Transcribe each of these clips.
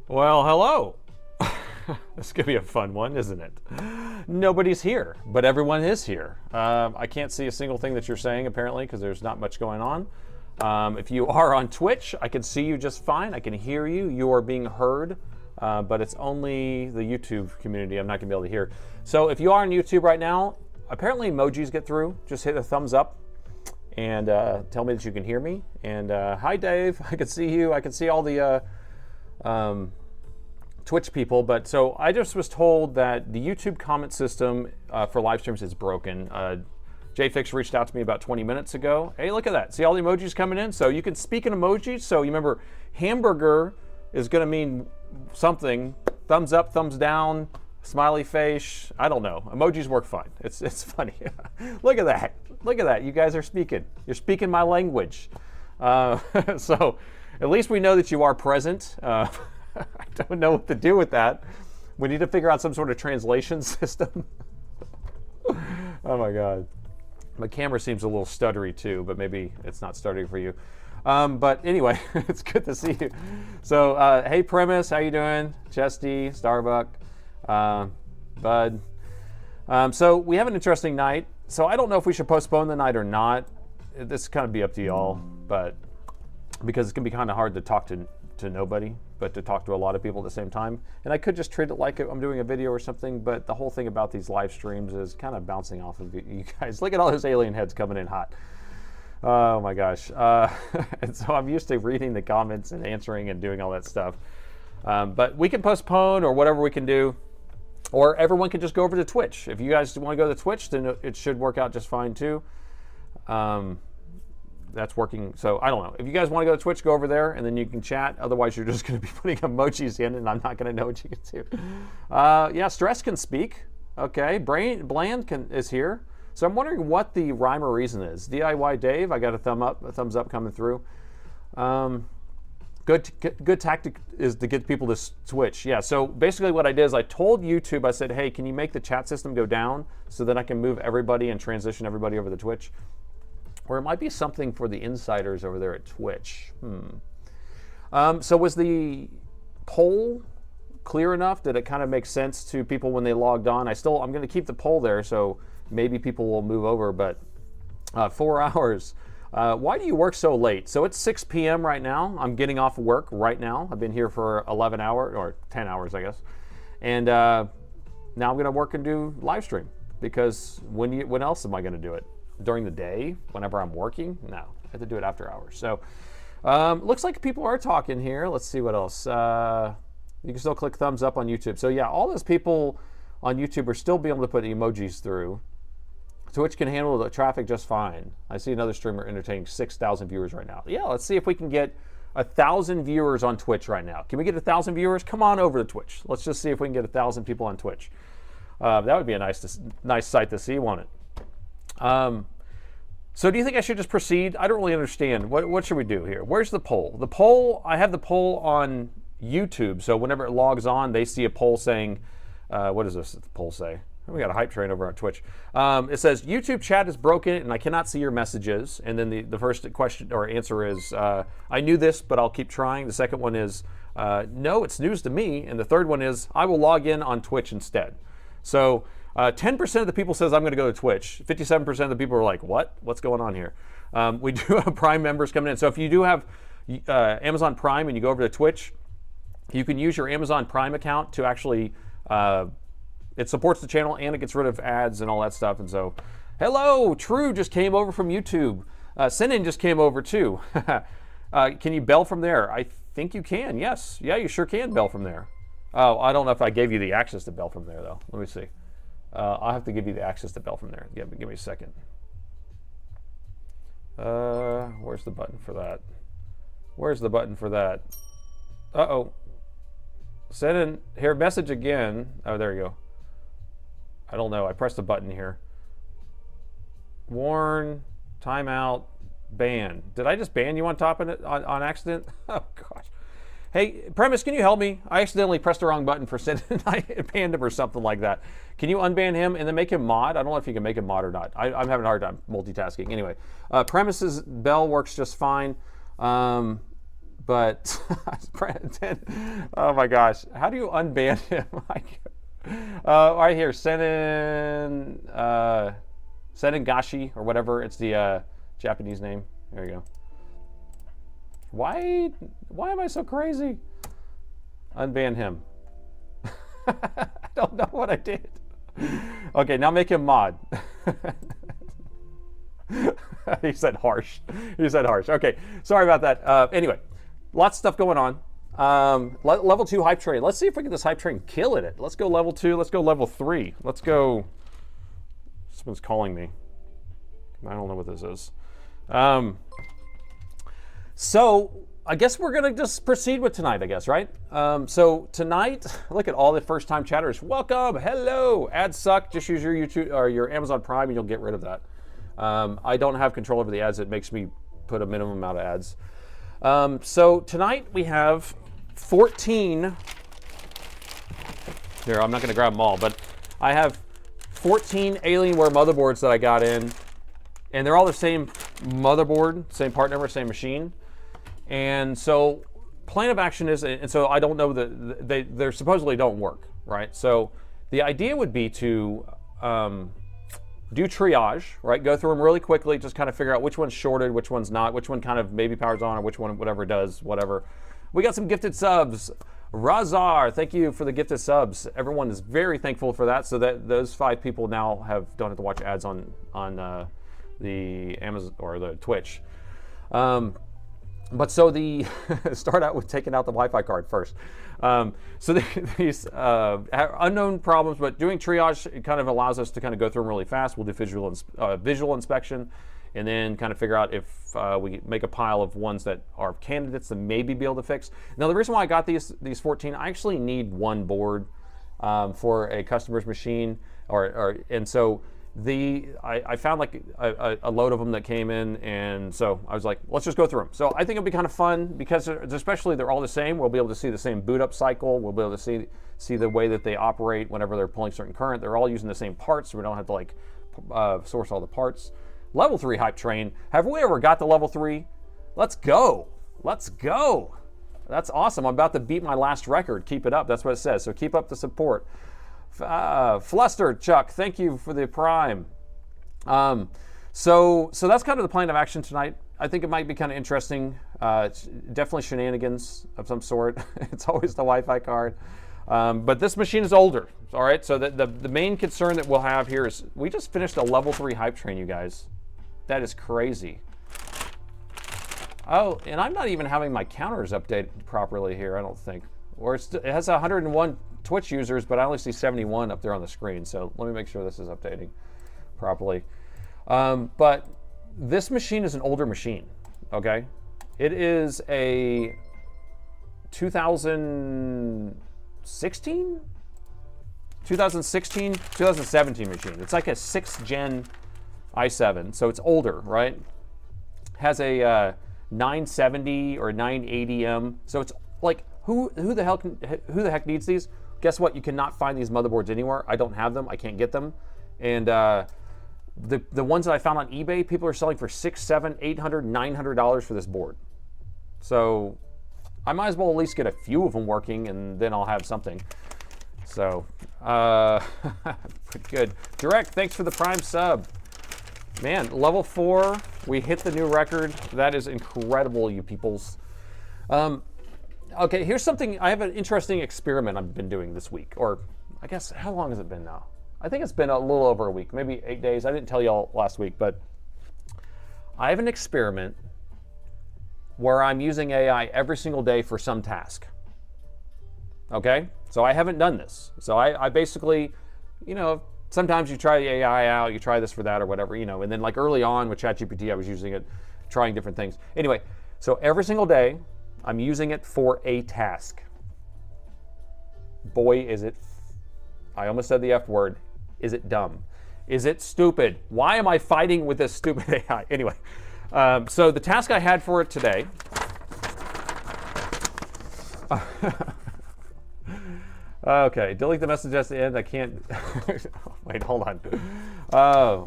Well, hello. This is going to be a fun one, isn't it? Nobody's here, but everyone is here. I can't see a single thing that you're saying, apparently, because there's not much going on. If you are on Twitch, I can see you just fine. I can hear you. You are being heard, but it's only the YouTube community I'm not going to be able to hear. So if you are on YouTube right now, apparently emojis get through. Just hit a thumbs up and tell me that you can hear me. And hi, Dave. I can see you. I can see all the Twitch people. But so I just was told that the YouTube comment system for live streams is broken. JFix reached out to me about 20 minutes ago. Hey, look at that. See all the emojis coming in? So you can speak in emojis. So you remember, hamburger is going to mean something. Thumbs up, thumbs down, smiley face. I don't know. Emojis work fine. It's funny. Look at that. Look at that. You guys are speaking. You're speaking my language. So at least we know that you are present. I don't know what to do with that. We need to figure out some sort of translation system. Oh my God. My camera seems a little stuttery too, but maybe it's not stuttering for you. But anyway, it's good to see you. So, hey Premise, how you doing? Chesty, Starbuck, Bud. So we have an interesting night. So I don't know if we should postpone the night or not. This kind of be up to y'all, but because it's gonna be kind of hard to talk to nobody, but to talk to a lot of people at the same time. And I could just treat it like I'm doing a video or something, but the whole thing about these live streams is kind of bouncing off of you guys. Look at all those alien heads coming in hot. Oh my gosh. And so I'm used to reading the comments and answering and doing all that stuff. But we can postpone or whatever we can do, or everyone can just go over to Twitch. If you guys want to go to Twitch, then it should work out just fine too. That's working. So I don't know. If you guys want to go to Twitch, go over there and then you can chat. Otherwise, you're just going to be putting emojis in and I'm not going to know what you can do. Yeah, Stress can speak. Okay, Bland is here. So I'm wondering what the rhyme or reason is. DIY Dave, I got a thumbs up coming through. Good tactic is to get people to switch. Yeah, so basically what I did is I told YouTube, I said, hey, can you make the chat system go down so that I can move everybody and transition everybody over to Twitch? Or it might be something for the insiders over there at Twitch. So was the poll clear enough? Did it kind of make sense to people when they logged on? I'm going to keep the poll there, so maybe people will move over, but 4 hours. Why do you work so late? So it's 6 p.m. right now. I'm getting off work right now. I've been here for 11 hours, or 10 hours, I guess. And now I'm going to work and do live stream, because when else am I going to do it? During the day, whenever I'm working? No, I have to do it after hours. So looks like people are talking here. Let's see what else. You can still click thumbs up on YouTube. So yeah, all those people on YouTube are still being able to put emojis through. Twitch can handle the traffic just fine. I see another streamer entertaining 6,000 viewers right now. Yeah, let's see if we can get 1,000 viewers on Twitch right now. Can we get 1,000 viewers? Come on over to Twitch. Let's just see if we can get 1,000 people on Twitch. That would be a nice sight to see, won't it? So do you think I should just proceed? I don't really understand. What should we do here? Where's the poll? The poll, I have the poll on YouTube. So whenever it logs on, they see a poll saying, what does this poll say? We got a hype train over on Twitch. It says, YouTube chat is broken and I cannot see your messages. And then the first question or answer is, I knew this, but I'll keep trying. The second one is, no, it's news to me. And the third one is, I will log in on Twitch instead. So 10% of the people says I'm going to go to Twitch. 57% of the people are like, what? What's going on here? We do have Prime members coming in. So if you do have Amazon Prime and you go over to Twitch, you can use your Amazon Prime account to actually, it supports the channel and it gets rid of ads and all that stuff. And so, hello, True just came over from YouTube. Sinin just came over too. Can you bell from there? I think you can, yes. Yeah, you sure can bell from there. Oh, I don't know if I gave you the access to bell from there though. Let me see. I'll have to give you the access to bell from there. Give me a second. Where's the button for that? Where's the button for that? Uh-oh. Send in here, message again. Oh, there you go. I don't know. I pressed the button here. Warn, timeout, ban. Did I just ban you on top of it on accident? Oh, gosh. Hey, Premise, can you help me? I accidentally pressed the wrong button for sending. I banned him or something like that. Can you unban him and then make him mod? I don't know if you can make him mod or not. I'm having a hard time multitasking. Anyway, Premise's bell works just fine. but oh my gosh, how do you unban him? Right here, Senengashi or whatever. It's the Japanese name. There you go. Why am I so crazy? Unban him. I don't know what I did. Okay, now make him mod. He said harsh. He said harsh. Okay, sorry about that. Anyway, lots of stuff going on. Level 2 hype train. Let's see if we get this hype train killing it. Let's go level 2. Let's go level 3. Let's go. Someone's calling me. I don't know what this is. So I guess we're gonna just proceed with tonight, I guess, right? So tonight, look at all the first-time chatters. Welcome, hello. Ads suck. Just use your YouTube or your Amazon Prime, and you'll get rid of that. I don't have control over the ads. It makes me put a minimum amount of ads. So tonight we have 14. Here, I'm not gonna grab them all, but I have 14 Alienware motherboards that I got in, and they're all the same motherboard, same part number, same machine. And so plan of action is, and so I don't know that they supposedly don't work, right? So the idea would be to do triage, right? Go through them really quickly, just kind of figure out which one's shorted, which one's not, which one kind of maybe powers on, or which one whatever does, whatever. We got some gifted subs. Razar, thank you for the gifted subs. Everyone is very thankful for that. So that those 5 people now don't have to watch ads on the Amazon or the Twitch. But so the start out with taking out the Wi-Fi card first. So these unknown problems, but doing triage, it kind of allows us to kind of go through them really fast. We'll do visual inspection, and then kind of figure out if we make a pile of ones that are candidates to maybe be able to fix. Now the reason why I got these 14, I actually need one board for a customer's machine, and so I found like a load of them that came in, and so I was like, let's just go through them. So I think it'll be kind of fun because especially they're all the same. We'll be able to see the same boot up cycle. We'll be able to see the way that they operate whenever they're pulling certain current. They're all using the same parts, so we don't have to like source all the parts. Level 3 hype train. Have we ever got to level 3? Let's go. Let's go. That's awesome. I'm about to beat my last record. Keep it up. That's what it says. So keep up the support. Fluster Chuck, thank you for the prime. So that's kind of the plan of action tonight. I think it might be kind of interesting. It's definitely shenanigans of some sort. It's always the Wi-Fi card. But this machine is older. All right. So the main concern that we'll have here is we just finished a level 3 hype train, you guys. That is crazy. Oh, and I'm not even having my counters updated properly here, I don't think. Or it has 101 Twitch users, but I only see 71 up there on the screen. So let me make sure this is updating properly. But this machine is an older machine, okay? It is a 2016, 2017 machine. It's like a 6th gen i7, so it's older, right? Has a 970 or 980M, so it's like who the heck needs these? Guess what? You cannot find these motherboards anywhere. I don't have them. I can't get them. And the ones that I found on eBay, people are selling for $600, $700, $800, $900 for this board. So I might as well at least get a few of them working, and then I'll have something. So pretty good. Direct, thanks for the prime sub. Man, level 4, we hit the new record. That is incredible, you peoples. Okay, here's something. I have an interesting experiment I've been doing this week. Or I guess, how long has it been now? I think it's been a little over a week, maybe 8 days. I didn't tell y'all last week, but I have an experiment where I'm using AI every single day for some task. Okay? So I haven't done this. So I basically, you know, sometimes you try the AI out, you try this for that or whatever, you know, and then like early on with ChatGPT, I was using it, trying different things. Anyway, so every single day, I'm using it for a task. Boy, is it, I almost said the F word, is it dumb? Is it stupid? Why am I fighting with this stupid AI? Anyway, so the task I had for it today, okay, delete the message at the end. I can't, wait, hold on.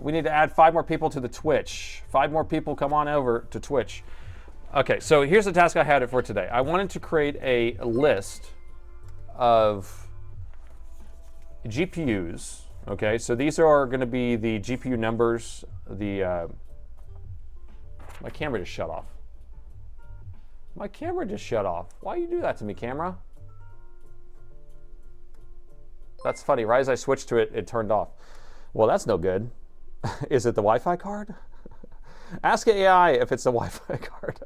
We need to add 5 more people to the Twitch. 5 more people come on over to Twitch. Okay, so here's the task I had for today. I wanted to create a list of GPUs. Okay, so these are going to be the GPU numbers. My camera just shut off. My camera just shut off. Why you do that to me, camera? That's funny. Right as I switched to it, it turned off. Well, that's no good. Is it the Wi-Fi card? Ask AI if it's the Wi-Fi card.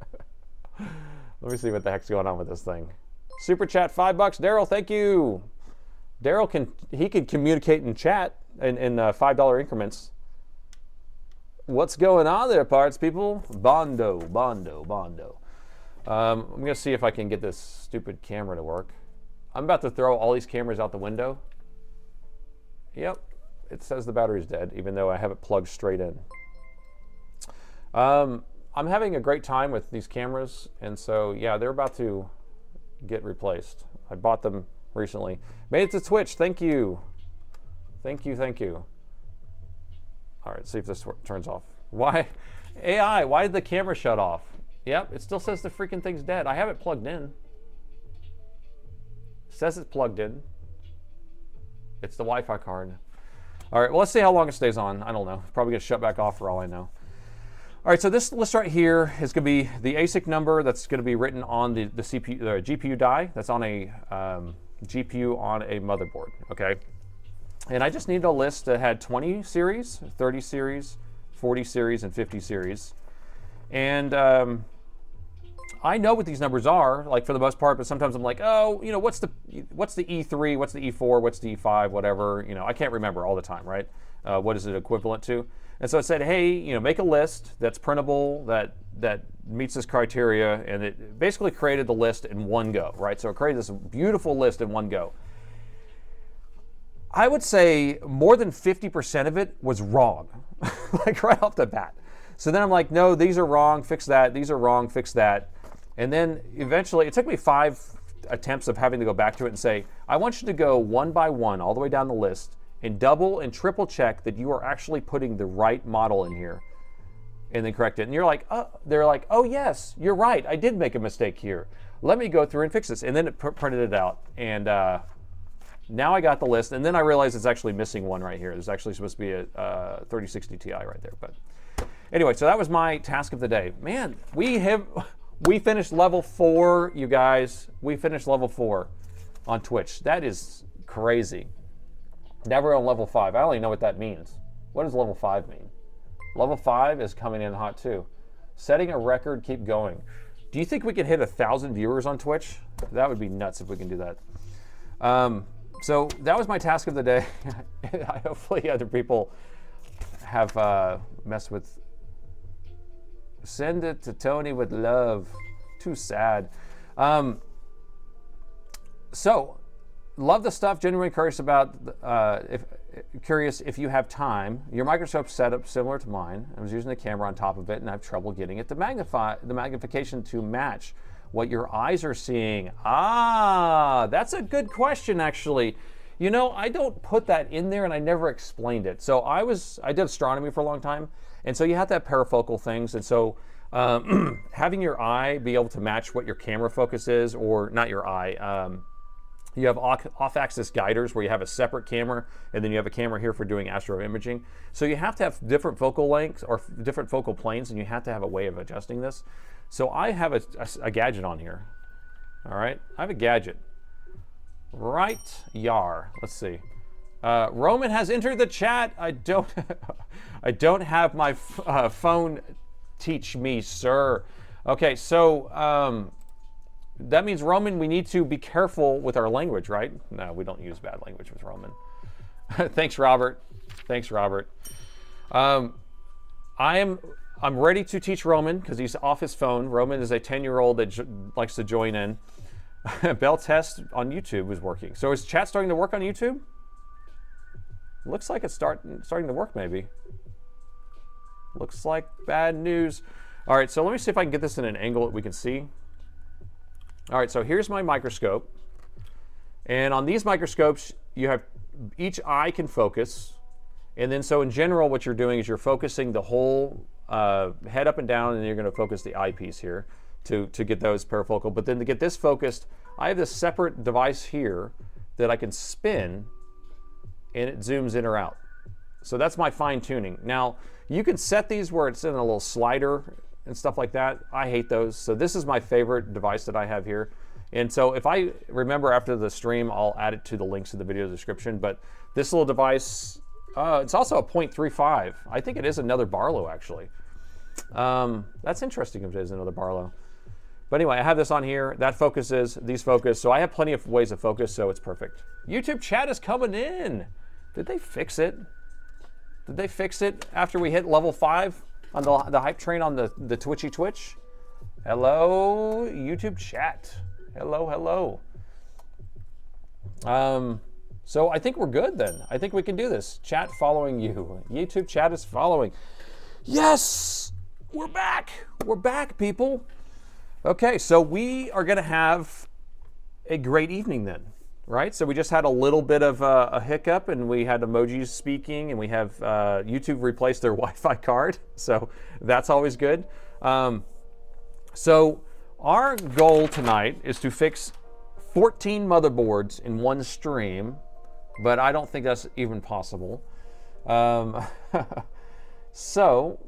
Let me see what the heck's going on with this thing. Super chat, $5. Daryl, thank you. Daryl can communicate in chat in $5 increments. What's going on there, parts people? Bondo. I'm gonna see if I can get this stupid camera to work. I'm about to throw all these cameras out the window. Yep, it says the battery's dead, even though I have it plugged straight in. I'm having a great time with these cameras, and so yeah, they're about to get replaced. I bought them recently. Made it to Twitch, thank you. Thank you. All right, see if this turns off. Why? AI, why did the camera shut off? Yep, it still says the freaking thing's dead. I have it plugged in. It says it's plugged in. It's the Wi-Fi card. All right, well, let's see how long it stays on. I don't know. Probably gonna shut back off for all I know. All right, so this list right here is gonna be the ASIC number that's gonna be written on the CPU, the GPU die that's on a GPU on a motherboard, okay? And I just needed a list that had 20 series, 30 series, 40 series, and 50 series. And I know what these numbers are, like for the most part, but sometimes I'm like, oh, you know, what's the E3, what's the E4, what's the E5, whatever, you know, I can't remember all the time, right? What is it equivalent to? And so I said, hey, you know, make a list that's printable, that meets this criteria, and it basically created the list in one go, right? So it created this beautiful list in one go. I would say more than 50% of it was wrong, like right off the bat. So then I'm like, no, these are wrong, fix that. These are wrong, fix that. And then eventually, it took me 5 attempts of having to go back to it and say, I want you to go one by one, all the way down the list, and double and triple check that you are actually putting the right model in here, and then correct it. And you're like, oh, they're like, oh yes, you're right, I did make a mistake here. Let me go through and fix this. And then it printed it out. And now I got the list, and then I realized it's actually missing one right here. There's actually supposed to be a 3060 Ti right there. But anyway, so that was my task of the day. Man, we finished level 4, you guys. We finished level 4 on Twitch. That is crazy. Now we're on level 5. I don't even know what that means. What does level 5 mean? Level 5 is coming in hot too. Setting a record, keep going. Do you think we could hit 1,000 viewers on Twitch? That would be nuts if we can do that. So that was my task of the day. Hopefully other people have messed with. Send it to Tony with love. Too sad. So, love the stuff. Genuinely curious about. Curious if you have time. Your microscope setup similar to mine. I was using the camera on top of it, and I have trouble getting it to magnify the magnification to match what your eyes are seeing. Ah, that's a good question, actually. You know, I don't put that in there, and I never explained it. So I did astronomy for a long time, and so you have to have parafocal things, and so having your eye be able to match what your camera focus is, or not your eye. You have off-axis guiders where you have a separate camera, and then you have a camera here for doing astro imaging. So you have to have different focal lengths or different focal planes, and you have to have a way of adjusting this. So I have a gadget on here. All right, I have a gadget. Right, yar. Let's see. Roman has entered the chat. I don't have my phone. Teach me, sir. Okay, so that means, Roman, we need to be careful with our language, right? No, we don't use bad language with Roman. Thanks, Robert. Thanks, Robert. I'm ready to teach Roman because he's off his phone. Roman is a 10-year-old that likes to join in. Bell test on YouTube is working. So is chat starting to work on YouTube? Looks like it's starting to work, maybe. Looks like bad news. All right, so let me see if I can get this in an angle that we can see. All right, so here's my microscope. And on these microscopes, you have each eye can focus. And then so in general, what you're doing is you're focusing the whole head up and down, and then you're going to focus the eyepiece here. to get those parafocal. But then to get this focused, I have this separate device here that I can spin and it zooms in or out. So that's my fine tuning. Now, you can set these where it's in a little slider and stuff like that. I hate those. So this is my favorite device that I have here. And so if I remember after the stream, I'll add it to the links in the video description. But this little device, it's also a 0.35. I think it is another Barlow, actually. That's interesting if it is another Barlow. But anyway, I have this on here. That focuses, these focus. So I have plenty of ways to focus, so it's perfect. YouTube chat is coming in. Did they fix it? Did they fix it after we hit level 5 on the hype train on the Twitchy Twitch? Hello, YouTube chat. Hello, hello. So I think we're good then. I think we can do this. Chat following you. YouTube chat is following. Yes! We're back. We're back, people. Okay, so we are going to have a great evening then, right? So we just had a little bit of a hiccup, and we had emojis speaking, and we have YouTube replaced their Wi-Fi card, so that's always good. So our goal tonight is to fix 14 motherboards in one stream, but I don't think that's even possible. So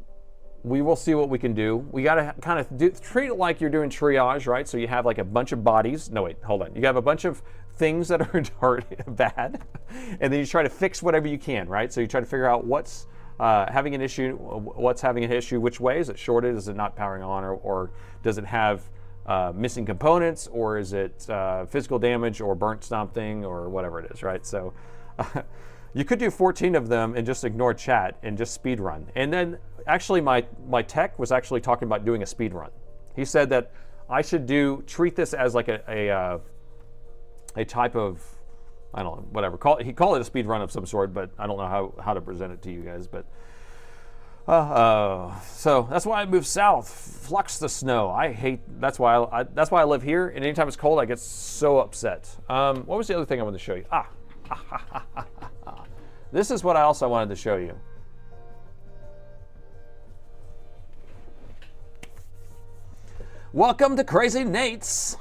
we will see what we can do. We got to kind of treat it like you're doing triage, right? So you have like a bunch of bodies. No, wait, hold on. You have a bunch of things that are bad, and then you try to fix whatever you can, right? So you try to figure out what's having an issue, which way. Is it shorted? Is it not powering on? Or does it have missing components? Or is it physical damage or burnt something or whatever it is, right? So you could do 14 of them and just ignore chat and just speed run. And then actually my tech was actually talking about doing a speed run. He said that I should treat this as like a type of, I don't know, whatever. He called it a speed run of some sort, but I don't know how to present it to you guys. But so that's why I moved south. Flux the snow. I hate. That's why I live here. And anytime it's cold, I get so upset. What was the other thing I wanted to show you? This is what I also wanted to show you. Welcome to Crazy Nate's.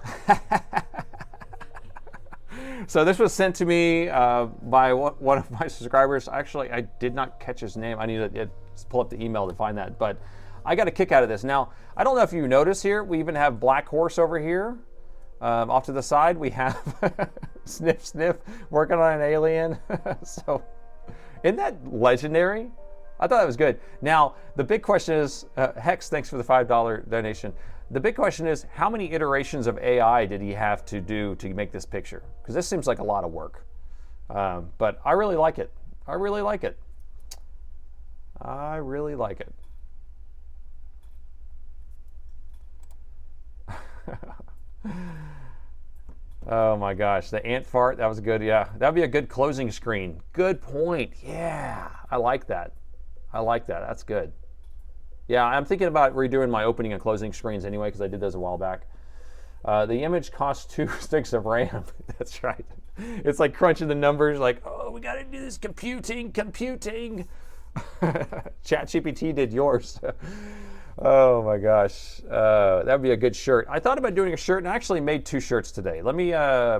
So this was sent to me by one of my subscribers. Actually, I did not catch his name. I need to pull up the email to find that. But I got a kick out of this. Now, I don't know if you notice here, we even have Black Horse over here. Off to the side, we have Sniff Sniff working on an alien. So, isn't that legendary? I thought that was good. Now, the big question is, Hex, thanks for the $5 donation. The big question is, how many iterations of AI did he have to do to make this picture? Because this seems like a lot of work. But I really like it. I really like it. I really like it. Oh my gosh, the ant fart, that was good. Yeah, that'd be a good closing screen. Good point. Yeah, I like that. I like that. That's good. Yeah, I'm thinking about redoing my opening and closing screens anyway, because I did those a while back. The image costs 2 sticks of RAM. That's right. It's like crunching the numbers, like, oh, we got to do this computing. ChatGPT did yours. Oh my gosh, that would be a good shirt. I thought about doing a shirt, and I actually made 2 shirts today. Let me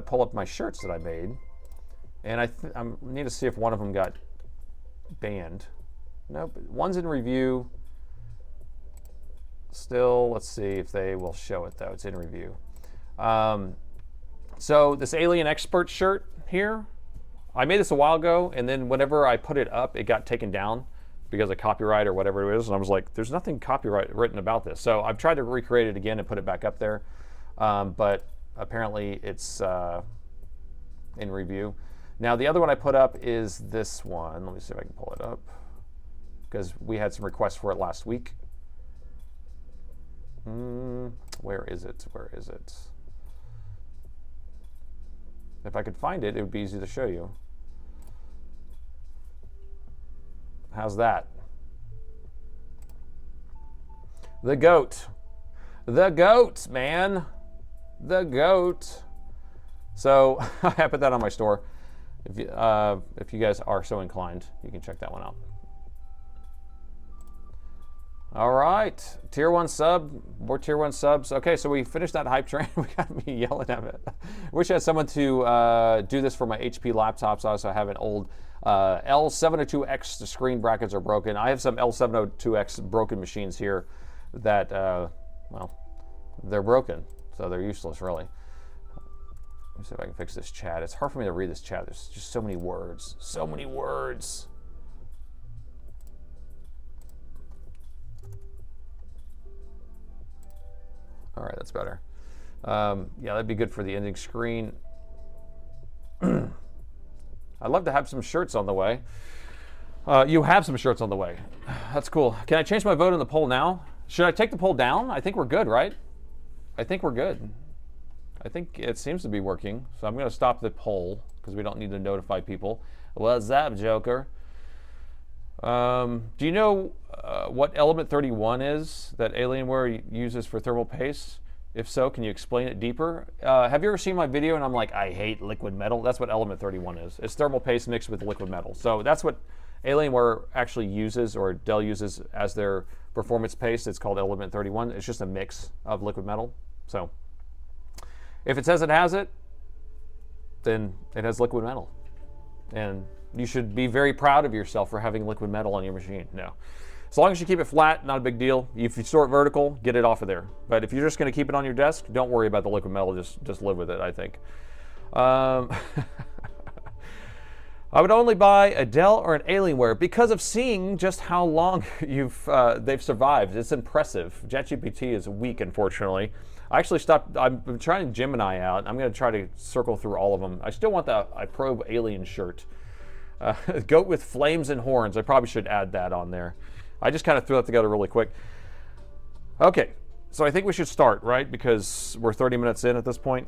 pull up my shirts that I made, and I need to see if one of them got banned. Nope, one's in review. Still, let's see if they will show it though. It's in review. So this Alien Expert shirt here, I made this a while ago, and then whenever I put it up, it got taken down because of copyright or whatever it is, and I was like, there's nothing copyright written about this. So I've tried to recreate it again and put it back up there, but apparently it's in review. Now the other one I put up is this one. Let me see if I can pull it up, because we had some requests for it last week. Where is it? Where is it? If I could find it, it would be easy to show you. How's that? The goat. The goat, man. The goat. So I put that on my store. If you guys are so inclined, you can check that one out. All right, tier 1 sub, more tier 1 subs. Okay, so we finished that hype train. We got me yelling at it. Wish I had someone to do this for my HP laptops. I also have an old L702X. The screen brackets are broken. I have some L702X broken machines here that, well, they're broken, so they're useless, really. Let me see if I can fix this chat. It's hard for me to read this chat. There's just so many words. So many words. All right, that's better. Yeah, that'd be good for the ending screen. I'd love to have some shirts on the way. You have some shirts on the way. That's cool. Can I change my vote in the poll now? Should I take the poll down? I think we're good, right? I think we're good. I think it seems to be working. So I'm going to stop the poll because we don't need to notify people. What's up, Joker? Do you know what element 31 is that Alienware uses for thermal paste? If so, can you explain it deeper? Have you ever seen my video and I'm like, I hate liquid metal? That's what element 31 is. It's thermal paste mixed with liquid metal. So that's what Alienware actually uses, or Dell uses as their performance paste. It's called element 31. It's just a mix of liquid metal. So if it says it has it, then it has liquid metal. And you should be very proud of yourself for having liquid metal on your machine. No. As long as you keep it flat, not a big deal. If you store it vertical, get it off of there. But if you're just going to keep it on your desk, don't worry about the liquid metal. Just live with it, I think. I would only buy a Dell or an Alienware because of seeing just how long they've survived. It's impressive. ChatGPT is weak, unfortunately. I actually stopped. I'm trying Gemini out. I'm going to try to circle through all of them. I still want the I Probe Alien shirt. Goat with flames and horns. I probably should add that on there. I just kind of threw that together really quick. Okay, so I think we should start, right? Because we're 30 minutes in at this point.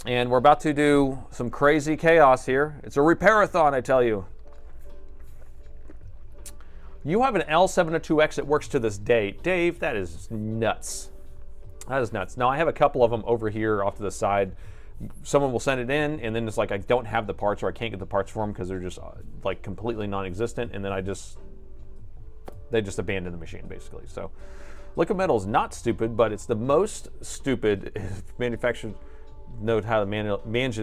And we're about to do some crazy chaos here. It's a Repairathon, I tell you. You have an L702X that works to this day. Dave, that is nuts. That is nuts. Now, I have a couple of them over here off to the side. Someone will send it in, and then it's like I don't have the parts, or I can't get the parts for them because they're just like completely non-existent, and then they just abandon the machine, basically. So liquid metal is not stupid, but it's the most stupid if manufacturers know how to manage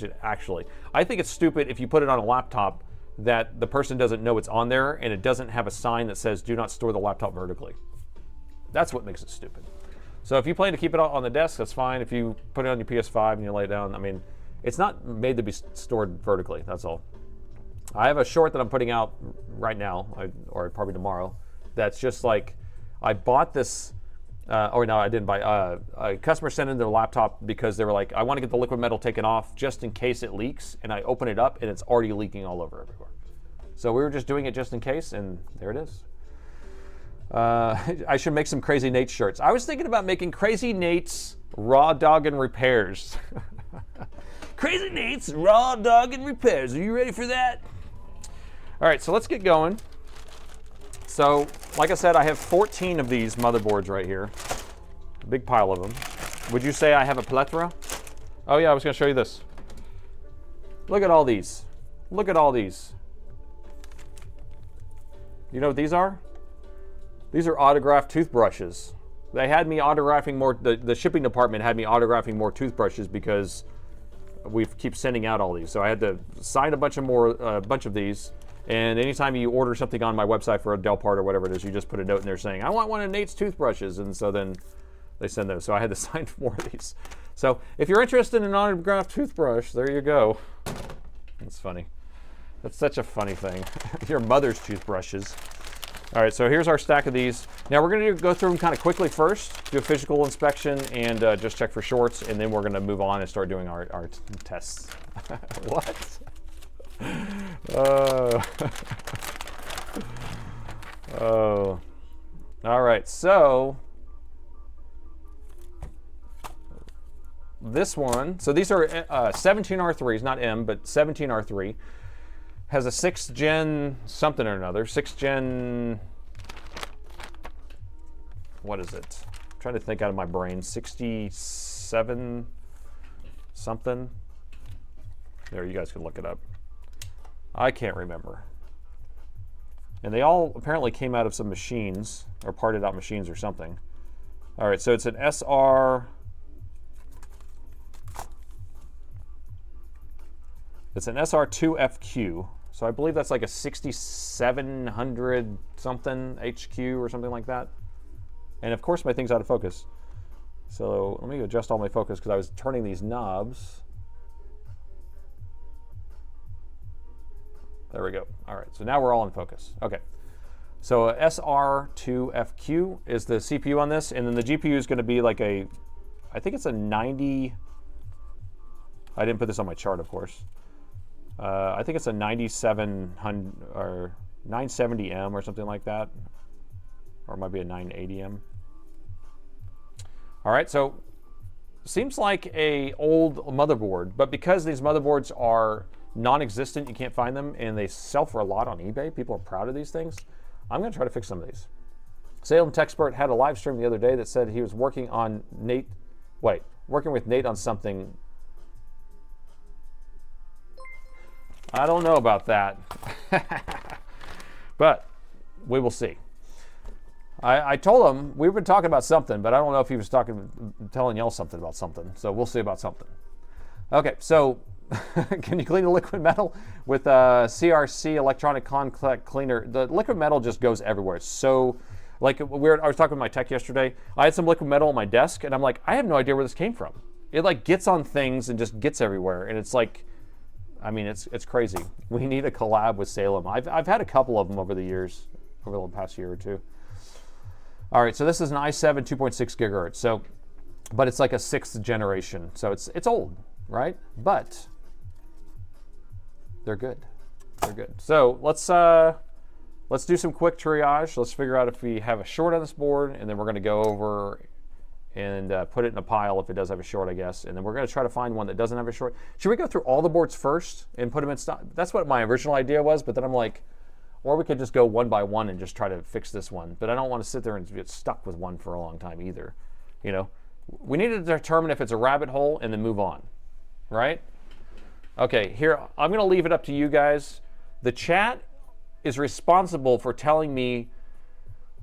it, actually. I think it's stupid if you put it on a laptop that the person doesn't know it's on there and it doesn't have a sign that says do not store the laptop vertically. That's what makes it stupid. So if you plan to keep it on the desk, that's fine. If you put it on your PS5 and you lay it down, I mean, it's not made to be stored vertically, that's all. I have a short that I'm putting out right now, or probably tomorrow, that's just like, I bought this, or no, I didn't buy, a customer sent in their laptop because they were like, I want to get the liquid metal taken off just in case it leaks, and I open it up and it's already leaking all over everywhere. So we were just doing it just in case, and there it is. I should make some Crazy Nate shirts. I was thinking about making Crazy Nate's Raw Dog and Repairs. Crazy Nate's Raw Dog and Repairs. Are you ready for that? All right, so let's get going. So, like I said, I have 14 of these motherboards right here. A big pile of them. Would you say I have a plethora? Oh yeah, I was going to show you this. Look at all these. Look at all these. You know what these are? These are autographed toothbrushes. They had me autographing more, the shipping department had me autographing more toothbrushes because we keep sending out all these. So I had to sign a bunch of these. And anytime you order something on my website for a Dell part or whatever it is, you just put a note in there saying, I want one of Nate's toothbrushes. And so then they send those. So I had to sign more of these. So if you're interested in an autographed toothbrush, there you go. That's funny. That's such a funny thing. Your mother's toothbrushes. All right, so here's our stack of these. Now we're gonna go through them kind of quickly first, do a physical inspection and just check for shorts, and then we're gonna move on and start doing our tests. What? Oh. All right, so this one, so these are 17R3s, not M, but 17R3. Has a 6th gen something or another. 6th gen, what is it? I'm trying to think out of my brain. 67 something. There, you guys can look it up. I can't remember. And they all apparently came out of some machines, or parted out machines or something. All right, so it's an SR. It's an SR2FQ. So I believe that's like a 6700 something HQ or something like that. And of course my thing's out of focus. So let me adjust all my focus because I was turning these knobs. There we go. All right, so now we're all in focus. Okay. So a SR2FQ is the CPU on this, and then the GPU is going to be like a, I think it's a 90, I didn't put this on my chart, of course. I think it's a 9700 or 970M or something like that, or it might be a 980M. All right, so seems like a old motherboard, but because these motherboards are non-existent, you can't find them, and they sell for a lot on eBay. People are proud of these things. I'm going to try to fix some of these. Salem Techspert had a live stream the other day that said he was working on working with Nate on something. I don't know about that, but we will see. I told him we've been talking about something, but I don't know if he was telling y'all something about something. So we'll see about something. Okay, so can you clean the liquid metal with a CRC electronic contact cleaner? The liquid metal just goes everywhere. It's so, like I was talking with my tech yesterday. I had some liquid metal on my desk, and I'm like, I have no idea where this came from. It like gets on things and just gets everywhere, and it's like, I mean, it's crazy. We need a collab with Salem. I've had a couple of them over the years, over the past year or two. All right, so this is an i7 2.6 gigahertz. So, but it's like a 6th generation, so it's old, right? But they're good. They're good. So let's do some quick triage. Let's figure out if we have a short on this board, and then we're going to go over and put it in a pile if it does have a short, I guess. And then we're going to try to find one that doesn't have a short. Should we go through all the boards first and put them in stock? That's what my original idea was, but then I'm like, or we could just go one by one and just try to fix this one. But I don't want to sit there and get stuck with one for a long time either. You know, we need to determine if it's a rabbit hole and then move on, right? Okay, here, I'm going to leave it up to you guys. The chat is responsible for telling me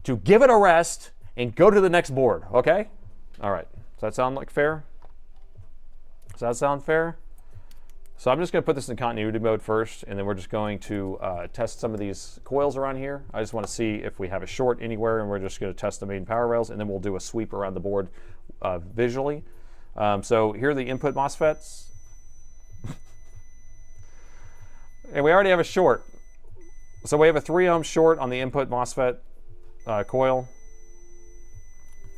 to give it a rest and go to the next board, okay? All right, does that sound like fair? Does that sound fair? So I'm just going to put this in continuity mode first, and then we're just going to test some of these coils around here. I just want to see if we have a short anywhere, and we're just going to test the main power rails, and then we'll do a sweep around the board visually. So here are the input MOSFETs. And we already have a short. So we have a 3 ohm short on the input MOSFET coil.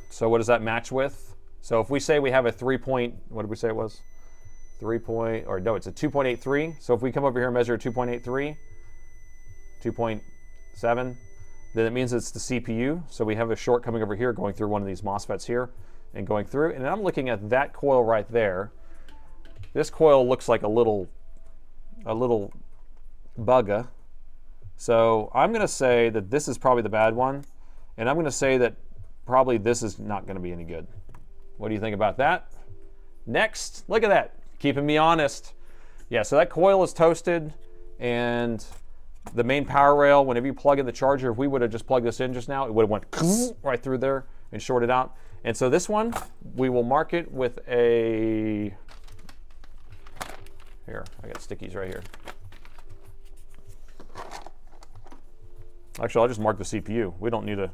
So what does that match with? So if we say we have a 3 point, what did we say it was? 3 point, or no, it's a 2.83. So if we come over here and measure 2.83, 2.7, then it means it's the CPU. So we have a short coming over here, going through one of these MOSFETs here, and going through. And I'm looking at that coil right there. This coil looks like a little bugga. So I'm going to say that this is probably the bad one, and I'm going to say that probably this is not going to be any good. What do you think about that? Next, look at that, keeping me honest. Yeah, so that coil is toasted, and the main power rail, whenever you plug in the charger, if we would have just plugged this in just now, it would have went right through there and shorted out. And so this one, we will mark it with a, here, I got stickies right here. Actually, I'll just mark the CPU. We don't need to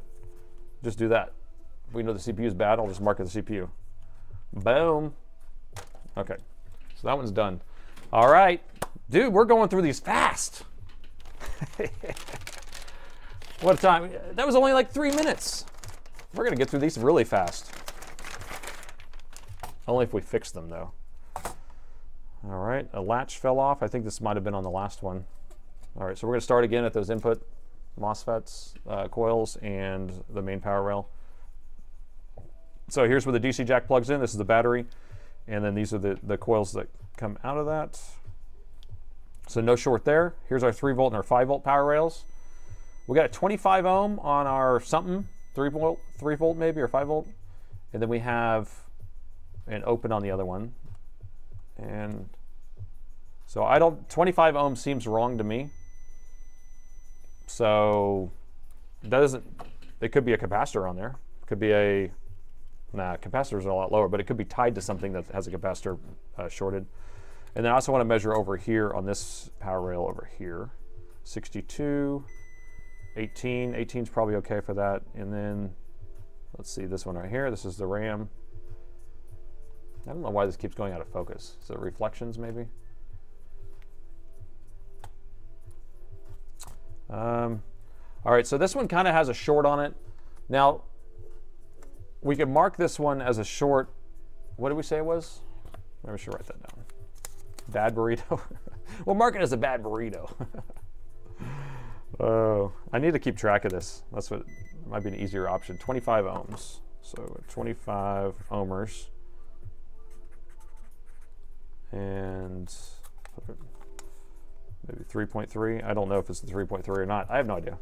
just do that. If we know the CPU is bad, I'll just mark the CPU. Boom. Okay, so that one's done. All right, dude, we're going through these fast. What a time. That was only like 3 minutes. We're gonna get through these really fast. Only if we fix them though. All right, a latch fell off. I think this might have been on the last one. All right, so we're gonna start again at those input MOSFETs, coils, and the main power rail. So here's where the DC jack plugs in. This is the battery. And then these are the coils that come out of that. So no short there. Here's our 3 volt and our 5 volt power rails. We got a 25 ohm on our something, 3 volt maybe, or 5 volt. And then we have an open on the other one. And so 25 ohm seems wrong to me. So that doesn't, it could be a capacitor on there. It could be a, nah, capacitors are a lot lower, but it could be tied to something that has a capacitor shorted. And then I also want to measure over here on this power rail over here. 62, 18. 18 is probably okay for that. And then let's see this one right here. This is the RAM. I don't know why this keeps going out of focus. Is it reflections maybe? All right, so this one kind of has a short on it. Now, we can mark this one as a short. What did we say it was? Maybe I should write that down. Bad burrito. We'll mark it as a bad burrito. Oh, I need to keep track of this. That's what might be an easier option. 25 ohms. So 25 ohmers. And maybe 3.3. I don't know if it's the 3.3 or not. I have no idea.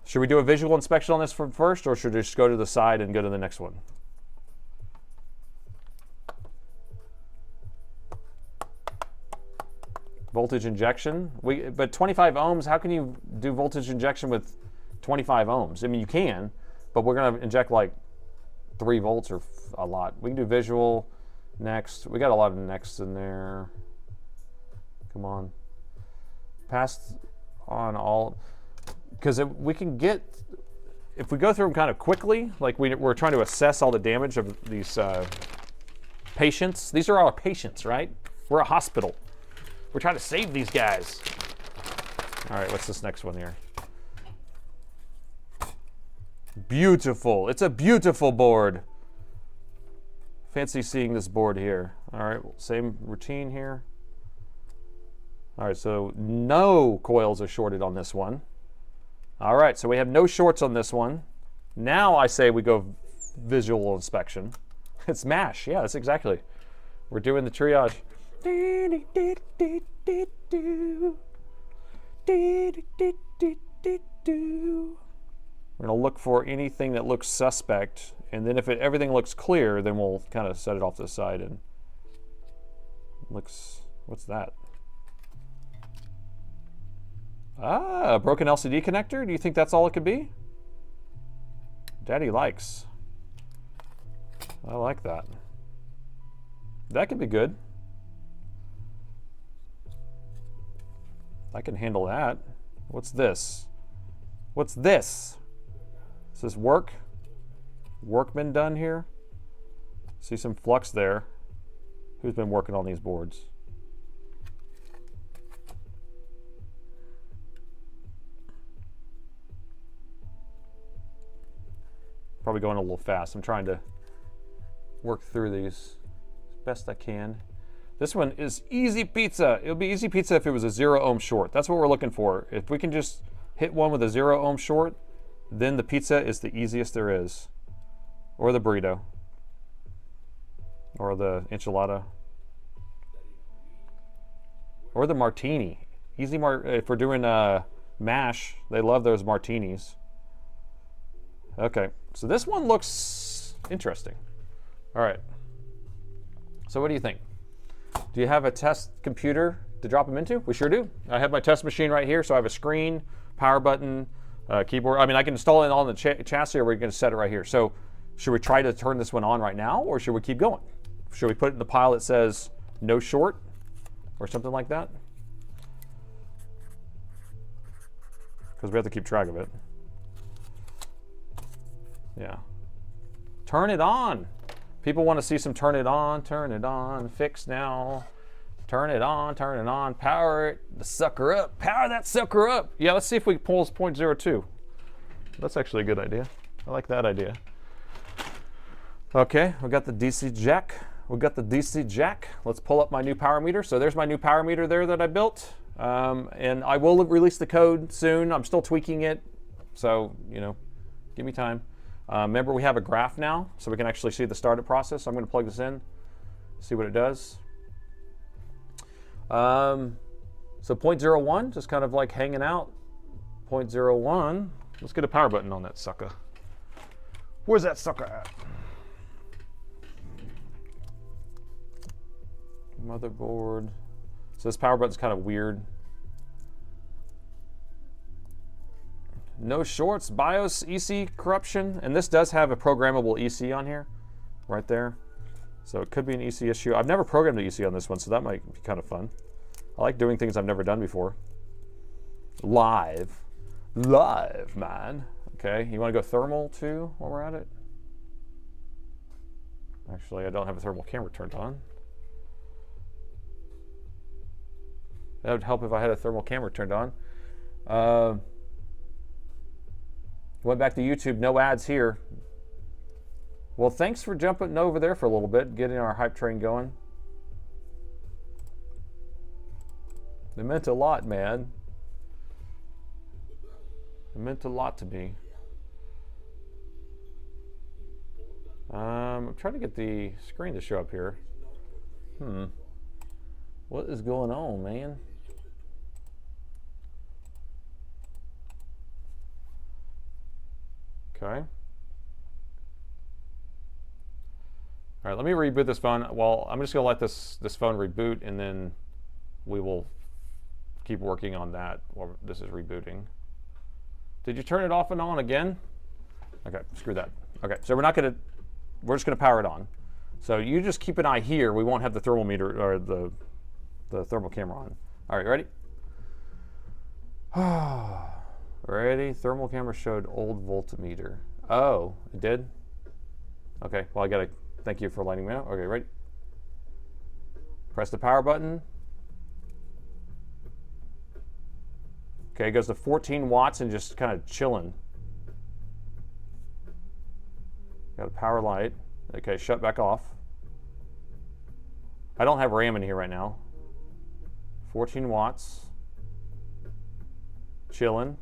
Should we do a visual inspection on this first, or should we just go to the side and go to the next one? Voltage injection. But 25 ohms, how can you do voltage injection with 25 ohms? I mean, you can, but we're going to inject like 3 volts or a lot. We can do visual next. We got a lot of next in there. Come on. Pass on all, because we can get, if we go through them kind of quickly, like we're trying to assess all the damage of these patients. These are our patients, right? We're a hospital. We're trying to save these guys. All right, what's this next one here? Beautiful. It's a beautiful board. Fancy seeing this board here. All right, same routine here. All right, so no coils are shorted on this one. All right, so we have no shorts on this one. Now I say we go visual inspection. It's MASH. Yeah, that's exactly. We're doing the triage. We're going to look for anything that looks suspect, and then if everything looks clear, then we'll kind of set it off to the side and looks, what's that? Ah, a broken LCD connector? Do you think that's all it could be? Daddy likes. I like that. That could be good. I can handle that. What's this? What's this? Is this work? Work been done here? See some flux there. Who's been working on these boards? Probably going a little fast. I'm trying to work through these as best I can. This one is easy pizza. It would be easy pizza if it was a 0 ohm short. That's what we're looking for. If we can just hit one with a 0 ohm short, then the pizza is the easiest there is. Or the burrito. Or the enchilada. Or the martini. Easy if we're doing MASH, they love those martinis. Okay, so this one looks interesting. All right. So what do you think? Do you have a test computer to drop them into? We sure do. I have my test machine right here, so I have a screen, power button, keyboard. I mean, I can install it on the chassis, or we're going to set it right here. So should we try to turn this one on right now, or should we keep going? Should we put it in the pile that says no short or something like that? Because we have to keep track of it. Yeah. Turn it on. People want to see some turn it on, fix now. Turn it on, power it, the sucker up, power that sucker up. Yeah, let's see if we can pull 0.02. That's actually a good idea. I like that idea. Okay, we got the DC jack. Let's pull up my new power meter. So there's my new power meter there that I built. And I will release the code soon. I'm still tweaking it. So, you know, give me time. Remember, we have a graph now, so we can actually see the startup process. So I'm going to plug this in, see what it does. So 0.01, just kind of like hanging out. 0.01. Let's get a power button on that sucker. Where's that sucker at? Motherboard. So this power button's kind of weird. No shorts, BIOS, EC corruption. And this does have a programmable EC on here, right there. So it could be an EC issue. I've never programmed the EC on this one, so that might be kind of fun. I like doing things I've never done before. Live, man. Okay, you want to go thermal too while we're at it? Actually, I don't have a thermal camera turned on. That would help if I had a thermal camera turned on. Went back to YouTube, no ads here. Well, thanks for jumping over there for a little bit, getting our hype train going. It meant a lot, man. It meant a lot to me. I'm trying to get the screen to show up here. What is going on, man? Okay. All right, let me reboot this phone. Well, I'm just gonna let this phone reboot, and then we will keep working on that while this is rebooting. Did you turn it off and on again? Okay, screw that. Okay, so we're just gonna power it on. So you just keep an eye here. We won't have the thermometer or the thermal camera on. All right, ready? Ready? Thermal camera showed old voltmeter. Oh, it did? Okay, well, I gotta thank you for letting me know. Okay, ready? Press the power button. Okay, it goes to 14 watts and just kind of chilling. Got a power light. Okay, shut back off. I don't have RAM in here right now. 14 watts. Chilling.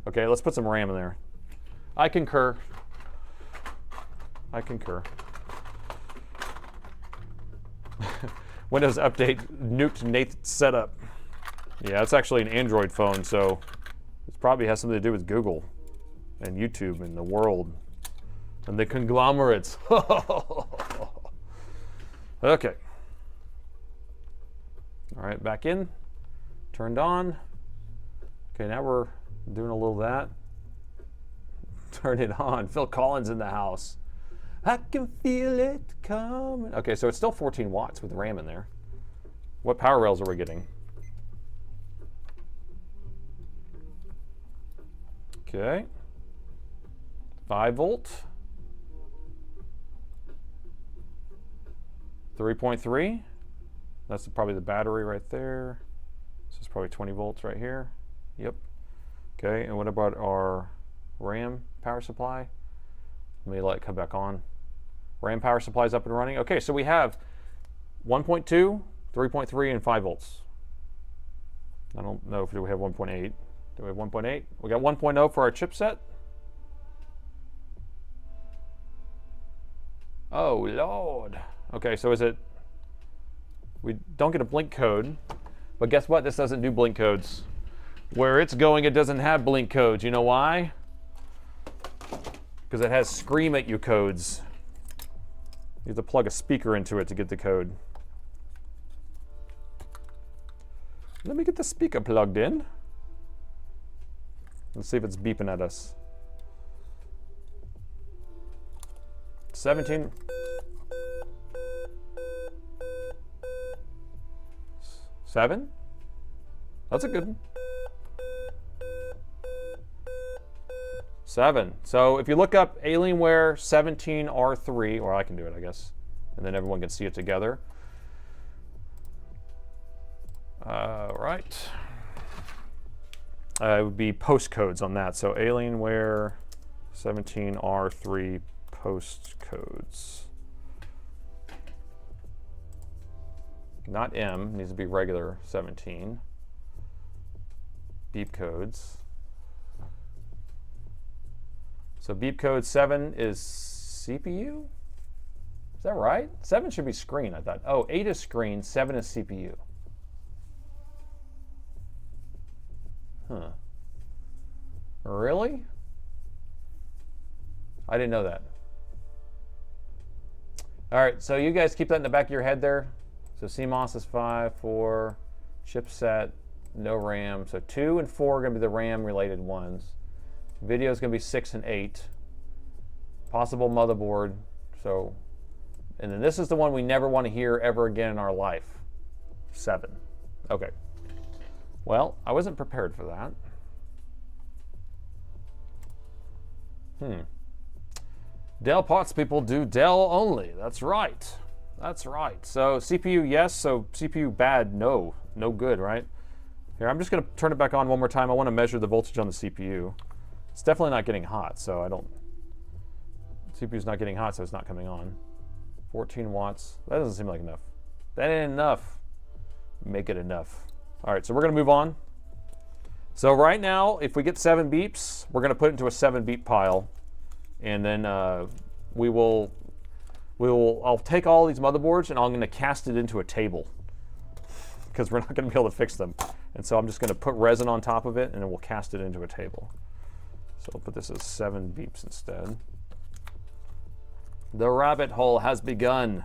Okay, let's put some RAM in there. I concur. I concur. Windows Update nuked Nate's setup. Yeah, it's actually an Android phone, so it probably has something to do with Google and YouTube and the world and the conglomerates. Okay. All right, back in. Turned on. Okay, now we're doing a little of that. Turn it on. Phil Collins in the house. I can feel it coming. Okay, so it's still 14 watts with RAM in there. What power rails are we getting? Okay. 5 volt. 3.3. That's probably the battery right there. This is probably 20 volts right here. Yep. Okay, and what about our RAM power supply? Let me let it come back on. RAM power supply is up and running. Okay, so we have 1.2, 3.3, and 5 volts. I don't know if we have 1.8. Do we have 1.8? We got 1.0 for our chipset. Oh, Lord. Okay, so is it... We don't get a blink code, but guess what? This doesn't do blink codes. Where it's going, it doesn't have blink codes. You know why? Because it has scream at you codes. You have to plug a speaker into it to get the code. Let me get the speaker plugged in. Let's see if it's beeping at us. 17. 7? That's a good one. 7. So if you look up Alienware 17R3, or I can do it, I guess, and then everyone can see it together. Right. It would be postcodes on that. So Alienware 17R3 postcodes. Not M, needs to be regular 17. Beep codes. So beep code 7 is CPU? Is that right? 7 should be screen, I thought. Oh, 8 is screen, 7 is CPU. Huh. Really? I didn't know that. All right, so you guys keep that in the back of your head there. So CMOS is 5, 4, chipset no RAM. So 2 and 4 are going to be the RAM related ones. Video is going to be 6 and 8. Possible motherboard. So, and then this is the one we never want to hear ever again in our life. 7. Okay. Well, I wasn't prepared for that. Dell parts people do Dell only. That's right. That's right. So CPU, yes. So CPU, bad, no. No good, right? Here, I'm just going to turn it back on one more time. I want to measure the voltage on the CPU. It's definitely not getting hot, so I don't... CPU's not getting hot, so it's not coming on. 14 watts. That doesn't seem like enough. That ain't enough. Make it enough. All right, so we're going to move on. So right now, if we get 7 beeps, we're going to put it into a 7 beep pile. And then I'll take all these motherboards and I'm going to cast it into a table because we're not going to be able to fix them. And so I'm just going to put resin on top of it and then we'll cast it into a table. So I'll put this as 7 beeps instead. The rabbit hole has begun.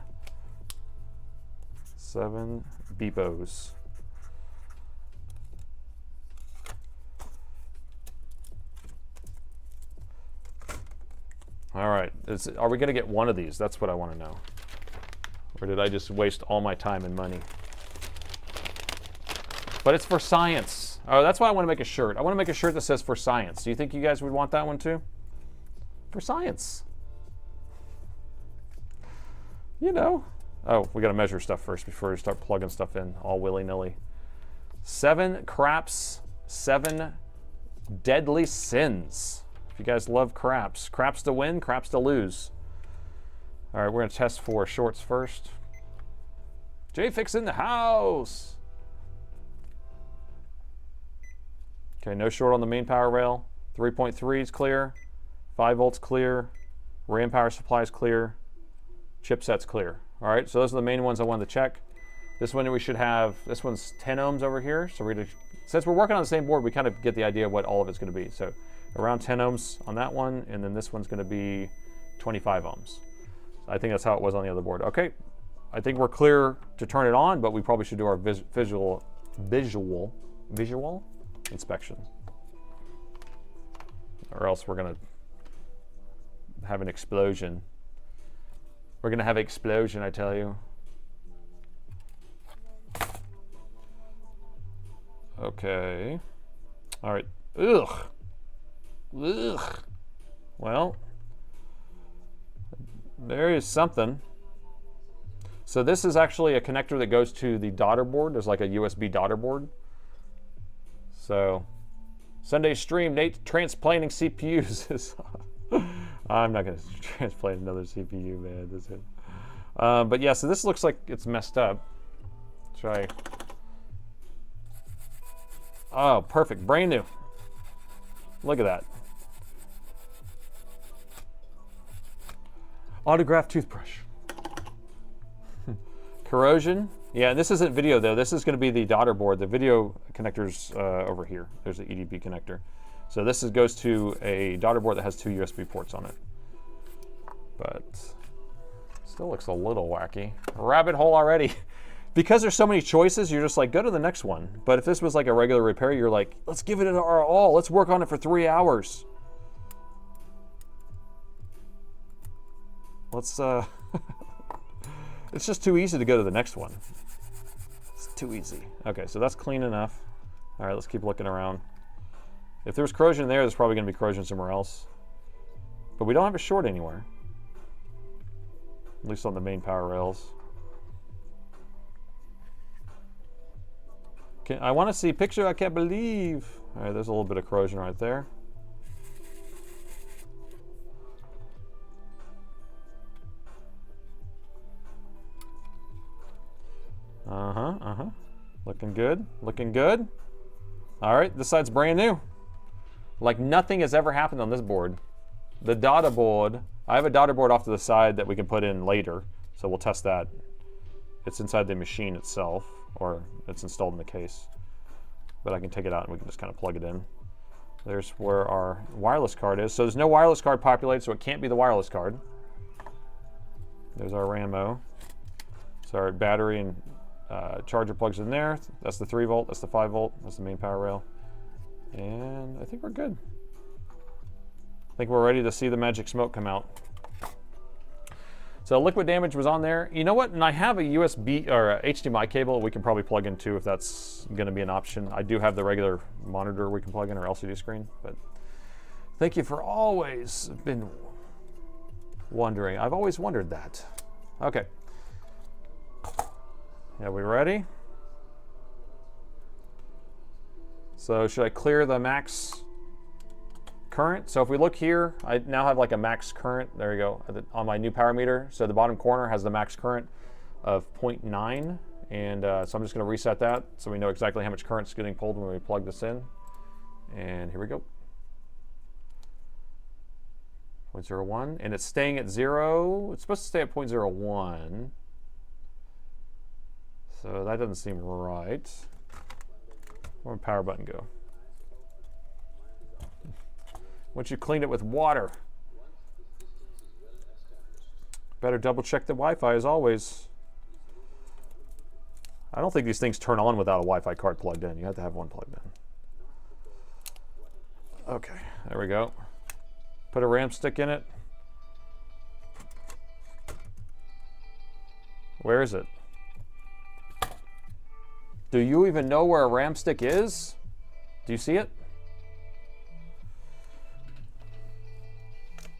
7 beepos. All right, are we going to get one of these? That's what I want to know. Or did I just waste all my time and money? But it's for science. Oh, that's why I want to make a shirt. I want to make a shirt that says for science. Do you think you guys would want that one too? For science. You know. Oh, we got to measure stuff first before we start plugging stuff in all willy-nilly. 7 craps, 7 deadly sins. If you guys love craps. Craps to win, craps to lose. All right, we're going to test for shorts first. JFix in the house. Okay, no short on the main power rail. 3.3 is clear. 5 volts clear. RAM power supply is clear. Chipset's clear. All right, so those are the main ones I wanted to check. This one we should have, this one's 10 ohms over here. So we're going to, since we're working on the same board, we kind of get the idea of what all of it's going to be. So around 10 ohms on that one, and then this one's going to be 25 ohms. I think that's how it was on the other board. Okay, I think we're clear to turn it on, but we probably should do our visual inspection. Or else we're going to have an explosion. We're going to have an explosion, I tell you. Okay. All right. Ugh. Ugh. Well, there is something. So this is actually a connector that goes to the daughter board. There's like a USB daughter board. So Sunday stream, Nate transplanting CPUs. I'm not going to transplant another CPU, man. This is, but yeah, so this looks like it's messed up. Try. Oh, perfect. Brand new. Look at that. Autographed toothbrush. Corrosion. Yeah, this isn't video though. This is going to be the daughter board. The video connector's over here. There's the EDP connector. So this goes to a daughter board that has 2 USB ports on it. But still looks a little wacky. Rabbit hole already. Because there's so many choices, you're just like, go to the next one. But if this was like a regular repair, you're like, let's give it our all. Let's work on it for 3 hours. Let's, it's just too easy to go to the next one. It's too easy. Okay, so that's clean enough. All right, let's keep looking around. If there's corrosion there, there's probably going to be corrosion somewhere else. But we don't have a short anywhere. At least on the main power rails. Okay, I want to see picture, I can't believe. All right, there's a little bit of corrosion right there. Looking good, looking good. All right, this side's brand new. Like nothing has ever happened on this board. The daughter board, I have a daughter board off to the side that we can put in later, so we'll test that. It's inside the machine itself, or it's installed in the case. But I can take it out and we can just kind of plug it in. There's where our wireless card is. So there's no wireless card populated, so it can't be the wireless card. There's our RAMO. So our battery and charger plugs in there. That's the 3 volt, that's the 5 volt, that's the main power rail. And I think we're good. I think we're ready to see the magic smoke come out. So liquid damage was on there. You know what? And I have a USB or a HDMI cable we can probably plug in too if that's going to be an option. I do have the regular monitor we can plug in, or LCD screen. But thank you for always been wondering. I've always wondered that. Okay. Are we ready? So should I clear the max current? So if we look here, I now have like a max current, there you go, on my new power meter. So the bottom corner has the max current of 0.9. And so I'm just gonna reset that so we know exactly how much current's getting pulled when we plug this in. And here we go. 0.01, and it's staying at 0. It's supposed to stay at 0.01. So that doesn't seem right. Where'd the power button go? Once you clean it with water. Better double check the Wi-Fi as always. I don't think these things turn on without a Wi-Fi card plugged in. You have to have one plugged in. Okay, there we go. Put a RAM stick in it. Where is it? Do you even know where a RAM stick is? Do you see it?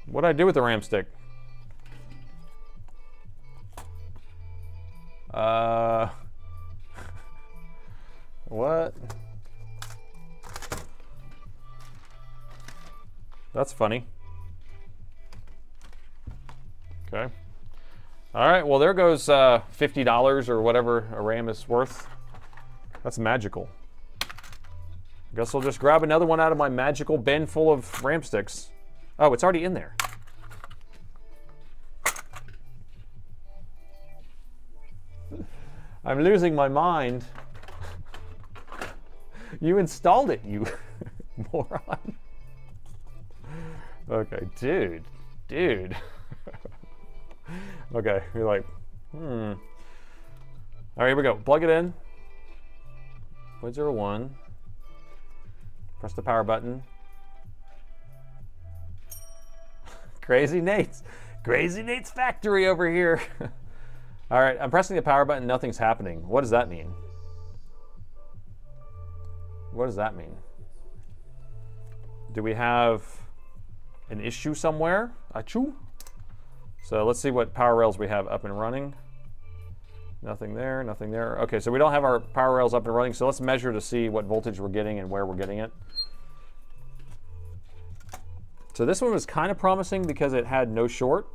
What did I do with the RAM stick? What? That's funny. Okay. All right, well there goes $50 or whatever a RAM is worth. That's magical. Guess I'll just grab another one out of my magical bin full of RAM sticks. Oh, it's already in there. I'm losing my mind. You installed it, you moron. Okay, dude. Okay, you're like, All right, here we go. Plug it in. 0.01. Press the power button. Crazy Nate's factory over here. All right, I'm pressing the power button, nothing's happening. What does that mean? What does that mean? Do we have an issue somewhere? Achoo. So let's see what power rails we have up and running. Nothing there, nothing there. Okay, so we don't have our power rails up and running, so let's measure to see what voltage we're getting and where we're getting it. So this one was kind of promising because it had no short,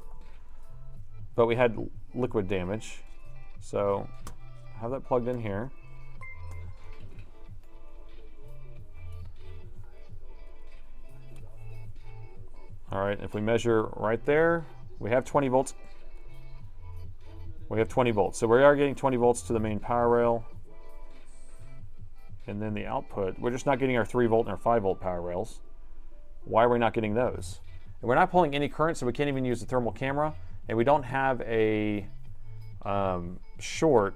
but we had liquid damage. So have that plugged in here. All right, if we measure right there, we have 20 volts. We have 20 volts. So we are getting 20 volts to the main power rail. And then the output, we're just not getting our 3 volt and our 5 volt power rails. Why are we not getting those? And we're not pulling any current, so we can't even use the thermal camera. And we don't have a short.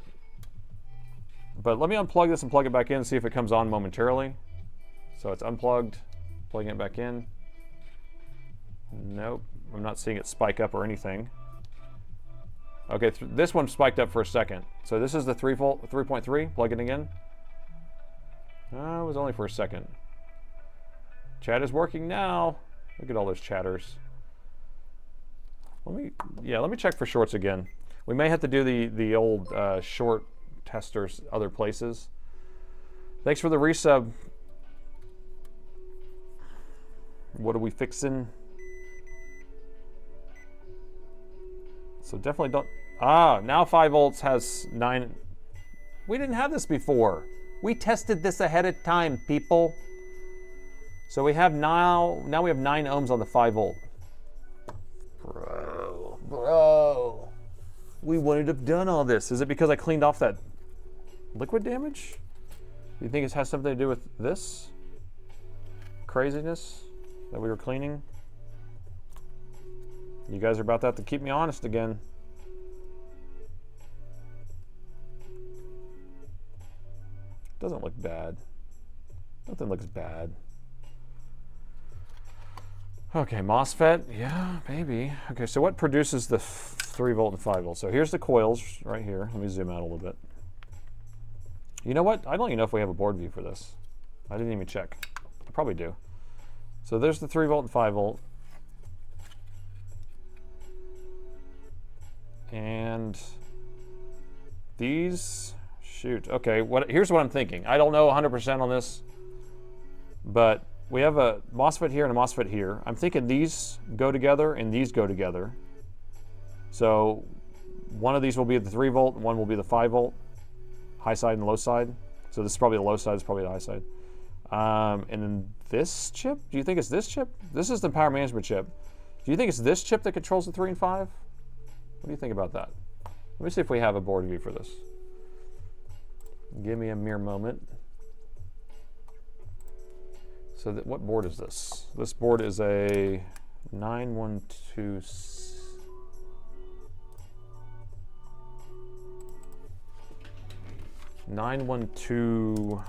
But let me unplug this and plug it back in and see if it comes on momentarily. So it's unplugged, plugging it back in. Nope, I'm not seeing it spike up or anything. Okay, this one spiked up for a second. So this is the 3 volt, 3.3, plug it in. It was only for a second. Chat is working now. Look at all those chatters. Let me check for shorts again. We may have to do the old short testers other places. Thanks for the resub. What are we fixing? So definitely don't. Now 5 volts has 9. We didn't have this before. We tested this ahead of time, people. So we have now we have 9 ohms on the 5 volt. Bro. We wouldn't have done all this. Is it because I cleaned off that liquid damage? Do you think it has something to do with this craziness that we were cleaning? You guys are about to have to keep me honest again. bad. Nothing looks bad. Okay, MOSFET, yeah, maybe. Okay, so what produces the 3 volt and 5 volt? So here's the coils right here. Let me zoom out a little bit. You know what? I don't even know if we have a board view for this. I didn't even check. I probably do. So there's the 3 volt and 5 volt. And these, shoot. Okay, here's what I'm thinking. I don't know 100% on this, but we have a MOSFET here and a MOSFET here. I'm thinking these go together and these go together. So one of these will be the 3 volt and one will be the 5 volt, high side and low side. So this is probably the low side, this is probably the high side. And then this chip, do you think it's this chip? This is the power management chip. Do you think it's this chip that controls the 3 and 5? What do you think about that? Let me see if we have a board view for this. Give me a mere moment. So what board is this? This board is a 912. 912.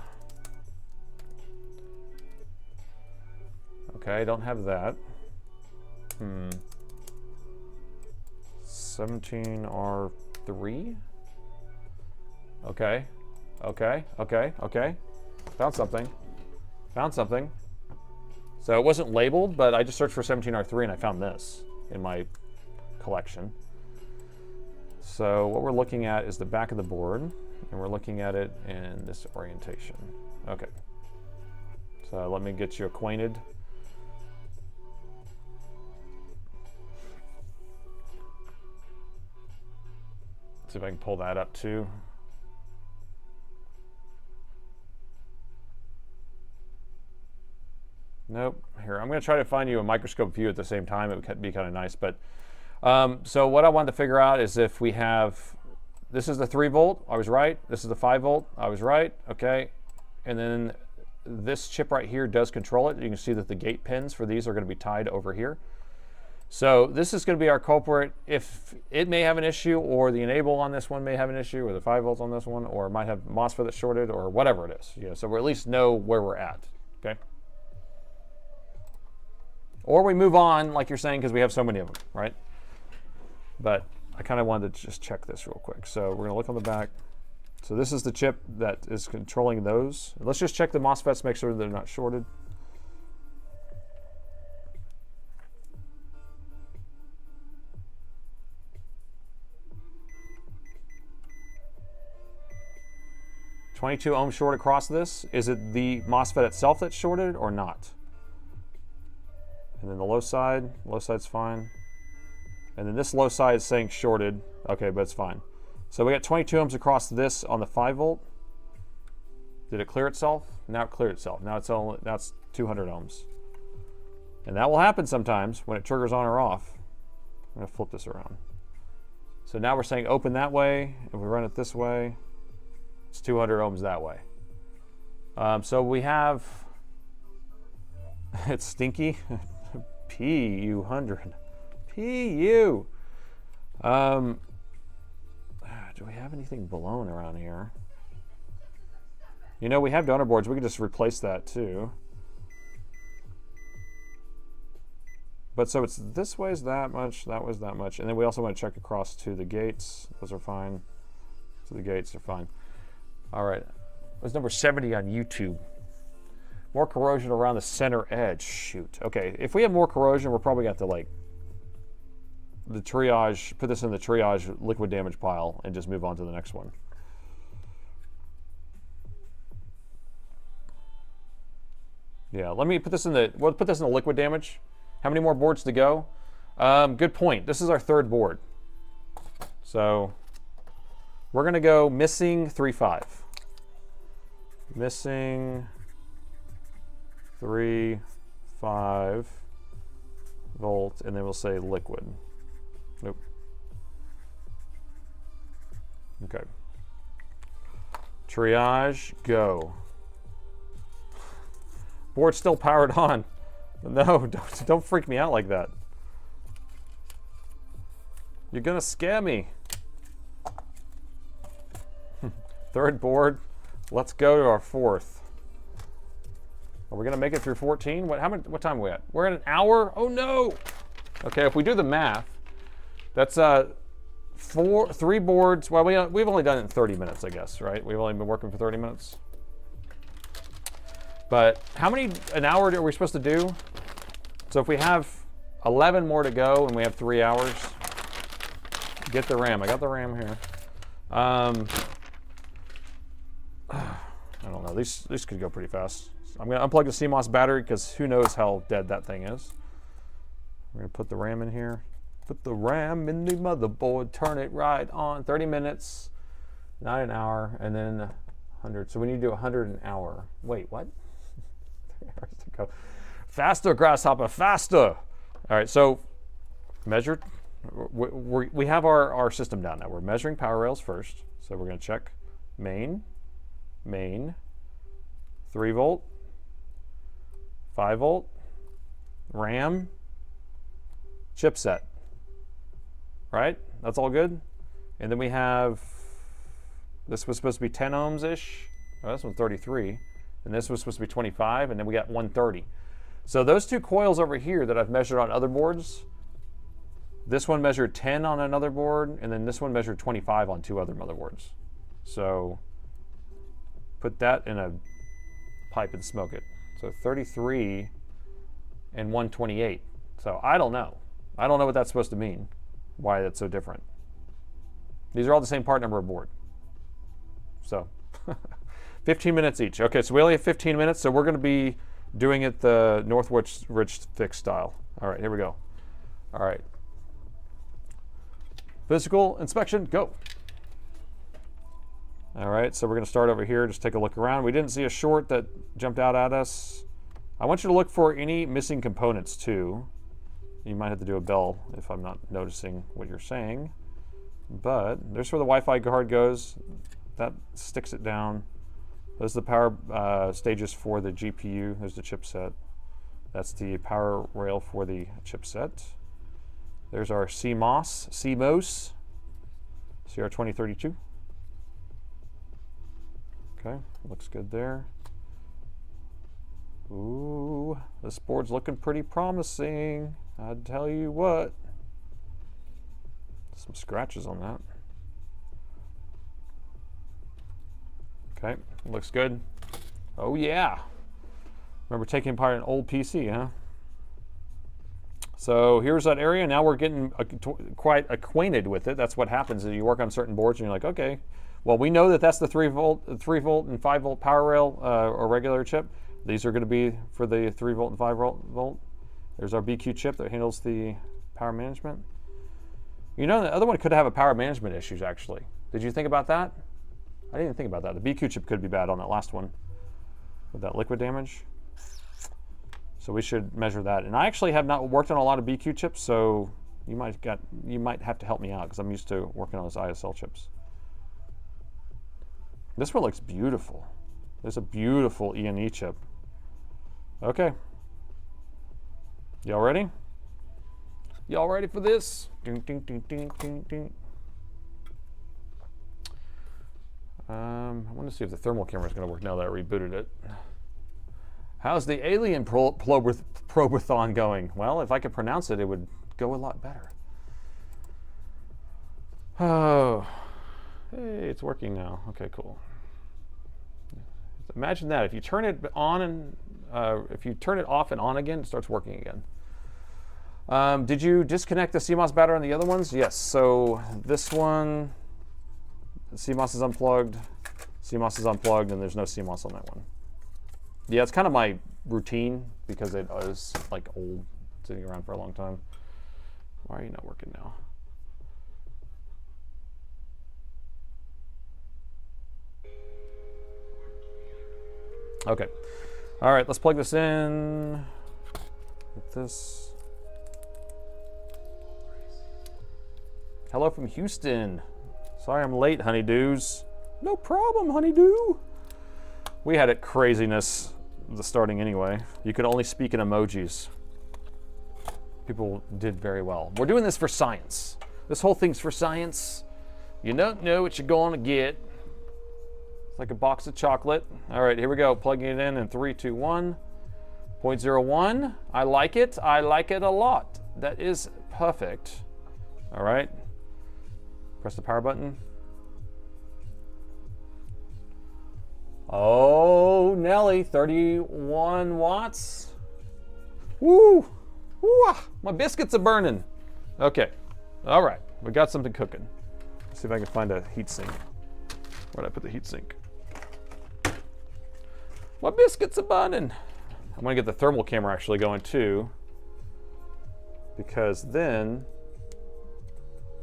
Okay, I don't have that. 17R3. Okay. Found something. So it wasn't labeled, but I just searched for 17R3 and I found this in my collection. So what we're looking at is the back of the board, and we're looking at it in this orientation. Okay. So let me get you acquainted. See if I can pull that up too. Nope. Here, I'm going to try to find you a microscope view at the same time. It would be kind of nice. But so what I wanted to figure out is if we have, this is the 3 volt, I was right. This is the 5 volt, I was right. Okay. And then this chip right here does control it. You can see that the gate pins for these are going to be tied over here. So this is going to be our culprit. If it may have an issue, or the enable on this one may have an issue, or the 5 volts on this one, or it might have MOSFET that's shorted, or whatever it is. You know, so we at least know where we're at. Okay. Or we move on, like you're saying, because we have so many of them, right? But I kind of wanted to just check this real quick. So we're going to look on the back. So this is the chip that is controlling those. Let's just check the MOSFETs, make sure they're not shorted. .22 ohm short across this. Is it the MOSFET itself that's shorted or not? And then the low side's fine. And then this low side is saying shorted. Okay, but it's fine. So we got 22 ohms across this on the 5 volt. Did it clear itself? Now it cleared itself. Now it's 200 ohms. And that will happen sometimes when it triggers on or off. I'm gonna flip this around. So now we're saying open that way. If we run it this way, it's 200 ohms that way. So we have, it's stinky. PU100. PU. Do we have anything blown around here? You know, we have donor boards. We could just replace that too. But so it's this way is that much, that was that much. And then we also want to check across to the gates. Those are fine. So the gates are fine. All right. It was number 70 on YouTube. More corrosion around the center edge. Shoot. Okay, if we have more corrosion, we're probably got to like the triage, put this in the triage liquid damage pile and just move on to the next one. Yeah, let me put this in the, we'll put this in the liquid damage. How many more boards to go? Good point. This is our 3rd board. So we're gonna go missing 3.5. Missing 3.5 volt, and then we'll say liquid. Nope. Okay. Triage, go. Board's still powered on. No, don't freak me out like that. You're gonna scare me. 3rd board. Let's go to our 4th. Are we gonna make it through 14? What time are we at? We're at an hour? Oh no! Okay, if we do the math, that's 3 boards. Well, we've only done it in 30 minutes, I guess, right? We've only been working for 30 minutes. But how many an hour are we supposed to do? So if we have 11 more to go and we have 3 hours, get the RAM. I got the RAM here. I don't know. These could go pretty fast. I'm going to unplug the CMOS battery because who knows how dead that thing is. We're going to put the RAM in here. Put the RAM in the motherboard. Turn it right on. 30 minutes, not an hour, and then 100. So we need to do 100 an hour. Wait, what? 3 hours to go. Faster, grasshopper, faster. All right, so measured. We have our system down now. We're measuring power rails first. So we're going to check main, 3 volt, 5 volt, RAM, chipset. Right? That's all good. And then we have, this was supposed to be 10 ohms-ish. Oh, this one's 33. And this was supposed to be 25, and then we got 130. So those 2 coils over here that I've measured on other boards, this one measured 10 on another board, and then this one measured 25 on 2 other motherboards. So put that in a pipe and smoke it. So 33 and 128. So I don't know. I don't know what that's supposed to mean, why that's so different. These are all the same part number of board. So 15 minutes each. Okay, so we only have 15 minutes, so we're going to be doing it the Northwich fix style. All right, here we go. All right. Physical inspection, go. All right, so we're going to start over here, just take a look around. We didn't see a short that jumped out at us. I want you to look for any missing components too. You might have to do a bell if I'm not noticing what you're saying. But there's where the Wi-Fi card goes. That sticks it down. Those are the power stages for the GPU. There's the chipset. That's the power rail for the chipset. There's our CMOS, CR2032. Okay, looks good there. Ooh, this board's looking pretty promising. I'd tell you what. Some scratches on that. Okay, looks good. Oh yeah. Remember taking apart an old PC, huh? So here's that area. Now we're getting quite acquainted with it. That's what happens is you work on certain boards and you're like, okay, well, we know that that's the 3 volt and 5 volt power rail or regular chip. These are going to be for the 3 volt and 5 volt. There's our BQ chip that handles the power management. You know, the other one could have a power management issues actually. Did you think about that? I didn't think about that. The BQ chip could be bad on that last one with that liquid damage. So we should measure that. And I actually have not worked on a lot of BQ chips, so you might have to help me out because I'm used to working on those ISL chips. This one looks beautiful. There's a beautiful E&E chip. Okay. Y'all ready? Y'all ready for this? Ding, ding, ding, ding, ding, ding. I want to see if the thermal camera is going to work now that I rebooted it. How's the alien probathon going? Well, if I could pronounce it, it would go a lot better. Oh, hey, it's working now. Okay, cool. Imagine that. If you turn it on and if you turn it off and on again, it starts working again. Did you disconnect the CMOS battery on the other ones? Yes. So this one, the CMOS is unplugged. CMOS is unplugged, and there's no CMOS on that one. Yeah, it's kind of my routine because it was like old, sitting around for a long time. Why are you not working now? Okay. All right, let's plug this in. With this. Hello from Houston. Sorry I'm late, honeydews. No problem, honeydew. We had it craziness the starting anyway. You could only speak in emojis. People did very well. We're doing this for science. This whole thing's for science. You don't know what you're going to get. It's like a box of chocolate. All right, here we go. Plugging it in 3, 2, 1. 0.01. I like it. I like it a lot. That is perfect. All right. Press the power button. Oh, Nelly, 31 watts. Woo! Woo! My biscuits are burning. Okay. All right. We got something cooking. Let's see if I can find a heat sink. Where'd I put the heat sink? My biscuits are burning. I'm gonna get the thermal camera actually going too, because then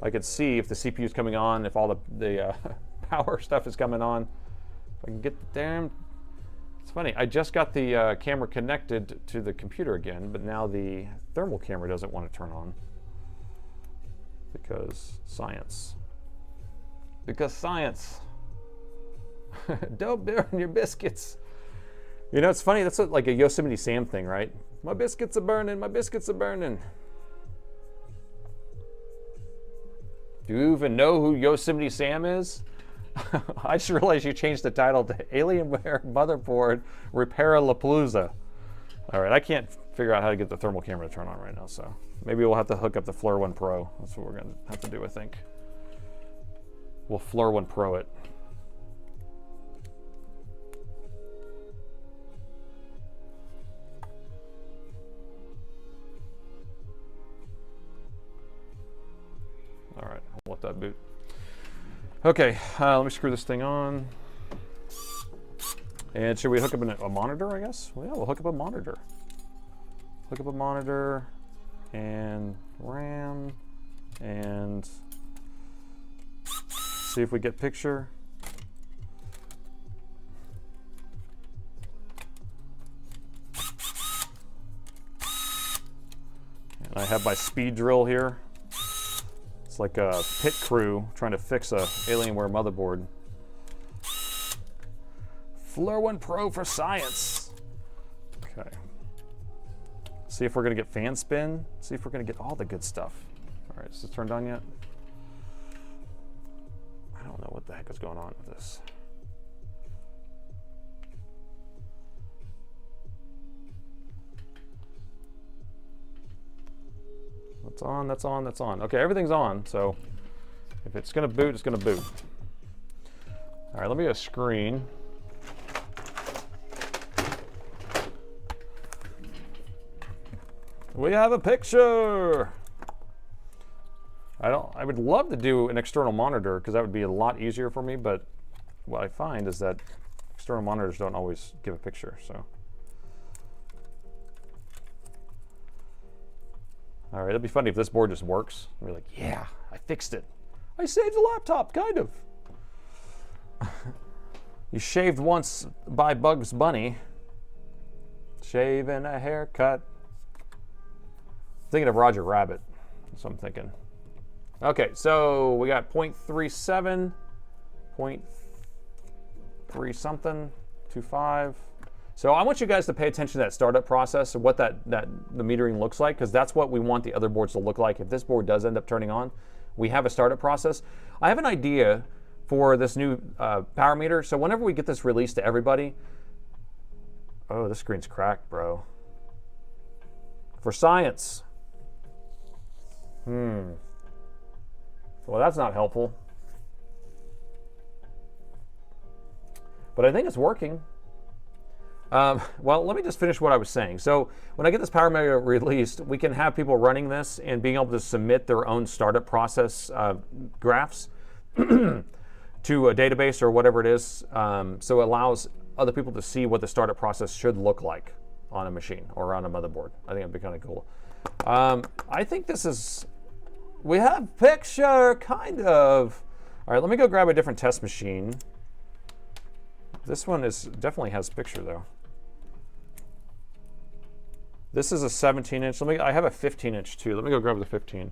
I could see if the CPU is coming on, if all the power stuff is coming on. If I can get the damn. It's funny. I just got the camera connected to the computer again, but now the thermal camera doesn't want to turn on because science. Because science. Don't burn your biscuits. You know, it's funny, that's like a Yosemite Sam thing, right? My biscuits are burning, my biscuits are burning. Do you even know who Yosemite Sam is? I just realized you changed the title to Alienware Motherboard Repairathon. All right, I can't figure out how to get the thermal camera to turn on right now, so maybe we'll have to hook up the Flare 1 Pro. That's what we're gonna have to do, I think. We'll Flare 1 Pro it. All right, I'll let that boot. Okay, let me screw this thing on. And should we hook up a monitor, I guess? Well, yeah, we'll hook up a monitor. Hook up a monitor and RAM and see if we get picture. And I have my speed drill here. It's like a pit crew trying to fix a Alienware motherboard. Flare 1 Pro for science. Okay. See if we're gonna get fan spin. See if we're gonna get all the good stuff. All right, is this turned on yet? I don't know what the heck is going on with this. That's on, that's on, that's on. Okay, everything's on, so if it's gonna boot, it's gonna boot. All right, let me get a screen. We have a picture. I would love to do an external monitor because that would be a lot easier for me, but what I find is that external monitors don't always give a picture, so. All right, it'd be funny if this board just works. We're like, yeah, I fixed it. I saved the laptop, kind of. You shaved once by Bugs Bunny. Shave and a haircut. Thinking of Roger Rabbit. That's what I'm thinking. Okay, so we got 0.37, 0.3 something, 25. So I want you guys to pay attention to that startup process and what the metering looks like, because that's what we want the other boards to look like. If this board does end up turning on, we have a startup process. I have an idea for this new power meter. So whenever we get this released to everybody, oh, this screen's cracked, bro. For science. Well, that's not helpful. But I think it's working. Well, let me just finish what I was saying. So when I get this power meter released, we can have people running this and being able to submit their own startup process graphs to a database or whatever it is. So it allows other people to see what the startup process should look like on a machine or on a motherboard. I think it'd be kind of cool. I think this is, we have picture, kind of. All right, let me go grab a different test machine. This one definitely has picture though. This is a 17-inch. I have a 15-inch too. Let me go grab the 15.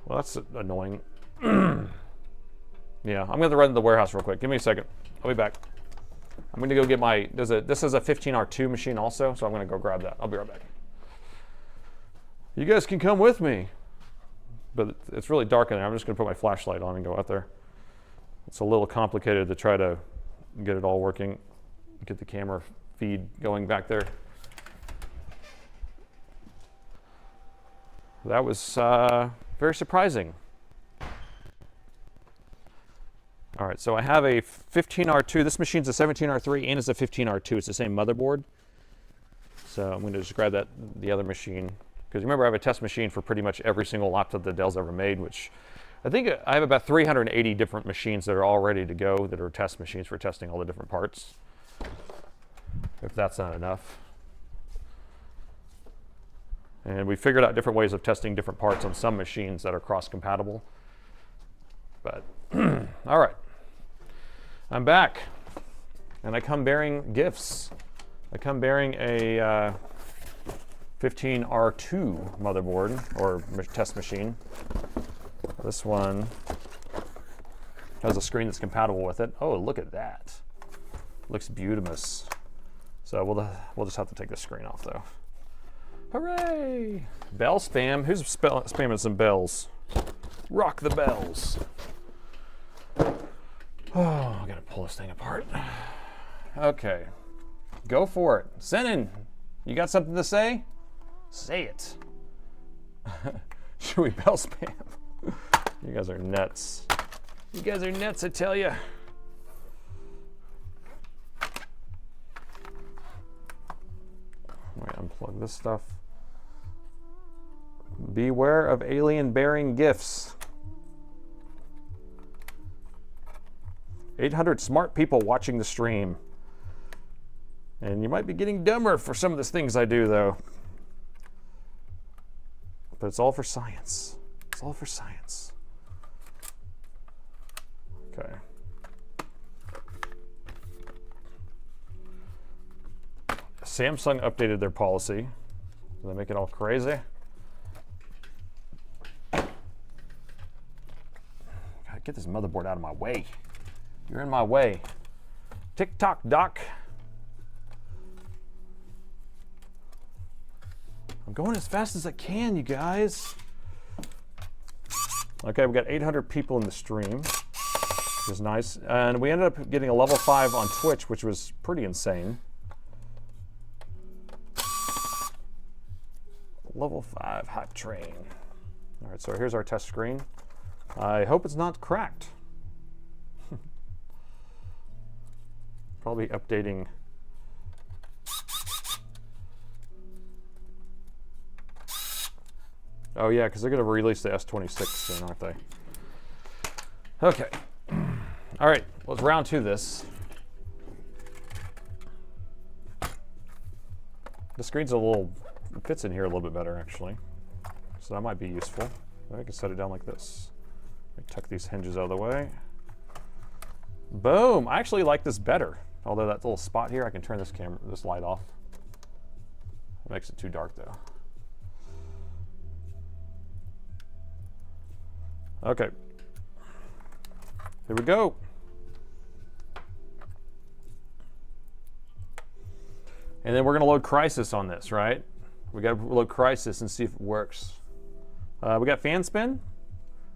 Well, that's annoying. Yeah, I'm gonna run to the warehouse real quick. Give me a second. I'll be back. I'm gonna go get my, this is a 15R2 machine also, so I'm gonna go grab that. I'll be right back. You guys can come with me. But it's really dark in there. I'm just gonna put my flashlight on and go out there. It's a little complicated to try to get it all working, get the camera feed going back there. That was very surprising. All right, so I have a 15R2. This machine's a 17R3 and it's a 15R2. It's the same motherboard. So I'm going to just grab the other machine. Because remember, I have a test machine for pretty much every single laptop that Dell's ever made, which I think I have about 380 different machines that are all ready to go that are test machines for testing all the different parts. If that's not enough. And we figured out different ways of testing different parts on some machines that are cross-compatible. But, all right. I'm back. And I come bearing gifts. I come bearing a 15R2 motherboard, or test machine. This one has a screen that's compatible with it. Oh, look at that. Looks beautimous. So we'll just have to take the screen off, though. Hooray! Bell spam. Who's spamming some bells? Rock the bells. Oh, I gotta pull this thing apart. Okay. Go for it. Senin, you got something to say? Say it. Should we bell spam? You guys are nuts. You guys are nuts, I tell you. Wait, unplug this stuff. Beware of alien bearing gifts. 800 smart people watching the stream. And you might be getting dumber for some of the things I do, though. But it's all for science. It's all for science. Okay. Samsung updated their policy. Did they make it all crazy? Gotta get this motherboard out of my way. You're in my way. Tick-tock, Doc. I'm going as fast as I can, you guys. Okay, we got 800 people in the stream, which is nice. And we ended up getting a level 5 on Twitch, which was pretty insane. Level 5 hype train. All right, so here's our test screen. I hope it's not cracked. Probably updating. Oh yeah, because they're going to release the S26 soon, aren't they? Okay. All right, let's round to this. The screen's a little, it fits in here a little bit better actually. So that might be useful. I can set it down like this. Tuck these hinges out of the way. Boom! I actually like this better. Although that little spot here, I can turn this light off. It makes it too dark though. Okay. Here we go. And then we're gonna load Crisis on this, right? We gotta load Crisis and see if it works. We got fan spin.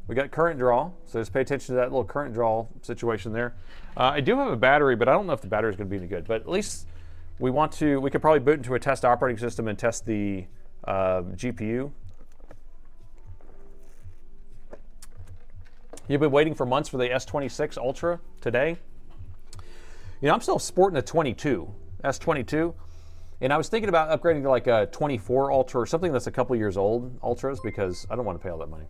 We got current draw, so just pay attention to that little current draw situation there. I do have a battery, but I don't know if the battery is going to be any good. But at least we could probably boot into a test operating system and test the GPU. You've been waiting for months for the S26 Ultra today. You know, I'm still sporting a S22, and I was thinking about upgrading to like a 24 Ultra or something that's a couple years old, Ultras, because I don't want to pay all that money.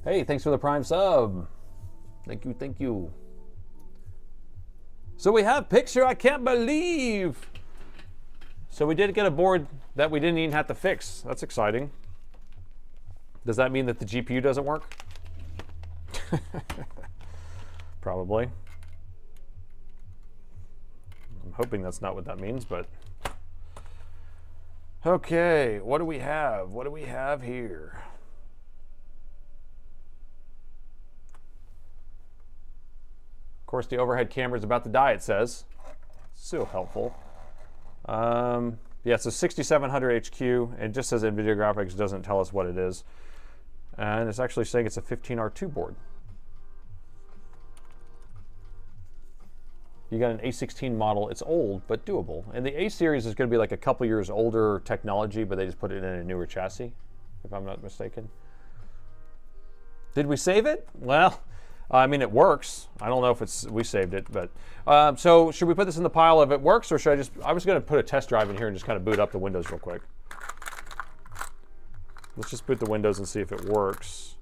Hey, thanks for the Prime sub. Thank you, thank you. So we have picture, I can't believe. So we did get a board that we didn't even have to fix. That's exciting. Does that mean that the GPU doesn't work? Probably. I'm hoping that's not what that means, but. Okay, what do we have? What do we have here? Of course, the overhead camera is about to die, it says. So helpful. Yeah, it's a 6700 HQ. It just says NVIDIA graphics, doesn't tell us what it is. And it's actually saying it's a 15R2 board. You got an A16 model. It's old, but doable. And the A series is going to be like a couple years older technology, but they just put it in a newer chassis, if I'm not mistaken. Did we save it? Well, I mean, it works. I don't know if we saved it, but so should we put this in the pile if it works, or should I was going to put a test drive in here and just kind of boot up the Windows real quick. Let's just boot the Windows and see if it works.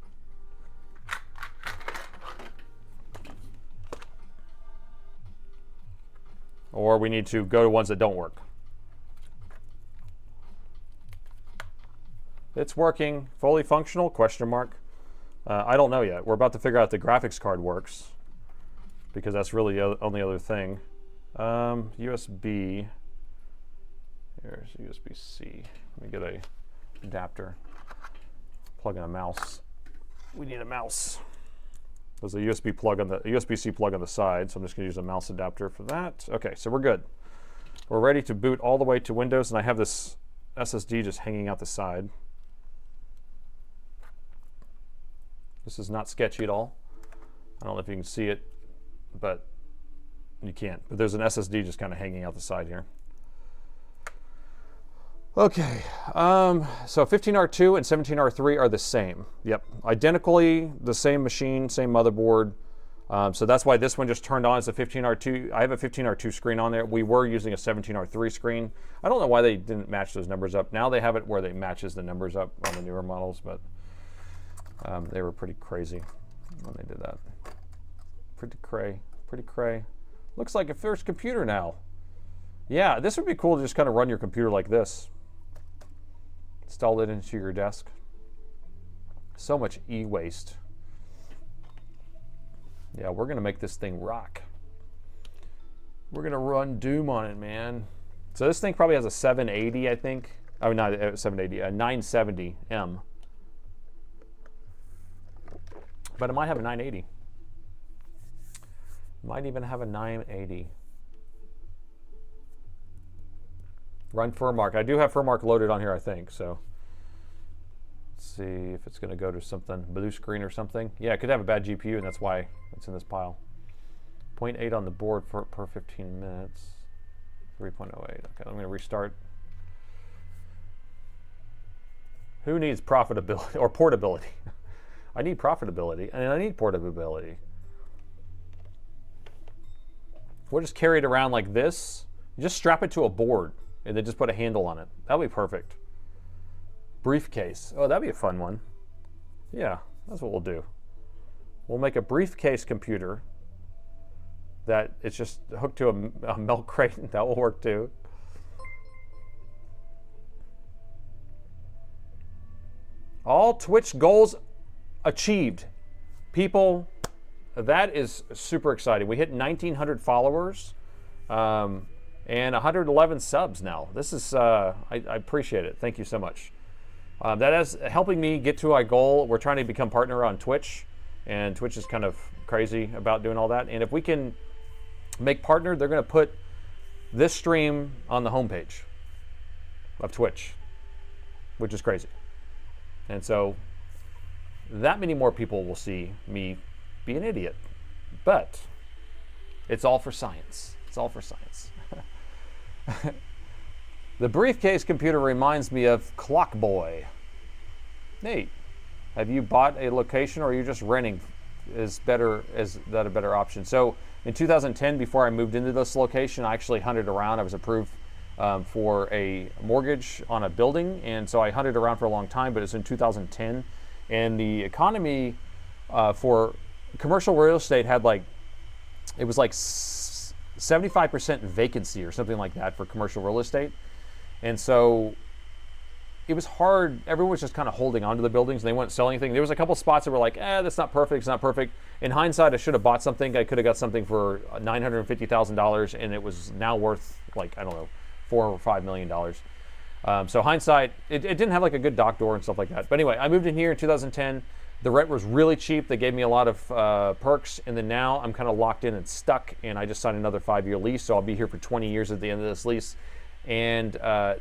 Or we need to go to ones that don't work. It's working. Fully functional? Question mark. I don't know yet. We're about to figure out if the graphics card works, because that's really the only other thing. USB. Here's USB-C. Let me get a adapter. Plug in a mouse. We need a mouse. There's a USB plug on the USB-C plug on the side, so I'm just going to use a mouse adapter for that. Okay, so we're good. We're ready to boot all the way to Windows, and I have this SSD just hanging out the side. This is not sketchy at all. I don't know if you can see it, but you can't. But there's an SSD just kind of hanging out the side here. Okay, so 15R2 and 17R3 are the same. Yep, identically the same machine, same motherboard. So that's why this one just turned on as a 15R2. I have a 15R2 screen on there. We were using a 17R3 screen. I don't know why they didn't match those numbers up. Now they have it where they matches the numbers up on the newer models, but they were pretty crazy when they did that. Pretty cray. Looks like a first computer now. Yeah, this would be cool to just kind of run your computer like this. Install it into your desk. So much e-waste. Yeah, we're gonna make this thing rock. We're gonna run Doom on it, man. So this thing probably has a 780, I think. Oh, not a 780, a 970M. But it might have a 980. Might even have a 980. Run Furmark. I do have Furmark loaded on here, I think. So let's see if it's going to go to something blue screen or something. Yeah, it could have a bad GPU, and that's why it's in this pile. 0.8 on the board per 15 minutes. 3.08. Okay, I'm going to restart. Who needs profitability or portability? I need profitability, and I need portability. We'll just carry it around like this. Just strap it to a board, and then just put a handle on it. That'll be perfect. Briefcase. Oh, that'd be a fun one. Yeah, that's what we'll do. We'll make a briefcase computer that it's just hooked to a milk crate. That will work too. All Twitch goals achieved. People, that is super exciting. We hit 1,900 followers. And 111 subs now. This is, I appreciate it. Thank you so much. That is helping me get to our goal. We're trying to become partner on Twitch, and Twitch is kind of crazy about doing all that. And if we can make partner, they're going to put this stream on the homepage of Twitch, which is crazy. And so that many more people will see me be an idiot. But it's all for science. It's all for science. The briefcase computer reminds me of Clockboy. Nate, have you bought a location, or are you just renting? Is that a better option? So in 2010, before I moved into this location, I actually hunted around. I was approved for a mortgage on a building, and so I hunted around for a long time, but it's in 2010. And the economy for commercial real estate had it was like 75% vacancy or something like that for commercial real estate. And so it was hard. Everyone was just kind of holding on to the buildings, and they wouldn't sell anything. There was a couple spots that were like, that's not perfect, it's not perfect. In hindsight, I should have bought something. I could have got something for $950,000, and it was now worth $4 or $5 million. So hindsight, it didn't have a good dock door and stuff like that. But anyway, I moved in here in 2010. The rent was really cheap. They gave me a lot of perks, and then now I'm kind of locked in and stuck, and I just signed another 5-year lease, so I'll be here for 20 years at the end of this lease. And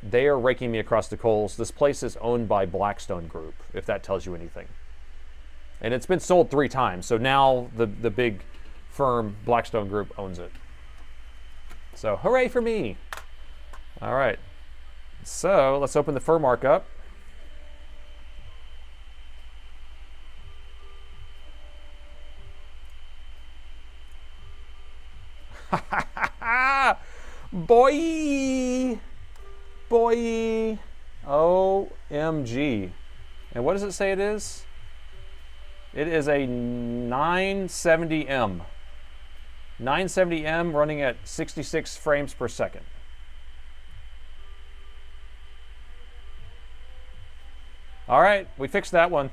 they are raking me across the coals. This place is owned by Blackstone Group, if that tells you anything. And it's been sold 3 times, so now the big firm Blackstone Group owns it. So hooray for me. All right. So let's open the fur mark up. Boy. Boy. OMG. And what does it say it is? It is a 970M. 970M running at 66 frames per second. All right, we fixed that one.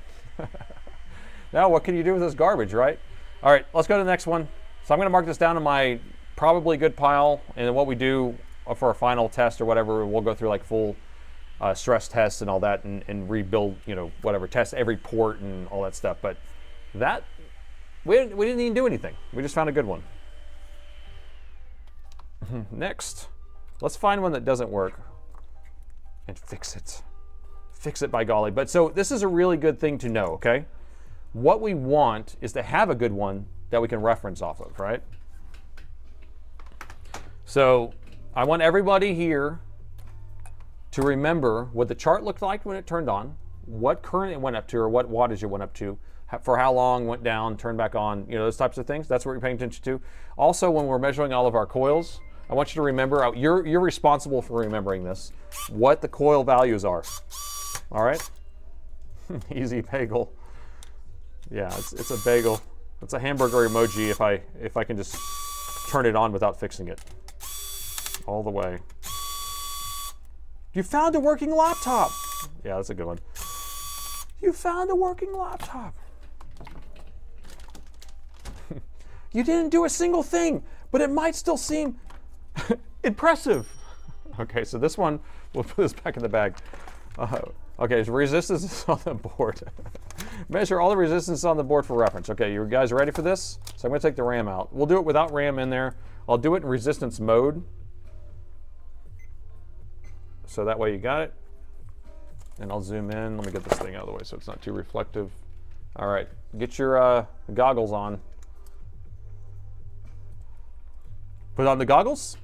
Now what can you do with this garbage, right? All right, let's go to the next one. So I'm going to mark this down in my probably good pile, and then what we do for a final test or whatever, we'll go through like full stress tests and all that, and rebuild, you know, whatever, test every port and all that stuff. But that, we didn't even do anything. We just found a good one. Next, let's find one that doesn't work and fix it. Fix it, by golly. But so this is a really good thing to know, okay? What we want is to have a good one that we can reference off of, right? So I want everybody here to remember what the chart looked like when it turned on, what current it went up to, or what wattage it went up to, for how long, went down, turned back on, you know, those types of things. That's what you're paying attention to. Also, when we're measuring all of our coils, I want you to remember, you're responsible for remembering this, what the coil values are. All right? Easy bagel. Yeah, it's a bagel. It's a hamburger emoji if I can just turn it on without fixing it. All the way. You found a working laptop. Yeah, that's a good one. You found a working laptop. You didn't do a single thing, but it might still seem impressive. Okay, so this one, we'll put this back in the bag. Okay, so resistance is on the board. Measure all the resistance on the board for reference. Okay, you guys ready for this? So I'm going to take the RAM out. We'll do it without RAM in there. I'll do it in resistance mode. So that way you got it. And I'll zoom in. Let me get this thing out of the way so it's not too reflective. All right, get your goggles on. Put on the goggles.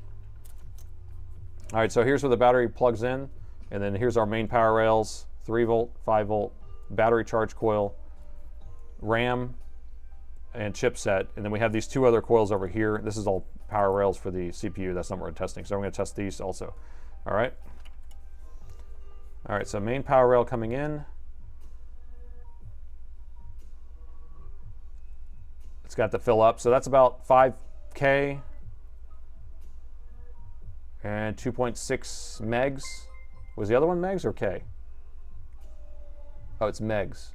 All right, so here's where the battery plugs in. And then here's our main power rails, 3 volt, 5 volt, battery charge coil, RAM, and chipset. And then we have these 2 other coils over here. This is all power rails for the CPU. That's not what we're testing. So I'm going to test these also. All right. All right, so main power rail coming in. It's got to fill up. So that's about 5K and 2.6 megs. Was the other one megs or K? Oh, it's megs.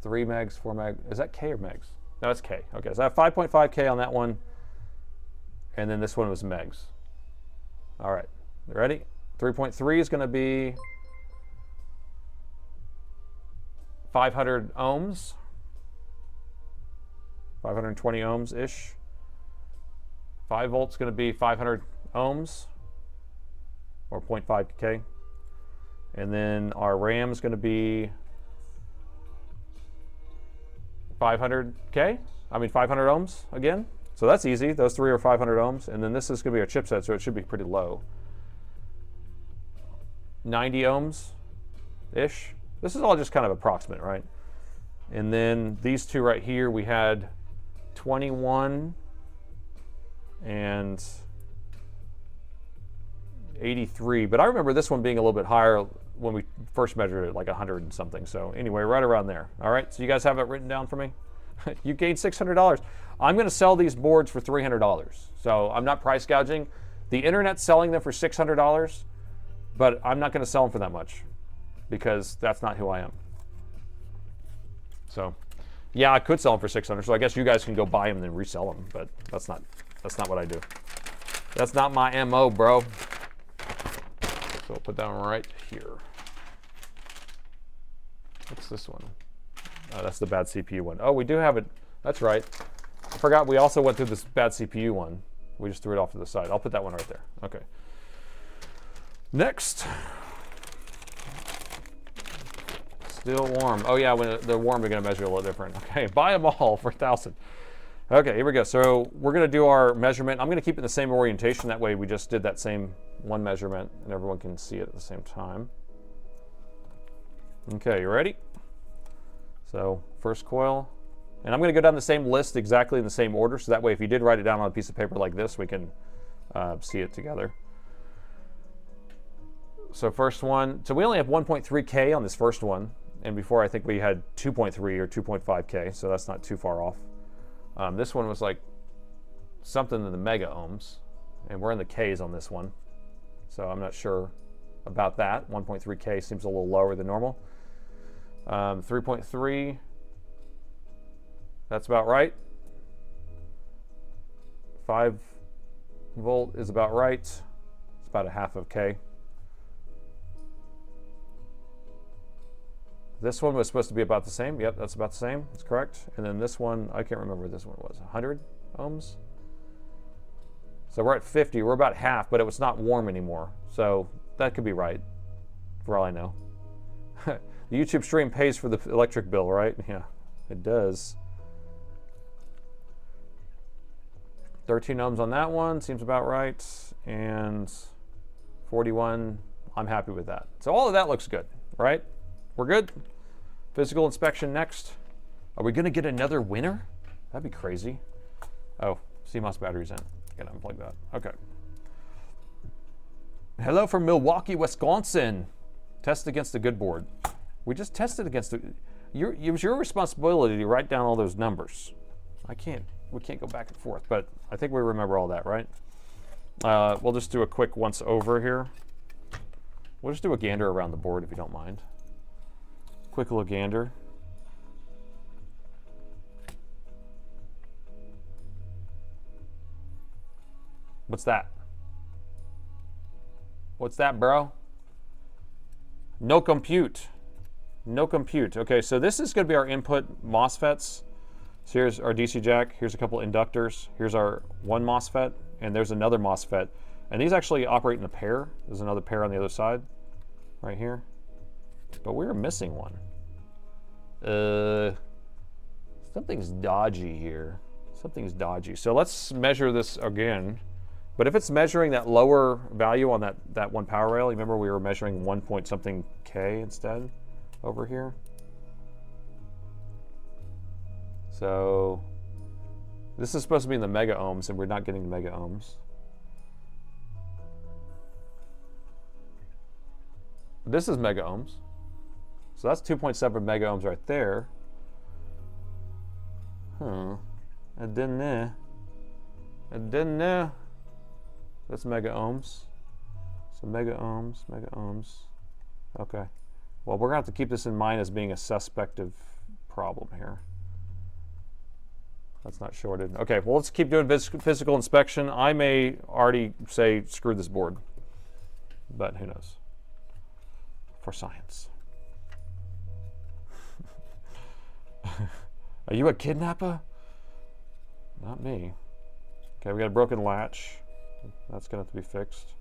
3 megs, 4 meg. Is that K or megs? No, it's K. Okay, so I have 5.5K on that one. And then this one was megs. All right, ready? 3.3 is going to be 500 ohms. 520 ohms-ish. 5 volts is going to be 500 ohms, or 0.5K. And then our RAM is going to be 500K. I mean 500 ohms again. So that's easy. Those 3 are 500 ohms. And then this is going to be our chipset, so it should be pretty low. 90 ohms-ish. This is all just kind of approximate, right? And then these 2 right here, we had 21 and 83. But I remember this one being a little bit higher when we first measured it, like 100 and something. So anyway, right around there. All right, so you guys have it written down for me? You gained $600. I'm going to sell these boards for $300. So I'm not price gouging. The internet's selling them for $600, but I'm not going to sell them for that much because that's not who I am. So yeah, I could sell them for $600. So I guess you guys can go buy them and then resell them, but that's not what I do. That's not my MO, bro. So I'll put that one right here. What's this one? Oh, that's the bad CPU one. Oh, we do have it. That's right. I forgot we also went through this bad CPU one. We just threw it off to the side. I'll put that one right there. Okay. Next. Still warm. Oh yeah, when they're warm, we're going to measure a little different. Okay, buy them all for 1,000. Okay, here we go. So we're going to do our measurement. I'm going to keep it in the same orientation. That way we just did that same one measurement and everyone can see it at the same time. Okay, you ready? So first coil. And I'm going to go down the same list exactly in the same order. So that way if you did write it down on a piece of paper like this, we can see it together. So first one. So we only have 1.3K on this first one. And before I think we had 2.3 or 2.5K. So that's not too far off. This one was like something in the mega ohms, and we're in the Ks on this one. So I'm not sure about that. 1.3K seems a little lower than normal. 3.3, that's about right. 5 volt is about right. It's about a half of K. This one was supposed to be about the same. Yep, that's about the same. That's correct. And then this one, I can't remember what this one was. 100 ohms? So we're at 50. We're about half, but it was not warm anymore. So that could be right, for all I know. The YouTube stream pays for the electric bill, right? Yeah, it does. 13 ohms on that one. Seems about right. And 41, I'm happy with that. So all of that looks good, right? We're good. Physical inspection next. Are we going to get another winner? That'd be crazy. Oh, CMOS batteries in. Gotta unplug that. Okay. Hello from Milwaukee, Wisconsin. Test against the good board. We just tested against the. It was your responsibility to write down all those numbers. We can't go back and forth, but I think we remember all that, right? We'll just do a quick once over here. We'll just do a gander around the board if you don't mind. Quick little gander. What's that? What's that, bro? No compute. No compute. Okay, so this is going to be our input MOSFETs. So here's our DC jack. Here's a couple inductors. Here's our one MOSFET, and there's another MOSFET. And these actually operate in a pair. There's another pair on the other side, right here. But we're missing one. Something's dodgy here. Something's dodgy. So let's measure this again. But if it's measuring that lower value on that one power rail, remember we were measuring 1 point something K instead over here. So this is supposed to be in the mega ohms, and we're not getting the mega ohms. This is mega ohms. So that's 2.7 mega ohms right there. Huh. I didn't know. I didn't know. That's mega ohms. So mega ohms, mega ohms. Okay. Well, we're going to have to keep this in mind as being a suspective problem here. That's not shorted. Okay, well, let's keep doing physical inspection. I may already say, screw this board. But who knows? For science. Are you a kidnapper? Not me. Okay, we got a broken latch. That's going to have to be fixed.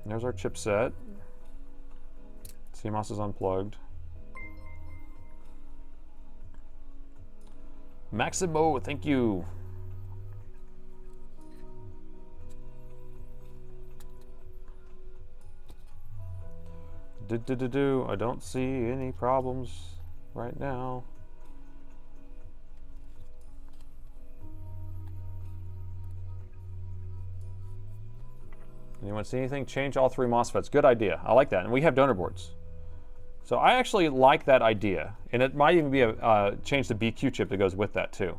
And there's our chipset. CMOS is unplugged. Maximo, thank you. I don't see any problems right now. Anyone see anything? Change all 3 MOSFETs. Good idea. I like that. And we have donor boards. So I actually like that idea. And it might even be a change the BQ chip that goes with that too.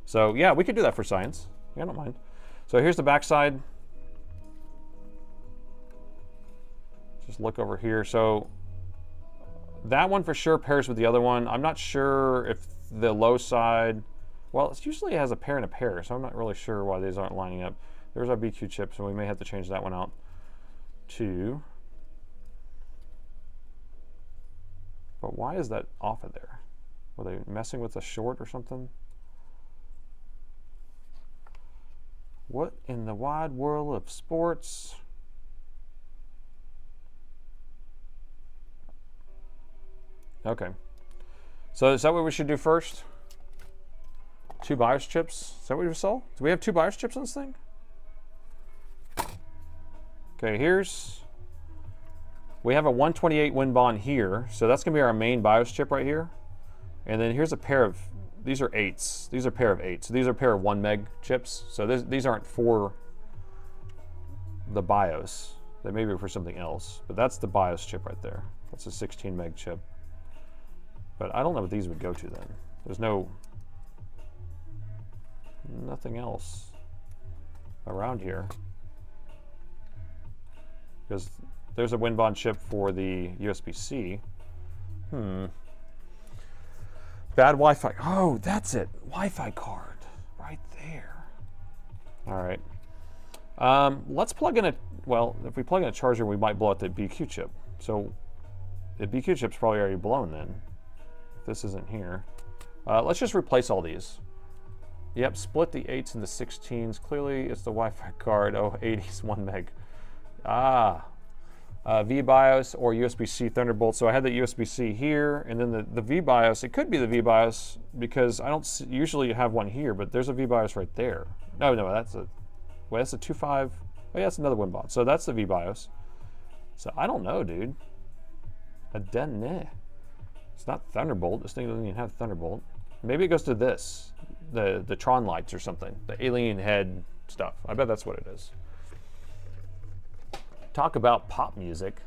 So yeah, we could do that for science. Yeah, I don't mind. So here's the backside. Just look over here. So that one for sure pairs with the other one. I'm not sure if the low side, well, it usually has a pair and a pair, so I'm not really sure why these aren't lining up. There's our BQ chip, so we may have to change that one out too. But why is that off of there? Were they messing with the short or something? What in the wide world of sports? Okay. So is that what we should do first? 2 BIOS chips. Is that what we saw? Do we have 2 BIOS chips on this thing? Okay, we have a 128 WinBond here, so that's gonna be our main BIOS chip right here. And then here's a pair of, these are 8s. These are a pair of 8s. So these are a pair of 1 meg chips. So these aren't for the BIOS. They may be for something else, but that's the BIOS chip right there. That's a 16 meg chip. But I don't know what these would go to then. There's nothing else around here. Because there's a WinBond chip for the USB-C. Bad Wi-Fi. Oh, that's it. Wi-Fi card right there. All right. Let's plug in well, if we plug in a charger, we might blow out the BQ chip. So the BQ chip's probably already blown then. If this isn't here. Let's just replace all these. Yep, split the 8s and the 16s. Clearly, it's the Wi-Fi card. Oh, 80s, 1 meg. VBIOS or USB-C Thunderbolt. So I had the USB-C here, and then the VBIOS. It could be the VBIOS because I don't usually have one here, but there's a VBIOS right there. No, that's a 2.5. Oh yeah, that's another WinBond. So that's the VBIOS. So I don't know, dude. It's not Thunderbolt. This thing doesn't even have Thunderbolt. Maybe it goes to this, the Tron lights or something, the alien head stuff. I bet that's what it is. Talk about pop music.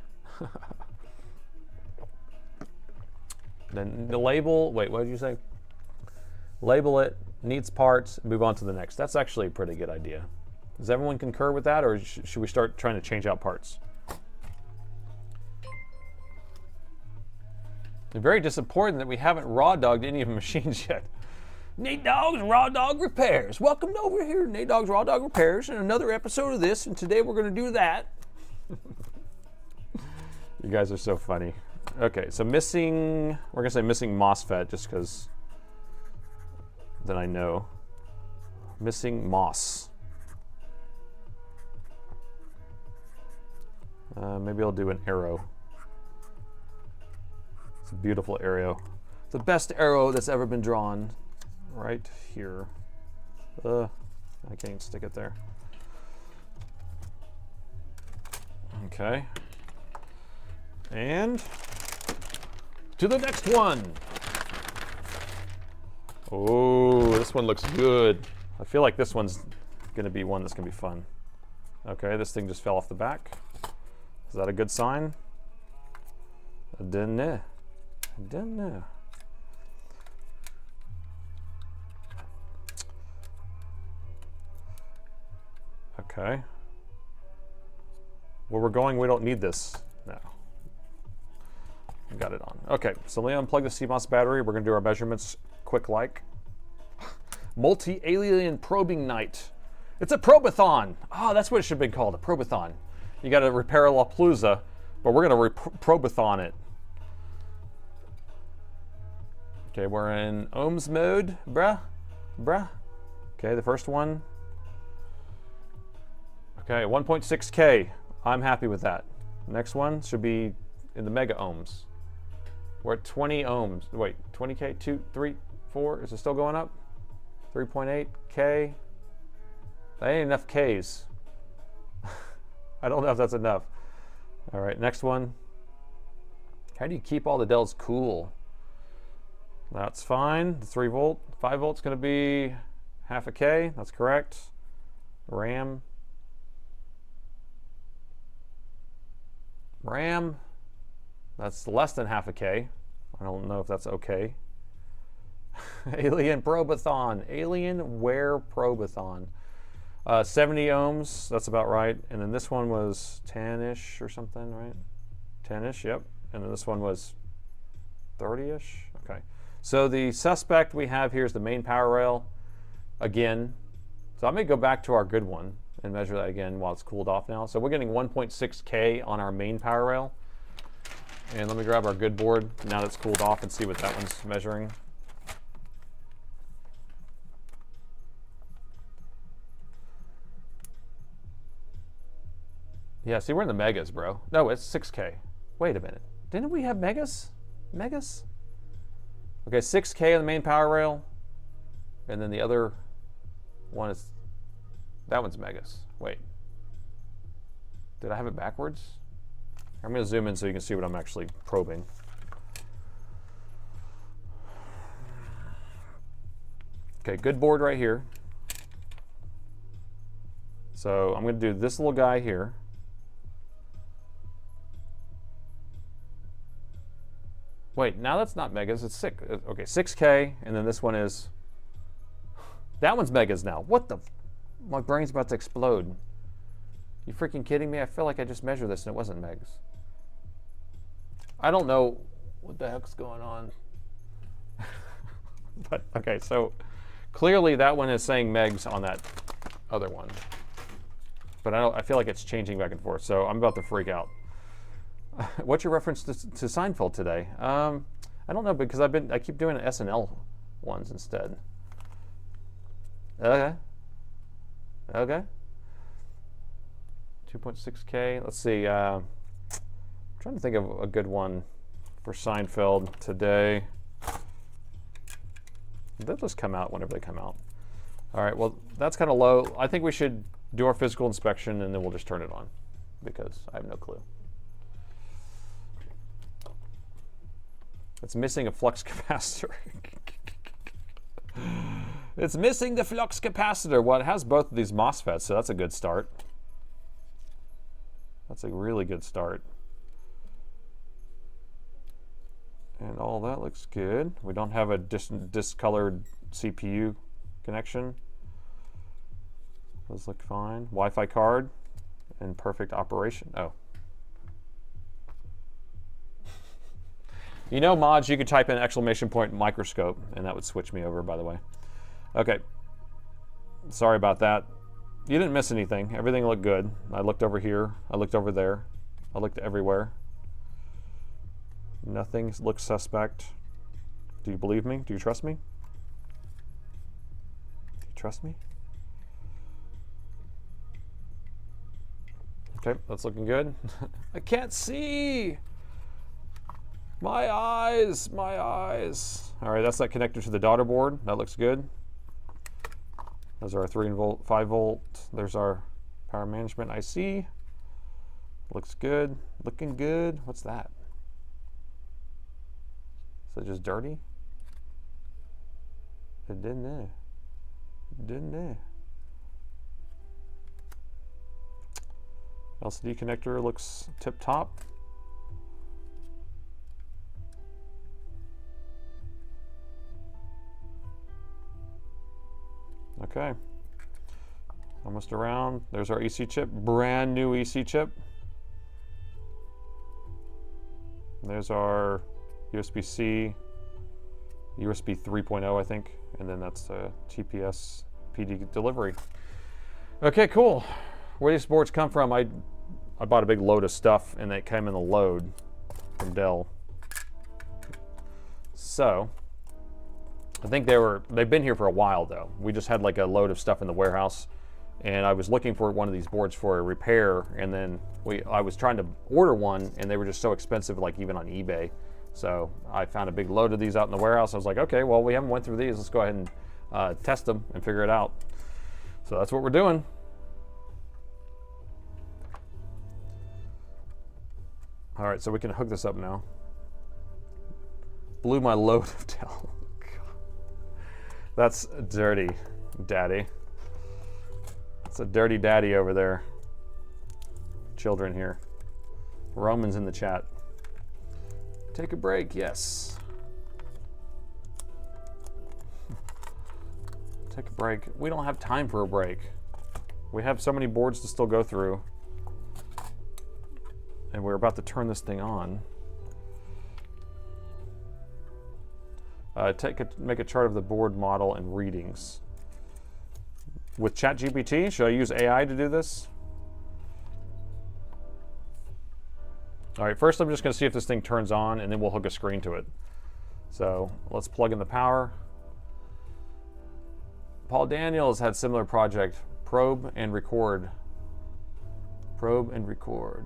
Then the label, wait, what did you say? Label it, needs parts, move on to the next. That's actually a pretty good idea. Does everyone concur with that, or should we start trying to change out parts? I'm very disappointed that we haven't raw dogged any of the machines yet. Nate Dogg's Raw Dog Repairs. Welcome over here to Nate Dogg's Raw Dog Repairs and another episode of this, and today we're going to do that. You guys are so funny. Okay, so we're going to say missing MOSFET just because then I know. Missing MOS. Maybe I'll do an arrow. It's a beautiful arrow. The best arrow that's ever been drawn. Right here. I can't even stick it there. Okay. And to the next one. Oh, this one looks good. I feel like this one's gonna be one that's gonna be fun. Okay, this thing just fell off the back. Is that a good sign? I don't know. Okay. Where we're going, we don't need this. No. Got it on. Okay, so let me unplug the CMOS battery. We're gonna do our measurements quick like. Multi-alien probing night. It's a probathon. Oh, that's what it should have been called, a probathon. You got to repair La Palooza, but we're gonna probathon it. Okay, we're in ohms mode, bruh. Okay, the first one. Okay, 1.6K. I'm happy with that. Next one should be in the mega ohms. We're at 20 ohms. Wait, 20K, 2, 3, 4. Is it still going up? 3.8K. That ain't enough Ks. I don't know if that's enough. All right, next one. How do you keep all the Dells cool? That's fine. The 3 volt, 5 volt's gonna be half a K. That's correct. RAM, that's less than half a K. I don't know if that's okay. Alien Probathon, Alienware Probathon. 70 ohms, that's about right. And then this one was 10-ish or something, right? 10-ish, yep. And then this one was 30-ish, okay. So the suspect we have here is the main power rail again. So I may go back to our good one and measure that again while it's cooled off now. So we're getting 1.6K on our main power rail. And let me grab our good board now that's cooled off and see what that one's measuring. Yeah, see, we're in the megas, bro. No, it's 6K. Wait a minute. Didn't we have megas? Megas? Okay, 6K on the main power rail. And then the other one is, that one's megas. Wait, did I have it backwards? I'm going to zoom in so you can see what I'm actually probing. Okay, good board right here. So I'm going to do this little guy here. Wait, now that's not megas, it's 6. Okay, 6K, and then this one is, that one's megas now. What the, my brain's about to explode. You freaking kidding me? I feel like I just measured this and it wasn't megs. I don't know what the heck's going on. But okay, so clearly that one is saying megs on that other one. But I feel like it's changing back and forth, so I'm about to freak out. What's your reference to Seinfeld today? I don't know, because I keep doing SNL ones instead. Okay. Okay. 2.6K. Let's see. I'm trying to think of a good one for Seinfeld today. They'll just come out whenever they come out. All right. Well, that's kind of low. I think we should do our physical inspection and then we'll just turn it on because I have no clue. It's missing a flux capacitor. It's missing the flux capacitor. Well, it has both of these MOSFETs, so that's a good start. That's a really good start. And all that looks good. We don't have a discolored CPU connection. Those look fine. Wi-Fi card and perfect operation. Oh. You know, mods, you could type in ! Microscope, and that would switch me over, by the way. Okay. Sorry about that. You didn't miss anything. Everything looked good. I looked over here. I looked over there. I looked everywhere. Nothing looks suspect. Do you believe me? Do you trust me? Do you trust me? Okay, that's looking good. I can't see! My eyes, my eyes. All right, that's that connector to the daughter board. That looks good. Those are our 3 volt, 5 volt. There's our power management IC. Looks good, looking good. What's that? Is that just dirty? It didn't. Didn't. LCD connector looks tip top. Okay, almost around. There's our EC chip, brand new EC chip. There's our USB-C, USB 3.0, I think, and then that's the TPS PD delivery. Okay, cool. Where these boards come from, I bought a big load of stuff and it came in the load from Dell. So, I think they've been here for a while though. We just had like a load of stuff in the warehouse and I was looking for one of these boards for a repair, and then I was trying to order one and they were just so expensive, like even on eBay. So I found a big load of these out in the warehouse. I was like, okay, well, we haven't went through these. Let's go ahead and test them and figure it out. So that's what we're doing. All right, so we can hook this up now. Blew my load of Dell. That's dirty, daddy. That's a dirty daddy over there. Children here. Roman's in the chat. Take a break, yes. Take a break. We don't have time for a break. We have so many boards to still go through. And we're about to turn this thing on. Make a chart of the board model and readings. With ChatGPT, should I use AI to do this? All right, first I'm just gonna see if this thing turns on and then we'll hook a screen to it. So let's plug in the power. Paul Daniels had similar project, probe and record. Probe and record.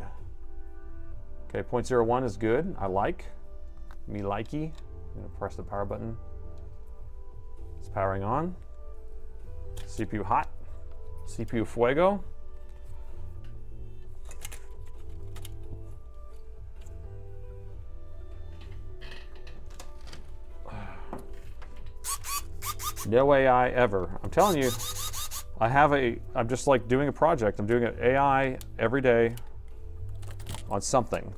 Okay, 0.01 is good, I like. Me likey. I'm gonna press the power button. It's powering on. CPU hot. CPU fuego. No AI ever. I'm telling you, I'm just like doing a project. I'm doing an AI every day on something.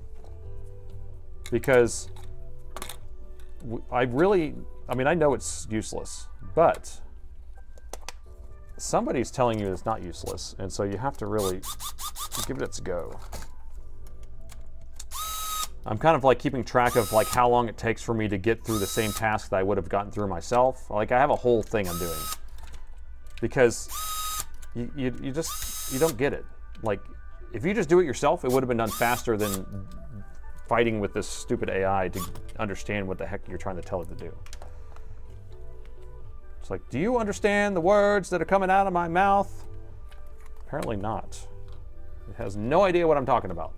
Because I mean, I know it's useless, but somebody's telling you it's not useless, and so you have to really give it its go. I'm kind of like keeping track of like how long it takes for me to get through the same task that I would have gotten through myself. Like I have a whole thing I'm doing because you don't get it. Like if you just do it yourself, it would have been done faster than fighting with this stupid AI to understand what the heck you're trying to tell it to do. It's like, do you understand the words that are coming out of my mouth? Apparently not. It has no idea what I'm talking about.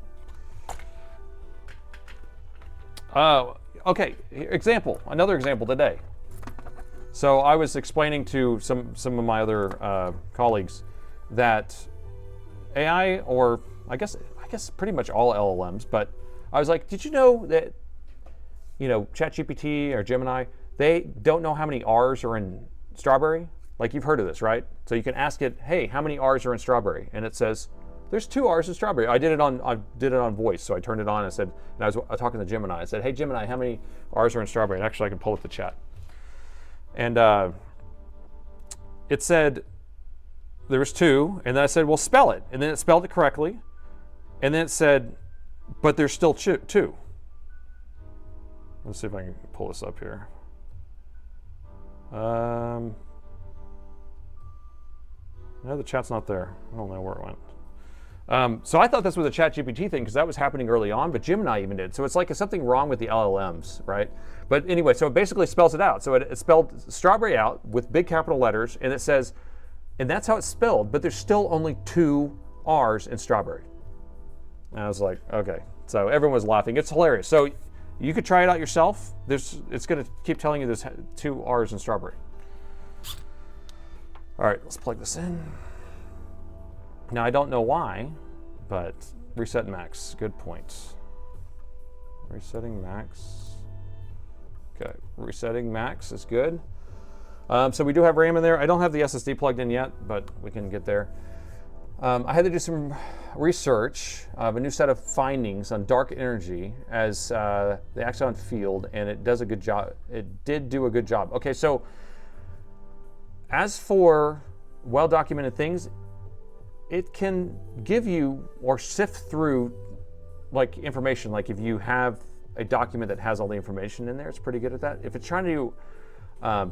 Okay, another example today. So I was explaining to some of my other colleagues that AI, or I guess pretty much all LLMs, but I was like, did you know that, ChatGPT or Gemini, they don't know how many R's are in strawberry? Like you've heard of this, right? So you can ask it, hey, how many R's are in strawberry? And it says, there's 2 R's in strawberry. I did it on voice, so I turned it on and said, and I was talking to Gemini. I said, hey Gemini, how many R's are in strawberry? And actually I can pull up the chat. And it said there was 2, and then I said, well, spell it. And then it spelled it correctly. And then it said, but there's still 2. Let's see if I can pull this up here. No, the chat's not there. I don't know where it went. So I thought this was a ChatGPT thing because that was happening early on, but Gemini even did. So it's like something wrong with the LLMs, right? But anyway, so it basically spells it out. So it spelled strawberry out with big capital letters, and it says, and that's how it's spelled, but there's still only 2 R's in strawberry. And I was like, okay. So everyone was laughing. It's hilarious. So you could try it out yourself. It's going to keep telling you there's 2 R's in strawberry. All right, let's plug this in. Now, I don't know why, but reset max, good point. Resetting max. Okay, resetting max is good. So we do have RAM in there. I don't have the SSD plugged in yet, but we can get there. I had to do some research of a new set of findings on dark energy as the Axion field, and it does a good job. It did do a good job. Okay, so as for well-documented things, it can give you or sift through like information. Like if you have a document that has all the information in there, it's pretty good at that. If it's trying to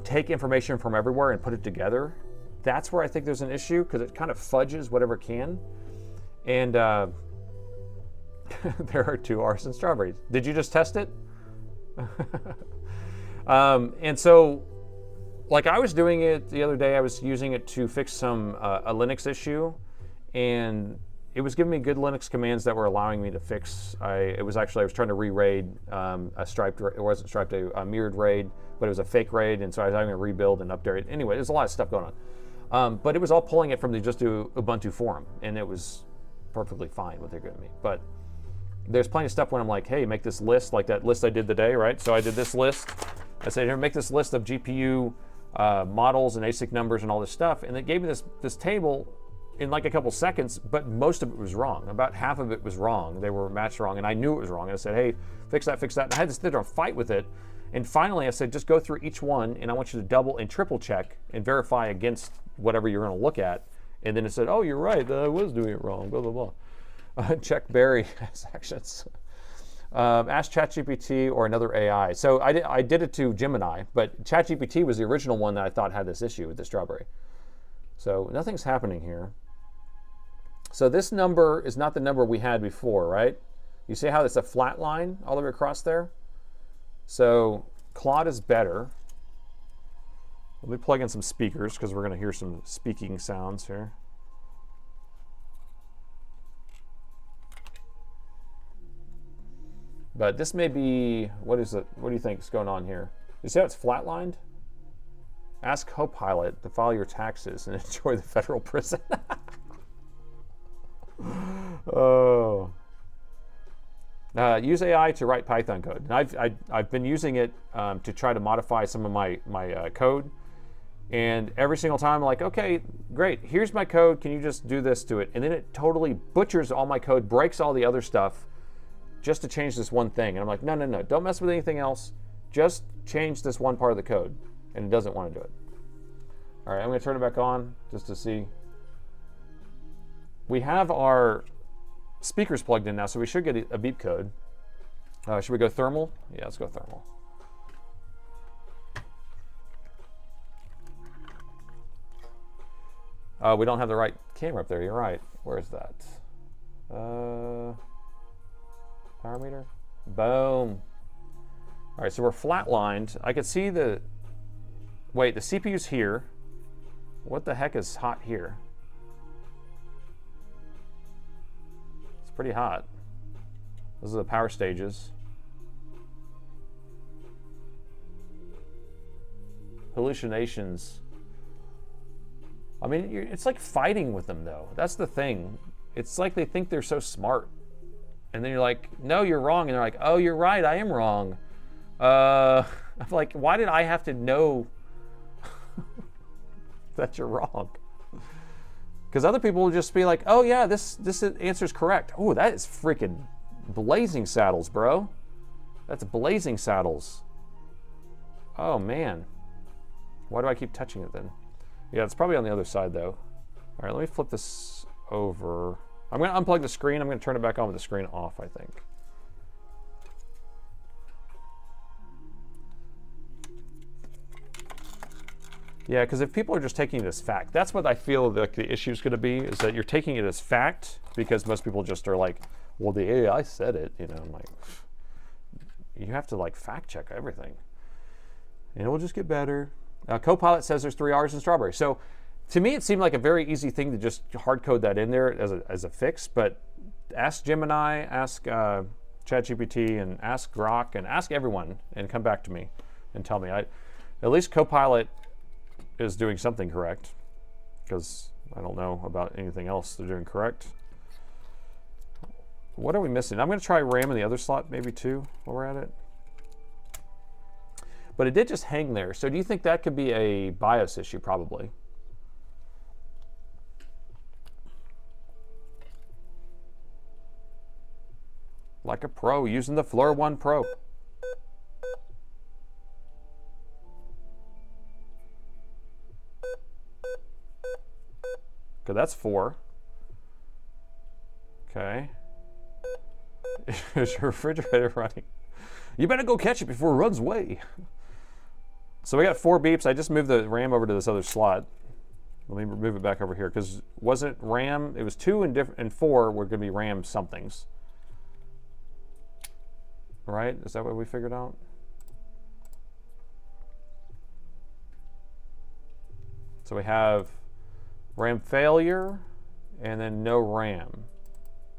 take information from everywhere and put it together, that's where I think there's an issue because it kind of fudges whatever it can. And there are 2 R's in strawberries. Did you just test it? And so, like I was doing it the other day, I was using it to fix a Linux issue, and it was giving me good Linux commands that were allowing me to fix. I was trying to re-raid a striped. It wasn't striped, a mirrored raid, but it was a fake raid, and so I was having to rebuild and update. Anyway, there's a lot of stuff going on. But it was all pulling it from the just do Ubuntu forum, and it was perfectly fine what they're giving me. But there's plenty of stuff when I'm like, hey, make this list, like that list I did today, right? So I did this list. I said, here, make this list of GPU models and ASIC numbers and all this stuff, and it gave me this table in like a couple seconds, but most of it was wrong. About half of it was wrong. They were matched wrong, and I knew it was wrong. And I said, hey, fix that, fix that. And I had to sit there and fight with it. And finally, I said, just go through each one, and I want you to double and triple check and verify against whatever you're going to look at. And then it said, oh, you're right, I was doing it wrong, blah, blah, blah. Check Barry as actions. Ask ChatGPT or another AI. So I did it to Gemini, but ChatGPT was the original one that I thought had this issue with the strawberry. So nothing's happening here. So this number is not the number we had before, right? You see how it's a flat line all the way across there? So Claude is better. Let me plug in some speakers because we're going to hear some speaking sounds here. But this may be, what is it? What do you think is going on here? You see how it's flatlined? Ask Copilot to file your taxes and enjoy the federal prison. Oh. Use AI to write Python code. And I've been using it to try to modify some of my code. And every single time I'm like, okay, great, here's my code. Can you just do this to it? And then it totally butchers all my code, breaks all the other stuff just to change this one thing. And I'm like, no, no, no, don't mess with anything else. Just change this one part of the code. And it doesn't want to do it. All right, I'm going to turn it back on just to see. We have our speakers plugged in now, so we should get a beep code. Should we go thermal? Yeah, let's go thermal. We don't have the right camera up there. You're right. Where is that? Power meter. Boom. All right, so we're flatlined. I could see the. Wait, the CPU's here. What the heck is hot here? It's pretty hot. Those are the power stages. Hallucinations. I mean, it's like fighting with them, though. That's the thing. It's like they think they're so smart. And then you're like, no, you're wrong. And they're like, oh, you're right, I am wrong. I'm like, why did I have to know that you're wrong? Because other people will just be like, oh, yeah, this answer is correct. Oh, that is freaking blazing saddles, bro. That's blazing saddles. Oh, man. Why do I keep touching it then? Yeah, it's probably on the other side, though. All right, let me flip this over. I'm going to unplug the screen. I'm going to turn it back on with the screen off, I think. Yeah, because if people are just taking it as fact, that's what I feel like the issue is going to be, is that you're taking it as fact, because most people just are like, well, the AI said it. You know, I'm like, you have to like fact check everything. And it will just get better. Copilot says there's 3 R's in strawberry. So to me, it seemed like a very easy thing to just hard code that in there as a fix. But ask Gemini, ask ChatGPT, and ask Grok, and ask everyone, and come back to me and tell me. At least Copilot is doing something correct, because I don't know about anything else they're doing correct. What are we missing? I'm going to try RAM in the other slot maybe too while we're at it. But it did just hang there. So do you think that could be a BIOS issue? Probably. Like a pro using the Floor 1 Pro. Okay, that's 4. Okay. Is your refrigerator running? You better go catch it before it runs away. So we got 4 beeps. I just moved the RAM over to this other slot. Let me move it back over here, because wasn't RAM, it was 2 and 4 were going to be RAM somethings. Right? Is that what we figured out? So we have RAM failure and then no RAM.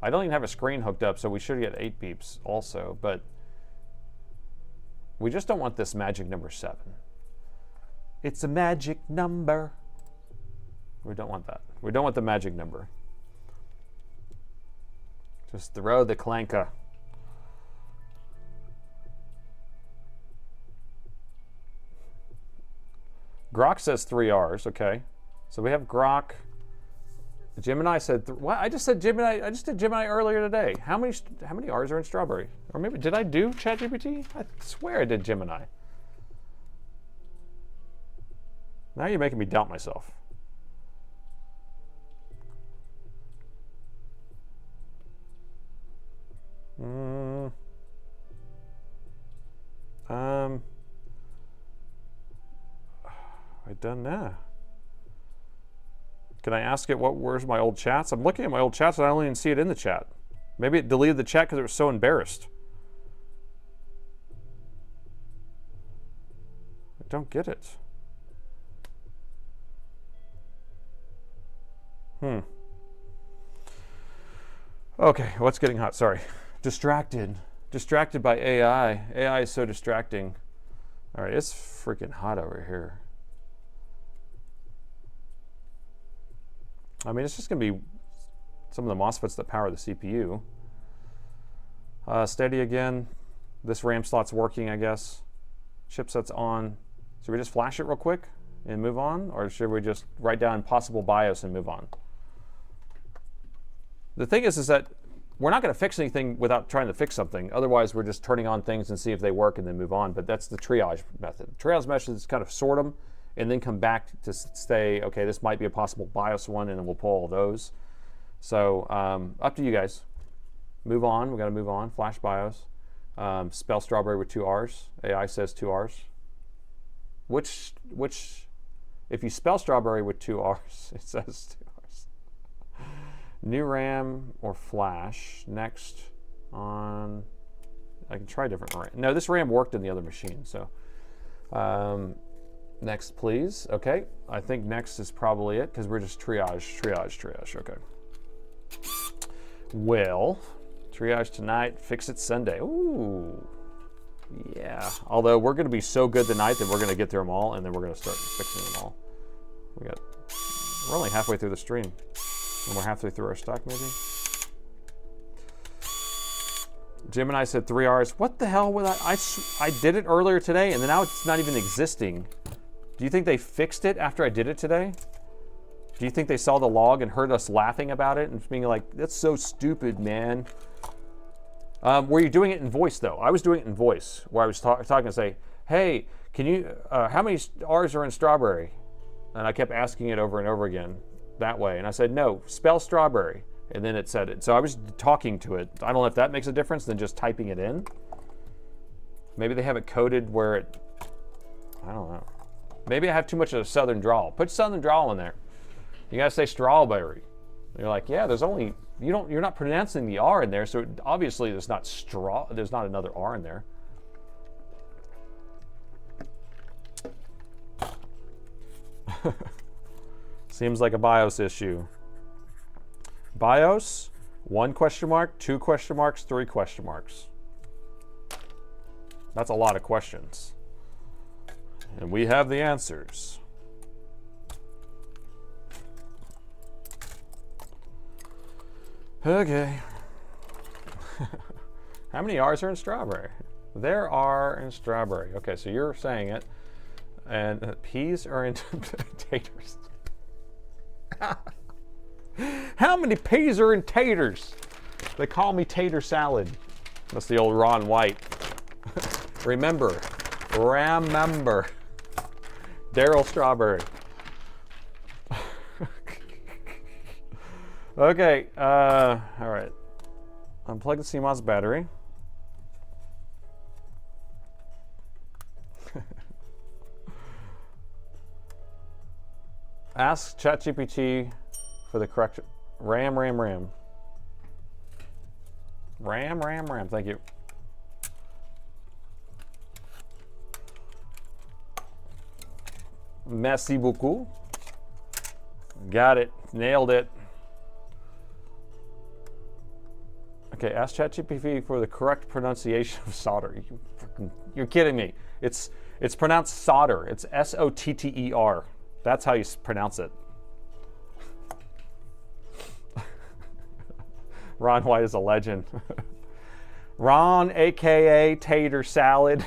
I don't even have a screen hooked up, so we should get 8 beeps also, but we just don't want this magic number 7. It's a magic number. We don't want that. We don't want the magic number. Just throw the clanker. Grok says 3 R's, okay. So we have Grok. Gemini said, what? I just said Gemini, I just did Gemini earlier today. How many R's are in strawberry? Or maybe, did I do ChatGPT? I swear I did Gemini. Now you're making me doubt myself. I done that. Can I ask it where's my old chats? I'm looking at my old chats and I don't even see it in the chat. Maybe it deleted the chat because it was so embarrassed. I don't get it. Okay, what's getting hot? Sorry. Distracted. Distracted by AI. AI is so distracting. All right, it's freaking hot over here. I mean, it's just going to be some of the MOSFETs that power the CPU. Steady again. This RAM slot's working, I guess. Chipset's on. Should we just flash it real quick and move on? Or should we just write down possible BIOS and move on? The thing is that we're not going to fix anything without trying to fix something. Otherwise, we're just turning on things and see if they work and then move on. But that's the triage method. The triage method is kind of sort them and then come back to say, okay, this might be a possible BIOS one, and then we'll pull all those. So up to you guys. Move on. We've got to move on. Flash BIOS. Spell strawberry with 2 R's. AI says 2 R's. Which, if you spell strawberry with 2 R's, it says 2 R's. New RAM or flash. Next on, I can try different RAM. No, this RAM worked in the other machine, so. Next, please. Okay, I think next is probably it because we're just triage. Okay. Well, triage tonight, fix it Sunday. Ooh, yeah. Although we're going to be so good tonight that we're going to get through them all, and then we're going to start fixing them all. We're only halfway through the stream, and we're halfway through our stock, maybe. Gemini said 3 R's. What the hell was I did it earlier today, and then now it's not even existing. Do you think they fixed it after I did it today? Do you think they saw the log and heard us laughing about it and being like, that's so stupid, man? Were you doing it in voice, though? I was doing it in voice, where I was talking and say, hey, can you, how many R's are in strawberry? And I kept asking it over and over again that way. And I said, no, spell strawberry. And then it said it. So I was talking to it. I don't know if that makes a difference than just typing it in. Maybe they have it coded where it, I don't know. Maybe I have too much of a southern drawl. Put southern drawl in there. You gotta say strawberry. And you're like, yeah, there's only, you're not pronouncing the R in there, so obviously there's not another R in there. Seems like a BIOS issue. BIOS, 1 question mark, 2 question marks, 3 question marks. That's a lot of questions. And we have the answers. Okay. How many R's are in strawberry? There are in strawberry. Okay, so you're saying it. And peas are in taters. How many peas are in taters? They call me tater salad. That's the old Ron White. Remember. Daryl Strawberry. Okay, all right. Unplug the CMOS battery. Ask ChatGPT for the correct RAM. Thank you. Merci beaucoup. Got it. Nailed it. Okay, ask ChatGPT for the correct pronunciation of solder. You're kidding me. It's pronounced solder. It's S-O-T-T-E-R. That's how you pronounce it. Ron White is a legend. Ron, aka Tater Salad.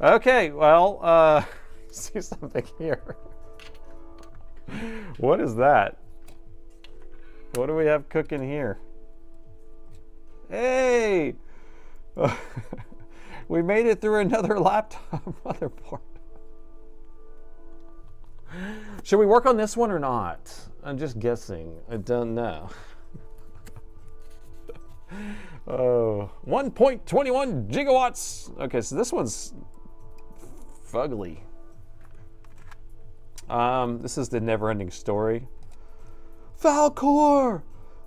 Okay, well, see something here. What is that? What do we have cooking here? Hey! We made it through another laptop motherboard. Should we work on this one or not? I'm just guessing. I don't know. Oh, 1.21 gigawatts. Okay, so this one's fugly. This is the never-ending story. Falcor,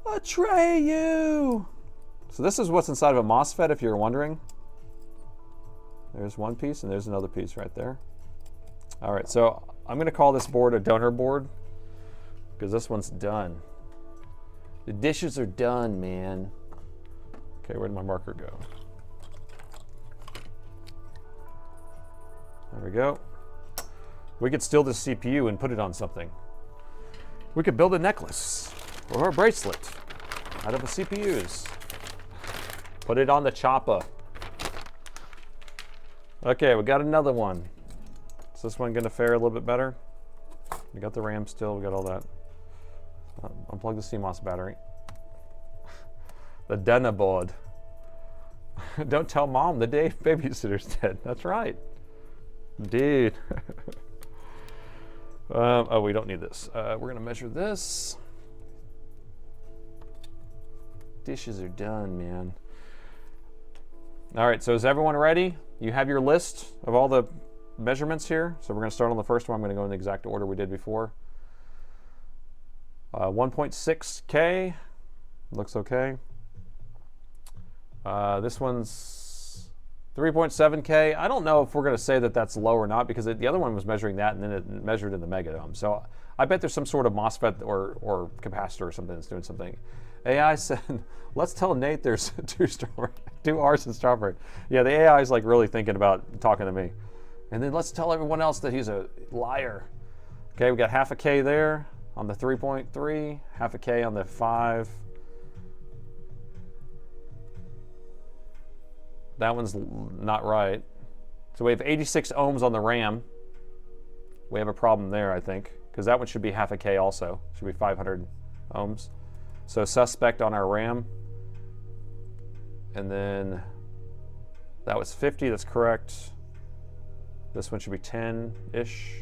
Atreyu. So this is what's inside of a MOSFET, if you're wondering. There's one piece, and there's another piece right there. All right, so I'm going to call this board a donor board because this one's done. The dishes are done, man. Okay, where did my marker go? There we go. We could steal this CPU and put it on something. We could build a necklace or a bracelet out of the CPUs. Put it on the chopper. Okay, we got another one. Is this one gonna fare a little bit better? We got the RAM still, we got all that. Unplug the CMOS battery. The Motherboard. Don't tell mom the day babysitter's dead. That's right. Dude. Oh, we don't need this. We're gonna measure this. Dishes are done, man. All right, so is everyone ready? You have your list of all the measurements here. So we're gonna start on the first one. I'm gonna go in the exact order we did before. 1.6K, looks okay. This one's 3.7K. I don't know if we're gonna say that that's low or not because the other one was measuring that and then it measured in the megadome. So I bet there's some sort of MOSFET or capacitor or something that's doing something. AI said, let's tell Nate there's two R's in strawberry. Yeah, the AI is like really thinking about talking to me. And then let's tell everyone else that he's a liar. Okay, we got half a K there on the 3.3, half a K on the 5. That one's not right. So we have 86 ohms on the RAM. We have a problem there, I think, because that one should be half a K also. Should be 500 ohms. So suspect on our RAM. And then that was 50, that's correct. This one should be 10-ish.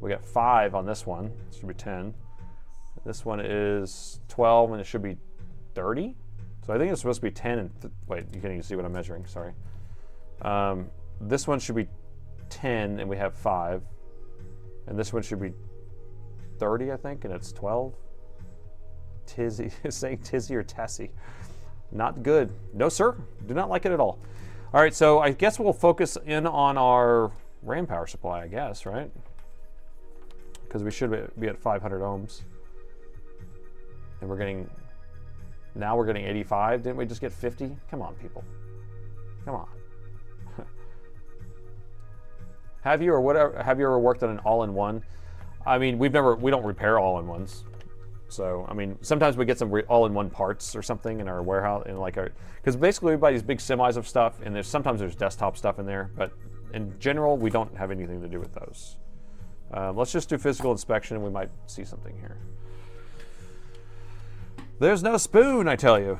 We got 5 on this one, it should be 10. This one is 12 and it should be 30. So I think it's supposed to be 10 and, wait, you can't even see what I'm measuring, sorry. This one should be 10 and we have 5. And this one should be 30, I think, and it's 12. Tizzy, saying Tizzy or Tessie. Not good. No, sir. Do not like it at all. All right, so I guess we'll focus in on our RAM power supply, I guess, right? Because we should be at 500 ohms. And we're getting, now we're getting 85. Didn't we just get 50? Come on, people. Come on. Have you ever worked on an all-in-one? I mean, we don't repair all-in-ones. So, I mean, sometimes we get some all-in-one parts or something in our warehouse, because basically we buy these big semis of stuff, and sometimes there's desktop stuff in there, but in general, we don't have anything to do with those. Let's just do physical inspection, and we might see something here. There's no spoon, I tell you.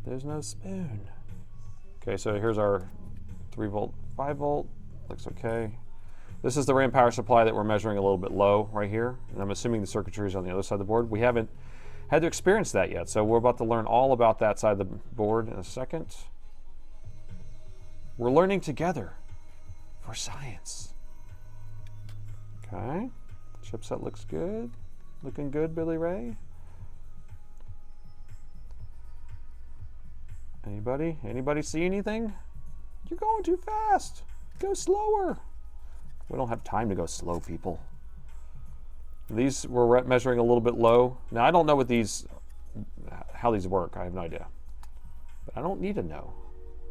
There's no spoon. Okay, so here's our 3 volt, 5 volt, looks okay. This is the RAM power supply that we're measuring a little bit low right here, and I'm assuming the circuitry is on the other side of the board. We haven't had to experience that yet, so we're about to learn all about that side of the board in a second. We're learning together for science. Okay, chipset looks good. Looking good, Billy Ray. Anybody see anything? You're going too fast. Go slower. We don't have time to go slow, people. These we're measuring a little bit low. Now I don't know how these work. I have no idea. But I don't need to know.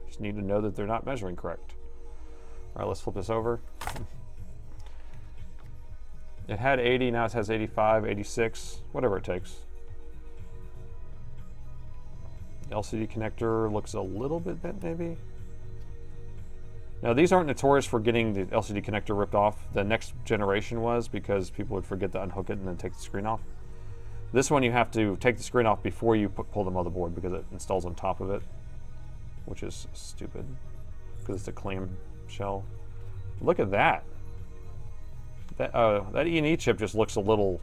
I just need to know that they're not measuring correct. All right, let's flip this over. It had 80, now it has 85, 86, whatever it takes. LCD connector looks a little bit bent, maybe. Now these aren't notorious for getting the LCD connector ripped off. The next generation was, because people would forget to unhook it and then take the screen off. This one you have to take the screen off before you pull the motherboard because it installs on top of it, which is stupid because it's a clam shell. Look at that. That E&E chip just looks a little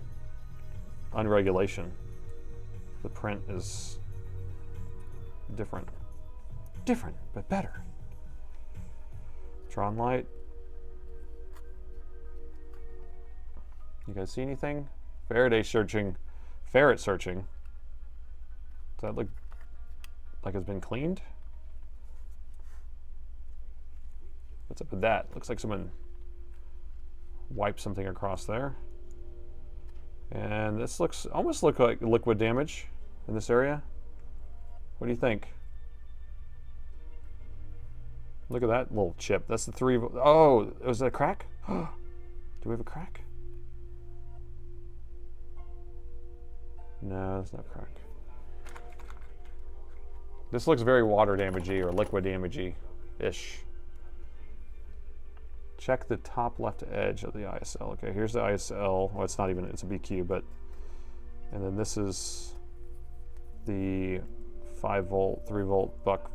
unregulation. The print is different. Different, but better. Tron light. You guys see anything? Faraday searching. Ferret searching. Does that look like it's been cleaned? What's up with that? Looks like someone wiped something across there. And this almost looks like liquid damage in this area. What do you think? Look at that little chip. That's the 3 volt. Oh, was that a crack? Do we have a crack? No, it's not a crack. This looks very water damagey or liquid damagey-ish. Check the top left edge of the ISL. Okay, here's the ISL. Well, it's not even, it's a BQ, but, and then this is the 5 volt, 3 volt buck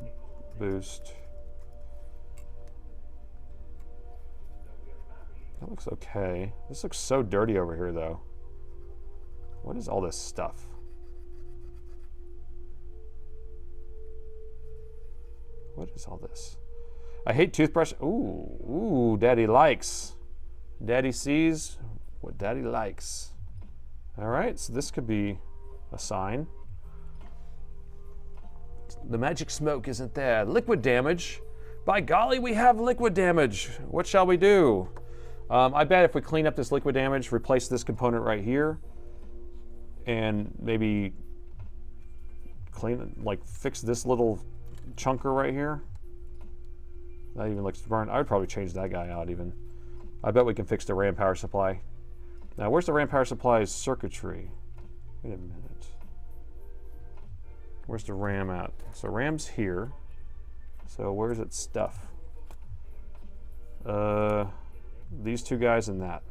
boost. That looks okay. This looks so dirty over here though. What is all this stuff? What is all this? I hate toothbrush. Ooh, daddy likes. Daddy sees what daddy likes. All right, so this could be a sign. The magic smoke isn't there. Liquid damage. By golly, we have liquid damage. What shall we do? I bet if we clean up this liquid damage, replace this component right here, and maybe fix this little chunker right here. That even looks burned. I would probably change that guy out even. I bet we can fix the RAM power supply. Now, where's the RAM power supply's circuitry? Wait a minute. Where's the RAM at? So RAM's here. So where's its stuff? These 2 guys and that.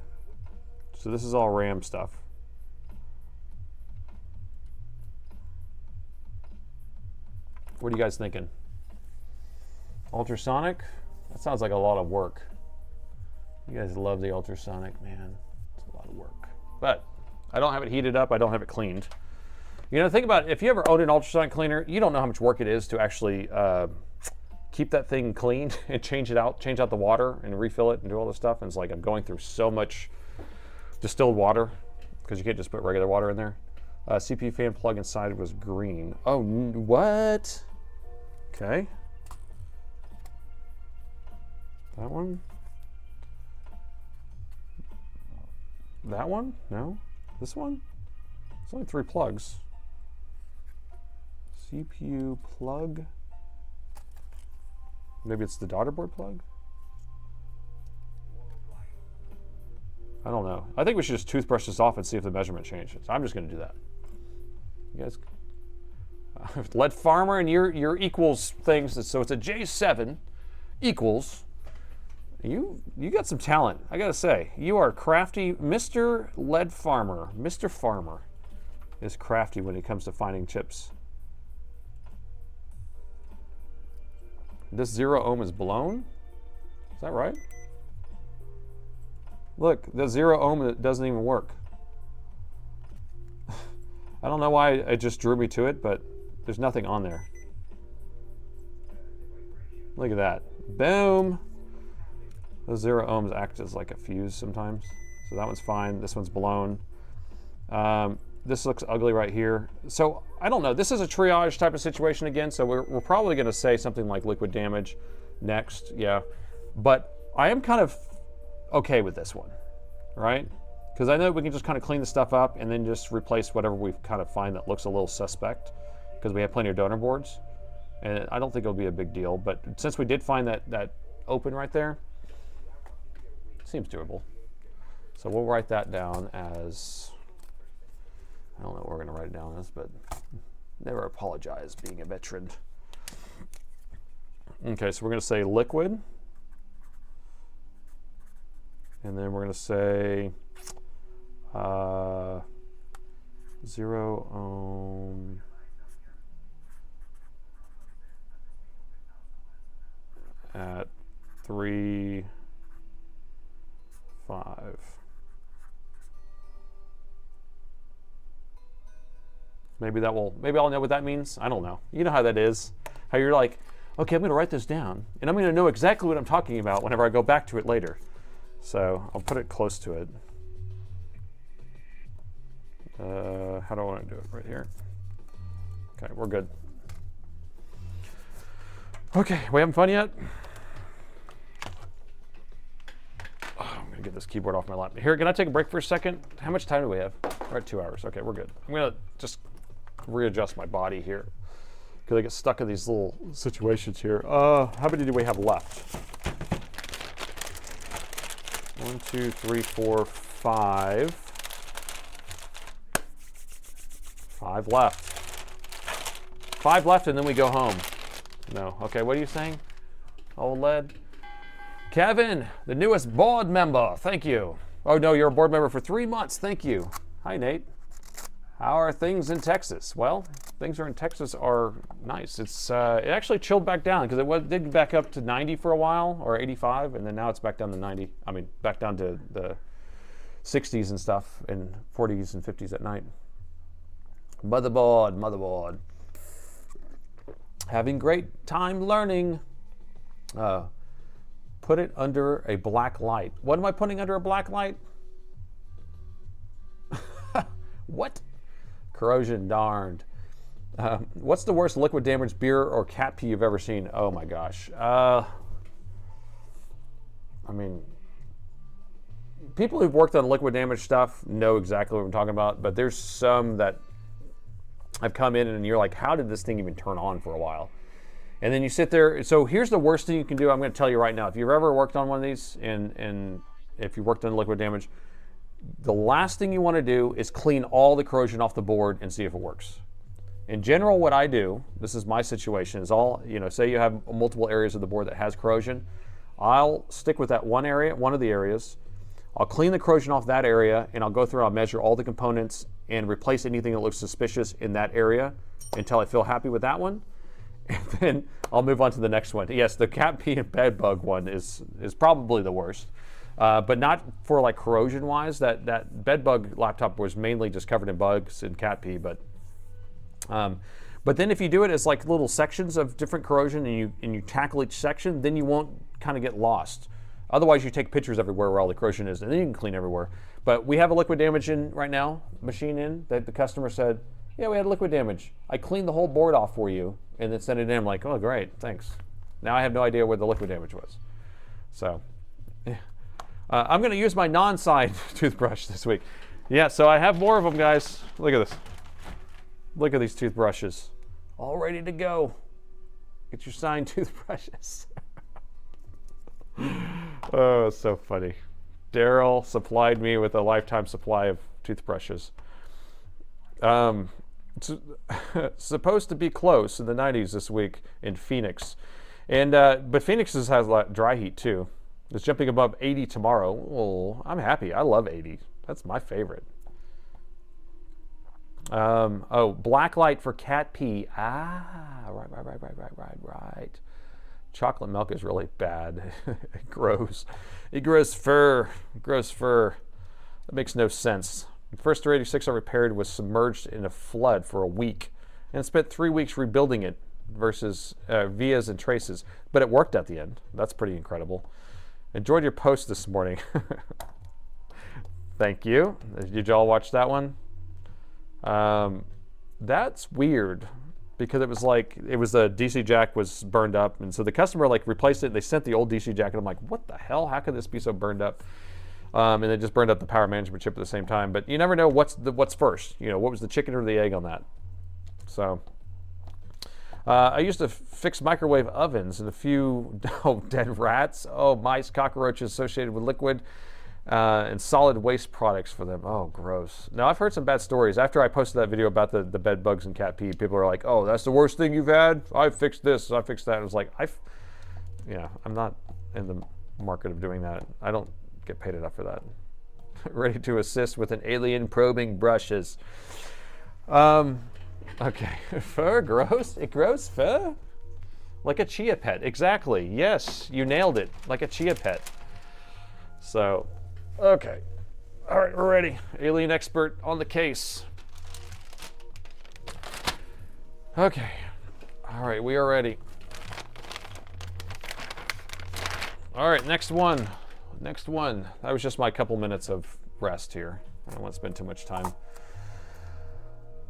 So this is all RAM stuff. What are you guys thinking? Ultrasonic? That sounds like a lot of work. You guys love the ultrasonic, man. It's a lot of work. But I don't have it heated up. I don't have it cleaned. You know, think about it. If you ever owned an ultrasonic cleaner, you don't know how much work it is to actually keep that thing clean and change out the water and refill it and do all this stuff. And it's like I'm going through so much distilled water because you can't just put regular water in there. CPU fan plug inside was green. Oh, what? Okay. That one? That one? No. This one? It's only 3 plugs. CPU plug. Maybe it's the daughter board plug? I don't know. I think we should just toothbrush this off and see if the measurement changes. I'm just going to do that. You guys, lead farmer and your equals things. So it's a J7 equals. You got some talent, I gotta say. You are crafty. Mr. Lead Farmer, Mr. Farmer is crafty when it comes to finding chips. This 0 ohm is blown? Is that right? Look, the 0 ohm doesn't even work. I don't know why it just drew me to it, but there's nothing on there. Look at that. Boom! Those 0 ohms act as like a fuse sometimes. So that one's fine. This one's blown. This looks ugly right here. So I don't know. This is a triage type of situation again. So we're probably going to say something like liquid damage next. Yeah. But I am kind of okay with this one, right? Because I know we can just kind of clean the stuff up and then just replace whatever we kind of find that looks a little suspect, because we have plenty of donor boards. And I don't think it'll be a big deal. But since we did find that open right there, seems doable. So we'll write that down as, I don't know what we're going to write it down as, but never apologize being a veteran. Okay, so we're going to say liquid. And then we're going to say 0 ohm at 3.5. Maybe I'll know what that means. I don't know. You know how that is. How you're like, okay, I'm going to write this down, and I'm going to know exactly what I'm talking about whenever I go back to it later. So I'll put it close to it. How do I want to do it? Right here. Okay, we're good. Okay, we having fun yet? I'm going to get this keyboard off my lap. Here, can I take a break for a second? How much time do we have? We're at 2 hours. Okay, we're good. I'm going to just readjust my body here. because I get stuck in these little situations here. How many do we have left? 1, 2, 3, 4, 5. 5 left. 5 left, and then we go home. No. Okay, what are you saying? OLED. Kevin, the newest board member. Thank you. Oh, no, you're a board member for 3 months. Thank you. Hi, Nate. How are things in Texas? Well, things in Texas are nice. It actually chilled back down because it did back up to 90 for a while, or 85, and then now it's back down to 90. I mean, back down to the 60s and stuff, and 40s and 50s at night. Motherboard. Having great time learning. Put it under a black light. What am I putting under a black light? What? Corrosion, darned. What's the worst liquid damage beer or cat pee you've ever seen? Oh my gosh. I mean, people who've worked on liquid damage stuff know exactly what I'm talking about, but there's some that have come in and you're like, how did this thing even turn on for a while? And then you sit there. So here's the worst thing you can do. I'm going to tell you right now. If you've ever worked on one of these, and if you worked on liquid damage, the last thing you want to do is clean all the corrosion off the board and see if it works. In general, what I do, this is my situation, is say you have multiple areas of the board that has corrosion, I'll stick with that one area, one of the areas. I'll clean the corrosion off that area, and I'll go through, I'll measure all the components and replace anything that looks suspicious in that area until I feel happy with that one. And then I'll move on to the next one. Yes, the cat pee and bed bug one is probably the worst. But not for like corrosion wise. That bed bug laptop was mainly just covered in bugs and cat pee. But then if you do it as like little sections of different corrosion and you tackle each section, then you won't kind of get lost. Otherwise, you take pictures everywhere where all the corrosion is, and then you can clean everywhere. But we have a liquid damage in right now, machine in, that the customer said, yeah, we had liquid damage. I cleaned the whole board off for you, and then sent it in. I'm like, oh, great, thanks. Now I have no idea where the liquid damage was. So I'm going to use my non-side toothbrush this week. Yeah, so I have more of them, guys. Look at this. Look at these toothbrushes. All ready to go. Get your signed toothbrushes. Oh, so funny. Daryl supplied me with a lifetime supply of toothbrushes. It's supposed to be close in the 90s this week in Phoenix. But Phoenix has a lot of dry heat too. It's jumping above 80 tomorrow. Oh, I'm happy. I love 80. That's my favorite. Black light for cat pee. Right. Chocolate milk is really bad. It grows fur. That makes no sense. The first 386 I repaired was submerged in a flood for a week and spent 3 weeks rebuilding it versus vias and traces. But it worked at the end. That's pretty incredible. Enjoyed your post this morning. Thank you. Did y'all watch that one? That's weird because it was a DC jack was burned up, and so the customer replaced it. They sent the old DC jack, and I'm like, what the hell? How could this be so burned up? And they just burned up the power management chip at the same time. But you never know what's first. What was the chicken or the egg on that? So I used to fix microwave ovens and a few dead rats, mice, cockroaches associated with liquid, and solid waste products for them. Oh, gross. Now, I've heard some bad stories. After I posted that video about the bed bugs and cat pee, people are like, oh, that's the worst thing you've had? I fixed this, I fixed that. And it was like, I'm not in the market of doing that. I don't get paid enough for that. Ready to assist with an alien probing brushes. Okay, fur grows? It grows fur? Like a chia pet, exactly. Yes, you nailed it, like a chia pet. So, okay. All right, we're ready. Alien expert on the case. Okay. All right, we are ready. All right, next one. That was just my couple minutes of rest here. I don't want to spend too much time.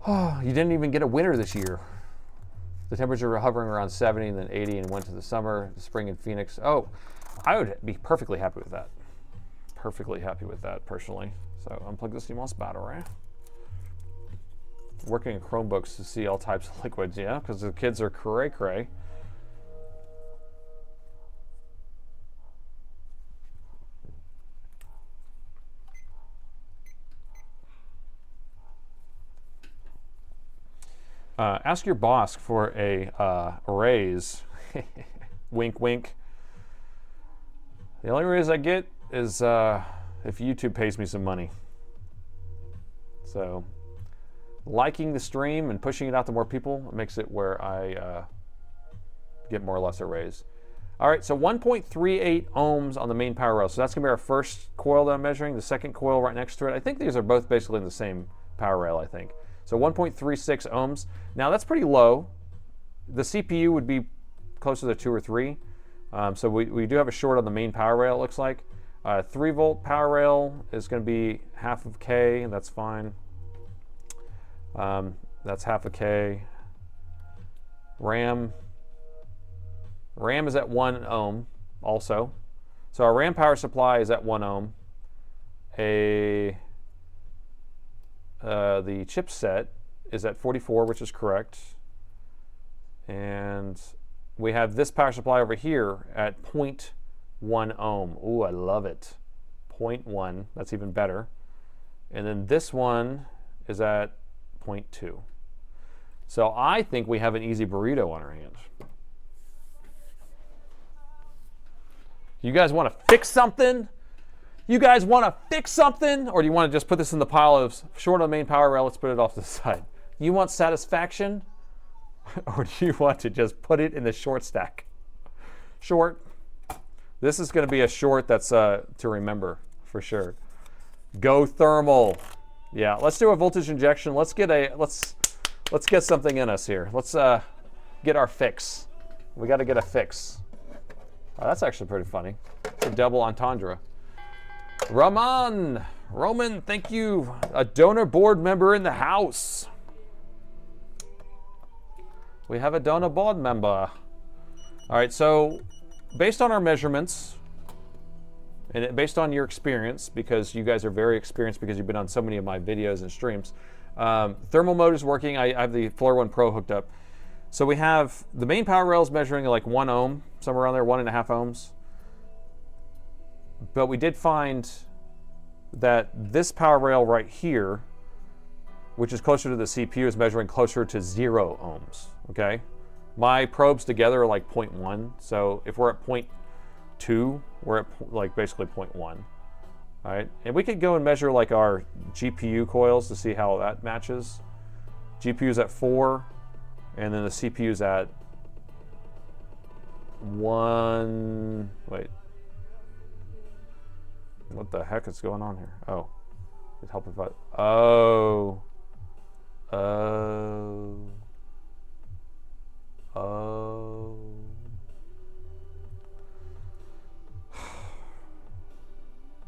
Oh, you didn't even get a winter this year. The temperatures were hovering around 70 and then 80 and went to the summer, the spring in Phoenix. Oh, I would be perfectly happy with that. Perfectly happy with that, personally. So unplug the CMOS battery. working in Chromebooks to see all types of liquids. Yeah, because the kids are cray-cray. Ask your boss for a raise. Wink, wink. The only raise I get is if YouTube pays me some money. So, liking the stream and pushing it out to more people makes it where I get more or less a raise. All right, so 1.38 ohms on the main power rail. So that's going to be our first coil that I'm measuring. The second coil right next to it. I think these are both basically in the same power rail, I think. So 1.36 ohms. Now that's pretty low. The CPU would be closer to 2 or 3. So we do have a short on the main power rail, it looks like. 3 volt power rail is going to be half of K, and that's fine. That's half a K. RAM is at 1 ohm also. So our RAM power supply is at 1 ohm. The chipset is at 44, which is correct. And we have this power supply over here at 0.1 ohm. Ooh, I love it. 0.1, that's even better. And then this one is at 0.2. So I think we have an easy burrito on our hands. You guys want to fix something? You guys want to fix something? Or do you want to just put this in the pile of short on the main power rail, let's put it off to the side? You want satisfaction? Or do you want to just put it in the short stack? Short. This is going to be a short that's to remember for sure. Go thermal. Yeah, let's do a voltage injection. Let's get something in us here. Let's get our fix. We got to get a fix. Oh, that's actually pretty funny. It's a double entendre. Roman, thank you. A donor board member in the house. We have a donor board member. All right, so based on our measurements, and based on your experience, because you guys are very experienced because you've been on so many of my videos and streams, thermal mode is working. I have the Floor One Pro hooked up. So we have the main power rails measuring like 1 ohm, somewhere around there, 1.5 ohms. But we did find that this power rail right here, which is closer to the CPU, is measuring closer to 0 ohms, okay? My probes together are like 0.1, so if we're at 0.2, we're at like basically 0.1, all right? And we could go and measure like our GPU coils to see how that matches. GPU's at 4, and then the CPU's at 1, wait. What the heck is going on here? Oh, it's helping if I, oh.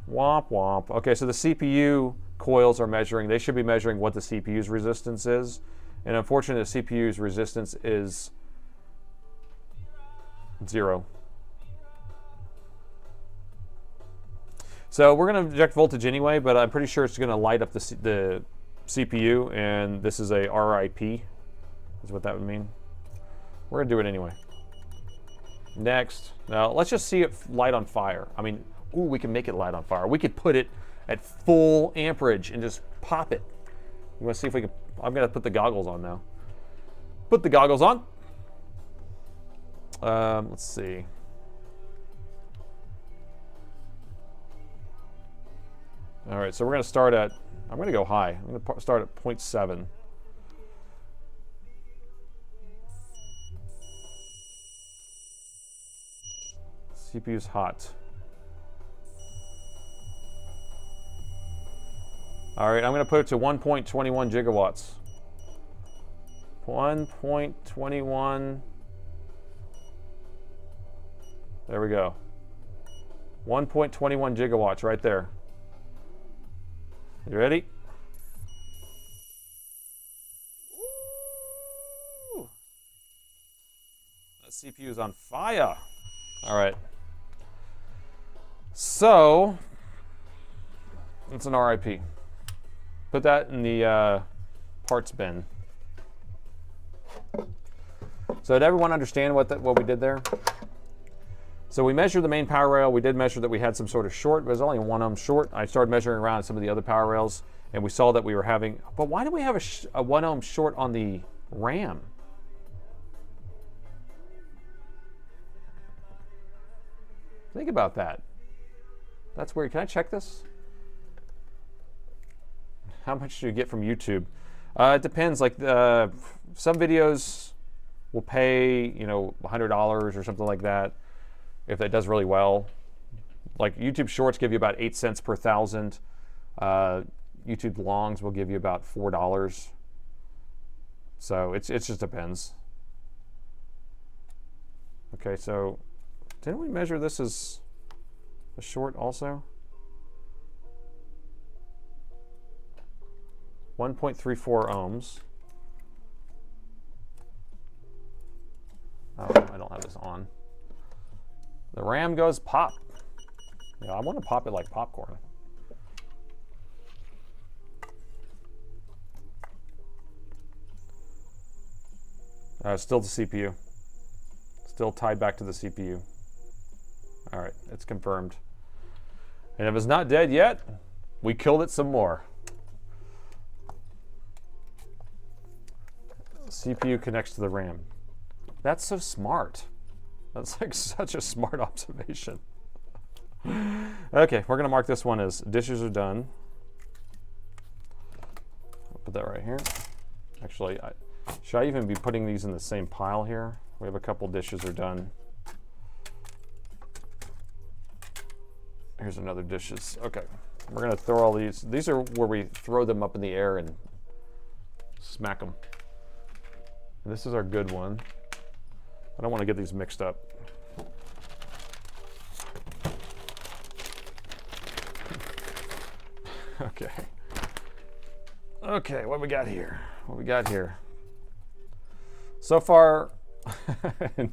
Womp womp. Okay, so the CPU coils are measuring, they should be measuring what the CPU's resistance is. And unfortunately, the CPU's resistance is 0. So we're going to inject voltage anyway, but I'm pretty sure it's going to light up the CPU, and this is a RIP, is what that would mean. We're going to do it anyway. Next. Now, let's just see it light on fire. I mean, ooh, we can make it light on fire. We could put it at full amperage and just pop it. You want to see if we can, I'm going to put the goggles on now. Put the goggles on. Let's see. All right, so we're going to start at, I'm going to go high. I'm going to start at 0.7. CPU's hot. All right, I'm going to put it to 1.21 gigawatts. 1.21. There we go. 1.21 gigawatts right there. You ready? Ooh. That CPU is on fire. All right. So, it's an RIP. Put that in the parts bin. So did everyone understand what we did there? So we measured the main power rail. We did measure that we had some sort of short. It was only 1 ohm short. I started measuring around some of the other power rails, and we saw that we were having, but why do we have a 1 ohm short on the RAM? Think about that. That's weird. Can I check this? How much do you get from YouTube? It depends. Like some videos will pay, you know, $100 or something like that if that does really well. Like YouTube Shorts give you about 8 cents per 1,000. YouTube Longs will give you about $4. So it just depends. Okay, so didn't we measure this as a short also? 1.34 ohms. Oh, I don't have this on. The RAM goes pop. Yeah, I want to pop it like popcorn. Still the CPU. Still tied back to the CPU. All right, it's confirmed. And if it's not dead yet, we killed it some more. CPU connects to the RAM. That's so smart. That's like such a smart observation. Okay, we're gonna mark this one as dishes are done. I'll put that right here. Actually, should I even be putting these in the same pile here? We have a couple dishes are done. Here's another dishes. Okay, we're gonna throw all these. These are where we throw them up in the air and smack them. And this is our good one. I don't want to get these mixed up. Okay. Okay, what we got here? What we got here? So far,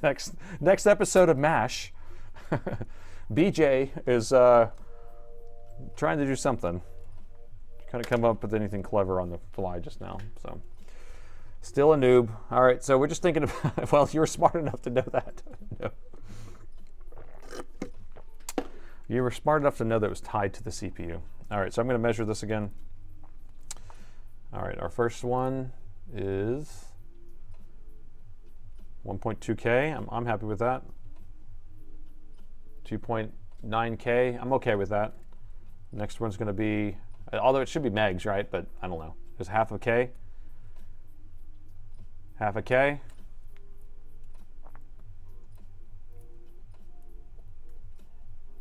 next episode of MASH, BJ is trying to do something. Kind of come up with anything clever on the fly just now. So, still a noob. All right, so we're just thinking about, well, you were smart enough to know that. No. You were smart enough to know that it was tied to the CPU. All right, so I'm going to measure this again. All right, our first one is 1.2K. I'm happy with that. 2.9K. I'm okay with that. Next one's going to be, although it should be megs, right? But I don't know. Is half a K? Half a K.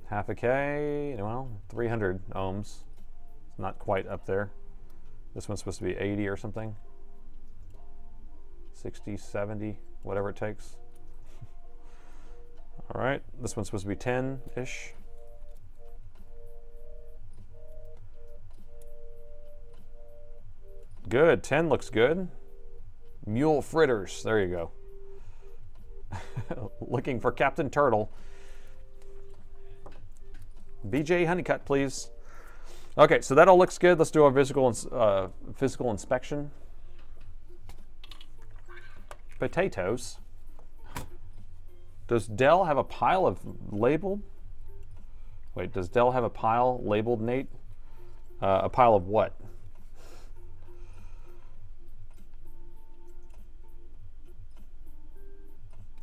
Half a K, well, 300 ohms. It's not quite up there. This one's supposed to be 80 or something. 60, 70, whatever it takes. All right, this one's supposed to be 10-ish. Good, 10 looks good. Mule fritters, there you go. Looking for Captain Turtle. BJ Honeycutt, please. Okay, so that all looks good. Let's do our physical inspection. Potatoes. Does Dell have a pile of labeled? Wait, does Dell have a pile labeled, Nate? A pile of what?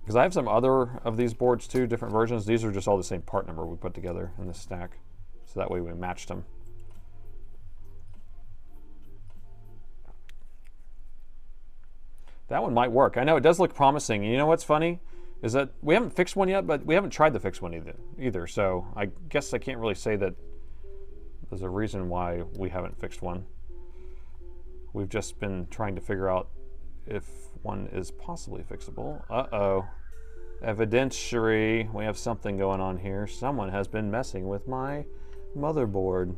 Because I have some other of these boards too, different versions. These are just all the same part number we put together in this stack. So that way we matched them. That one might work. I know it does look promising. And you know what's funny? Is that we haven't fixed one yet, but we haven't tried to fix one either. So I guess I can't really say that there's a reason why we haven't fixed one. We've just been trying to figure out if one is possibly fixable. Uh-oh. Evidentiary. We have something going on here. Someone has been messing with my motherboard.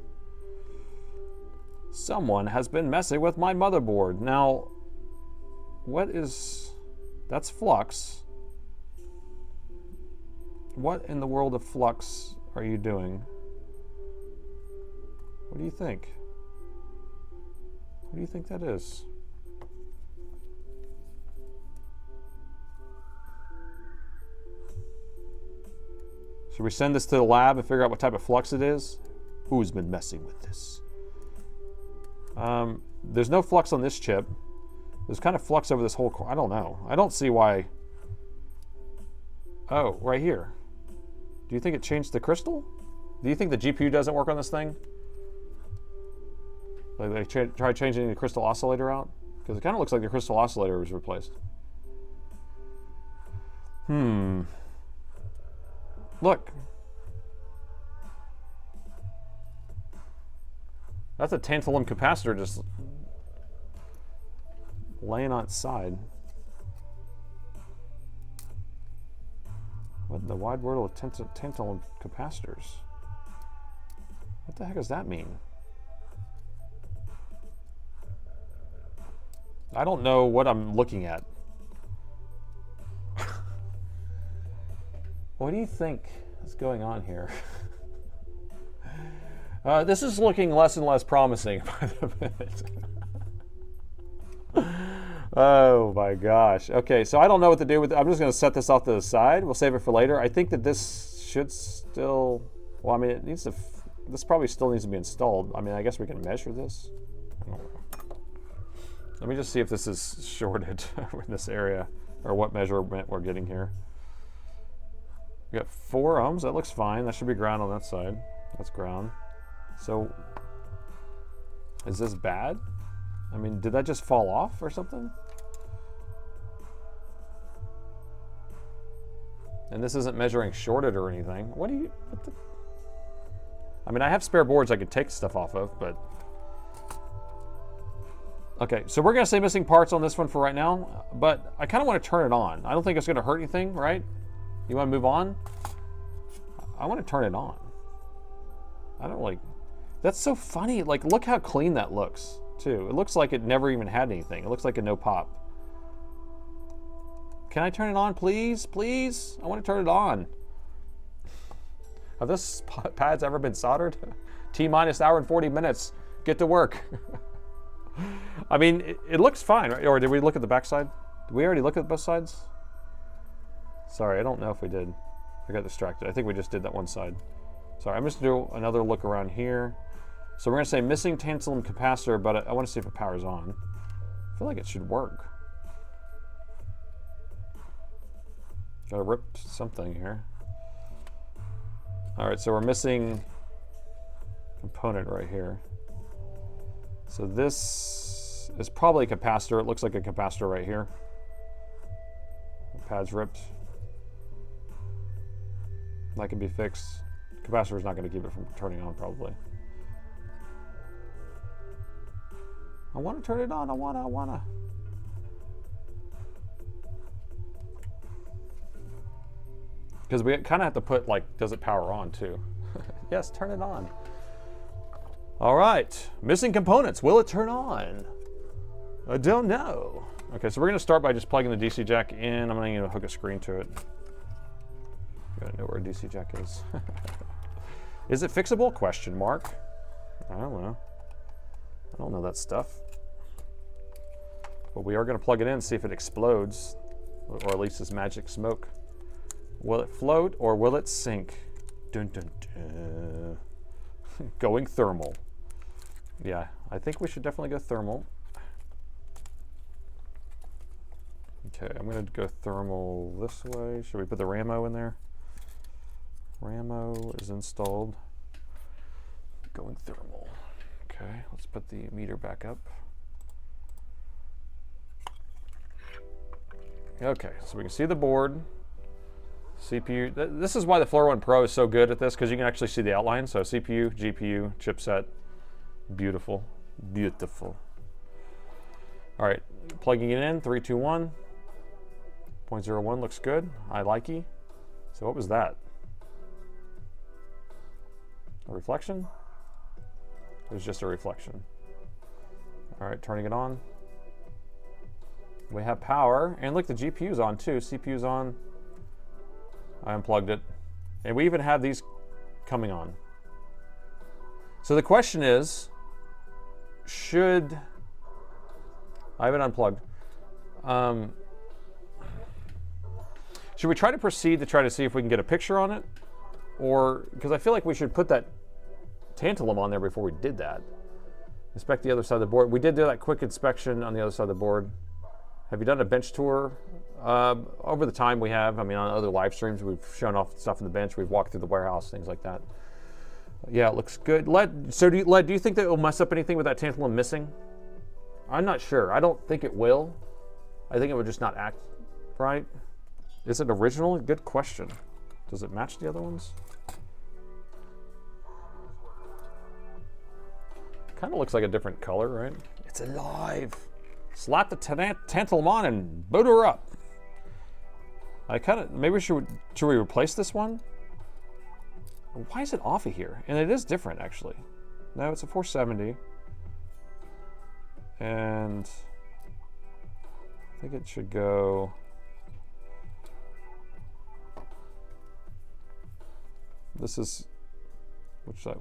Someone has been messing with my motherboard. Now, what is... That's flux. What in the world of flux are you doing? What do you think? What do you think that is? Should we send this to the lab and figure out what type of flux it is? Who's been messing with this? There's no flux on this chip. There's kind of flux over this whole core. I don't know. I don't see why. Oh, right here. Do you think it changed the crystal? Do you think the GPU doesn't work on this thing? Like they tried changing the crystal oscillator out? Because it kind of looks like the crystal oscillator was replaced. Look. That's a tantalum capacitor just laying on its side. What in the wide world of tantalum capacitors? What the heck does that mean? I don't know what I'm looking at. What do you think is going on here? This is looking less and less promising by the minute. Oh my gosh. Okay, so I don't know what to do with it. I'm just going to set this off to the side. We'll save it for later. I think that this should still, well, I mean, it needs to, this probably still needs to be installed. I mean, I guess we can measure this. I don't know. Let me just see if this is shorted in this area, or what measurement we're getting here. We got 4 ohms. That looks fine. That should be ground on that side. That's ground. So, is this bad? I mean, did that just fall off or something? And this isn't measuring shorted or anything. What do you... What the, I mean, I have spare boards I could take stuff off of, but... Okay, so we're going to say missing parts on this one for right now, but I kind of want to turn it on. I don't think it's going to hurt anything, right? You want to move on? I want to turn it on. I don't like... That's so funny. Like, look how clean that looks, too. It looks like it never even had anything. It looks like a no pop. Can I turn it on, please? Please? I want to turn it on. Have those pads ever been soldered? T-minus hour and 40 minutes. Get to work. I mean, it looks fine, right? Or did we look at the back side? Did we already look at both sides? Sorry, I don't know if we did. I got distracted. I think we just did that one side. Sorry, I'm just going to do another look around here. So we're going to say missing tantalum capacitor, but I want to see if it powers on. I feel like it should work. Got to rip something here. All right, so we're missing component right here. So this is probably a capacitor. It looks like a capacitor right here. The pad's ripped. That can be fixed. The capacitor is not going to keep it from turning on, probably. I want to turn it on. I want to. Because we kind of have to put, like, does it power on, too? Yes, turn it on. All right, missing components. Will it turn on? I don't know. Okay, so we're going to start by just plugging the DC jack in. I'm going to hook a screen to it. You gotta know where a DC jack is. Is it fixable? Question mark. I don't know. I don't know that stuff. But we are going to plug it in and see if it explodes, or at least is magic smoke. Will it float or will it sink? Dun, dun, dun. Going thermal. Yeah, I think we should definitely go thermal. Okay, I'm going to go thermal this way. Should we put the Ramo in there? Ramo is installed. Going thermal. Okay, let's put the meter back up. Okay, so we can see the board. CPU, this is why the Floor One Pro is so good at this, because you can actually see the outline. So CPU, GPU, chipset, beautiful, beautiful. All right, plugging it in, 3, 2, 1. 0.01 looks good, I likey. So what was that? A reflection? It was just a reflection. All right, turning it on. We have power, and look, the GPU's on too, CPU's on. I unplugged it. And we even have these coming on. So the question is, should, I have it unplugged. Should we try to proceed to try to see if we can get a picture on it? or because I feel like we should put that tantalum on there before we did that. Inspect the other side of the board. We did do that quick inspection on the other side of the board. Have you done a bench tour? Over the time we have. I mean, on other live streams, we've shown off stuff on the bench. We've walked through the warehouse, things like that. Yeah, it looks good. Do you think that it will mess up anything with that tantalum missing? I'm not sure. I don't think it will. I think it would just not act right. Is it original? Good question. Does it match the other ones? Kind of looks like a different color, right? It's alive. Slap the tantalum on and boot her up. Maybe should we replace this one? Why is it off of here? And it is different, actually. No, it's a 470. And I think it should go. This is,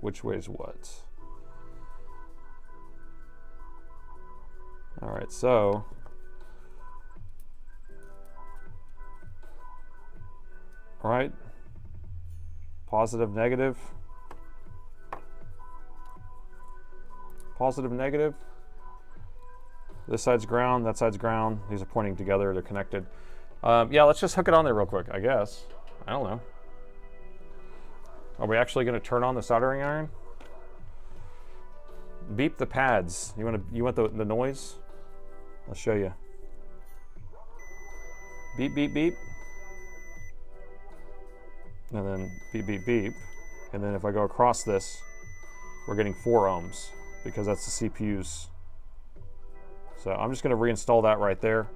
which way is what? All right, so. All right. Positive, negative. Positive, negative. This side's ground, that side's ground. These are pointing together, they're connected. Yeah, let's just hook it on there real quick, I guess. I don't know. Are we actually gonna turn on the soldering iron? Beep the pads. You want the noise? I'll show you. Beep, beep, beep. And then beep, beep, beep. And then if I go across this, we're getting 4 ohms because that's the CPU's. So I'm just gonna reinstall that right there.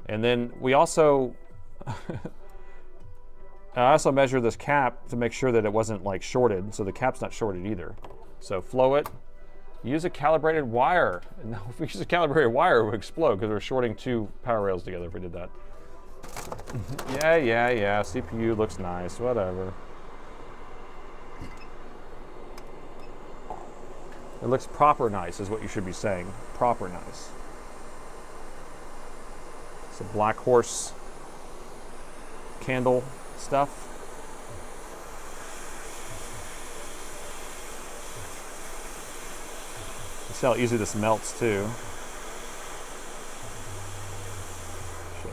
And then we also, I also measured this cap to make sure that it wasn't like shorted. So the cap's not shorted either. So flow it, use a calibrated wire. No, if we use a calibrated wire, it would explode because we're shorting 2 power rails together if we did that. Yeah, CPU looks nice, whatever. It looks proper nice is what you should be saying, proper nice. It's a Black Horse candle stuff. See how easy this melts too. Shit.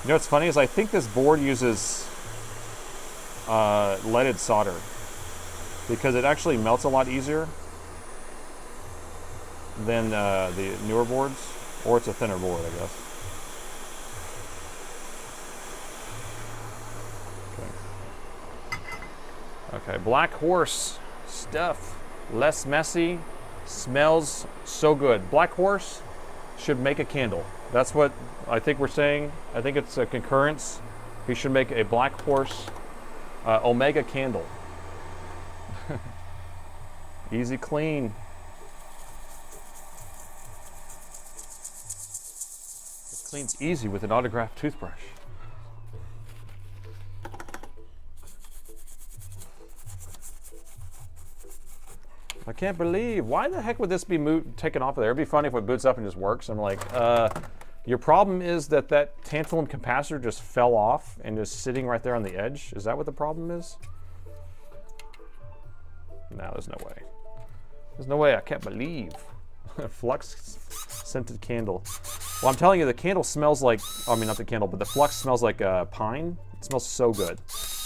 You know what's funny is I think this board uses leaded solder because it actually melts a lot easier than the newer boards, or it's a thinner board, I guess. Okay, Black Horse stuff, less messy, smells so good. Black Horse should make a candle. That's what I think we're saying. I think it's a concurrence. He should make a Black Horse Omega candle. Easy clean. It cleans easy with an autographed toothbrush. I can't believe, why the heck would this be taken off of there? It'd be funny if it boots up and just works. I'm like, your problem is that tantalum capacitor just fell off and is sitting right there on the edge. Is that what the problem is? No, there's no way. There's no way, I can't believe. Flux scented candle. Well, I'm telling you, the candle smells like, I mean, not the candle, but the flux smells like pine. It smells so good.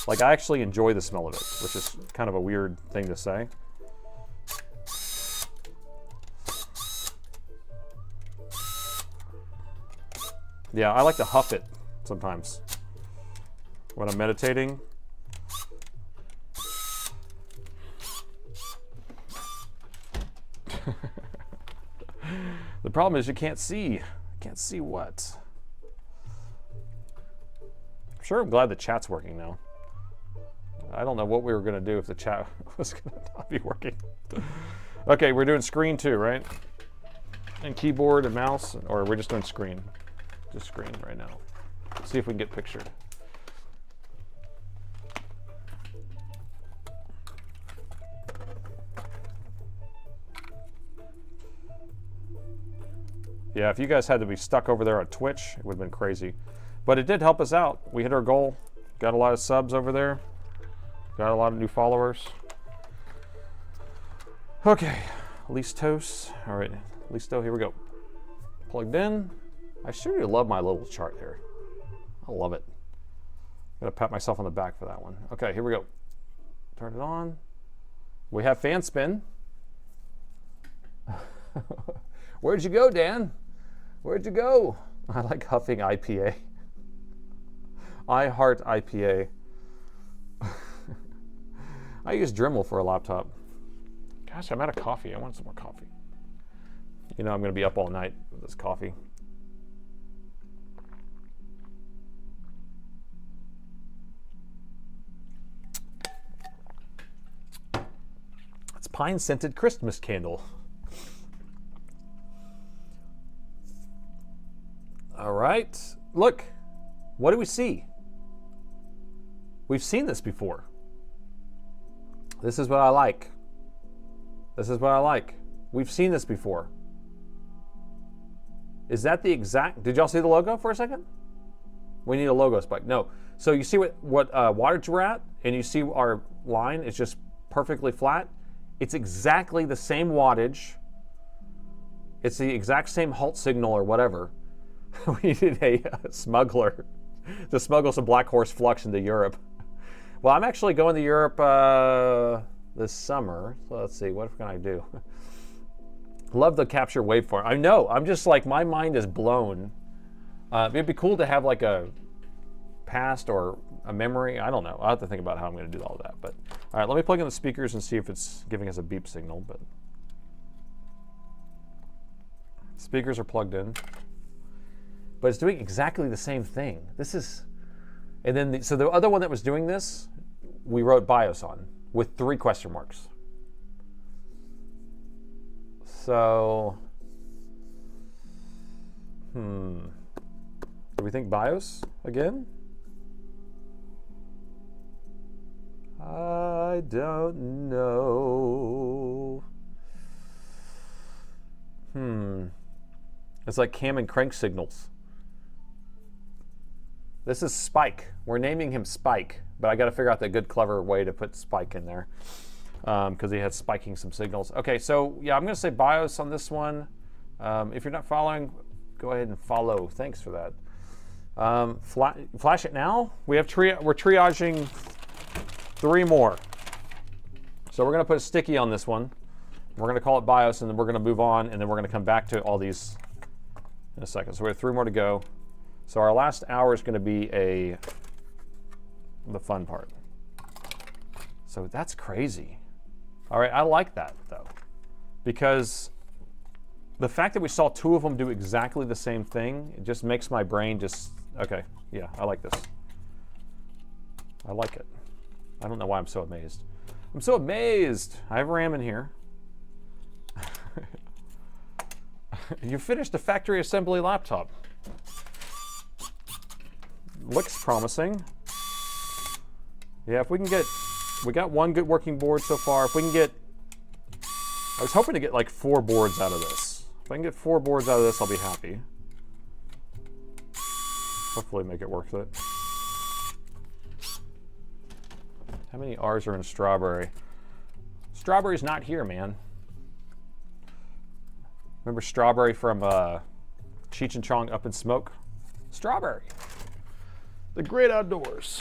Like, I actually enjoy the smell of it, which is kind of a weird thing to say. Yeah, I like to huff it sometimes when I'm meditating. The problem is you can't see. Can't see what. I'm sure I'm glad the chat's working now. I don't know what we were going to do if the chat was going to not be working. Okay, we're doing screen too, right? And keyboard and mouse, or we're just doing screen? Just screen right now. See if we can get pictured. Yeah, if you guys had to be stuck over there on Twitch, it would have been crazy. But it did help us out. We hit our goal. Got a lot of subs over there. Got a lot of new followers. Okay, Listos. All right, Listo, here we go. Plugged in. I sure do love my little chart here. I love it. Gotta pat myself on the back for that one. Okay, here we go. Turn it on. We have fan spin. Where'd you go, Dan? Where'd you go? I like huffing IPA. I heart IPA. I use Dremel for a laptop. Gosh, I'm out of coffee. I want some more coffee. You know I'm going to be up all night with this coffee. It's pine-scented Christmas candle. All right. Look, what do we see? We've seen this before. This is what I like. This is what I like. We've seen this before. Is that the exact, did y'all see the logo for a second? We need a logo spike. No. So you see what wattage we're at, and you see our line is just perfectly flat. It's exactly the same wattage. It's the exact same halt signal or whatever. We needed a smuggler to smuggle some Black Horse Flux into Europe. Well, I'm actually going to Europe this summer. So let's see, what can I do? Love the capture waveform. I know, I'm just like, my mind is blown. It'd be cool to have like a past or a memory. I don't know. I'll have to think about how I'm going to do all of that. But all right, let me plug in the speakers and see if it's giving us a beep signal. But speakers are plugged in. But it's doing exactly the same thing. This is, and then, so the other one that was doing this, we wrote BIOS on with 3 question marks. So, do we think BIOS again? I don't know. It's like cam and crank signals. This is Spike. We're naming him Spike, but I got to figure out the good, clever way to put Spike in there because he had spiking some signals. Okay, so yeah, I'm going to say BIOS on this one. If you're not following, go ahead and follow. Thanks for that. Flash it now. We're triaging 3 more. So we're going to put a sticky on this one. We're going to call it BIOS, and then we're going to move on, and then we're going to come back to all these in a second. So we have 3 more to go. So our last hour is going to be the fun part. So that's crazy. All right, I like that though, because the fact that we saw 2 of them do exactly the same thing, it just makes my brain just, okay, yeah, I like this. I like it. I don't know why I'm so amazed. I'm so amazed. I have RAM in here. You finished a factory assembly laptop. Looks promising. Yeah, if we can get, we got 1 good working board so far. If we can get, I was hoping to get like 4 boards out of this. If I can get 4 boards out of this, I'll be happy. Hopefully make it worth it. How many R's are in strawberry? Strawberry's not here, man. Remember Strawberry from Cheech and Chong Up in Smoke? Strawberry. The great outdoors.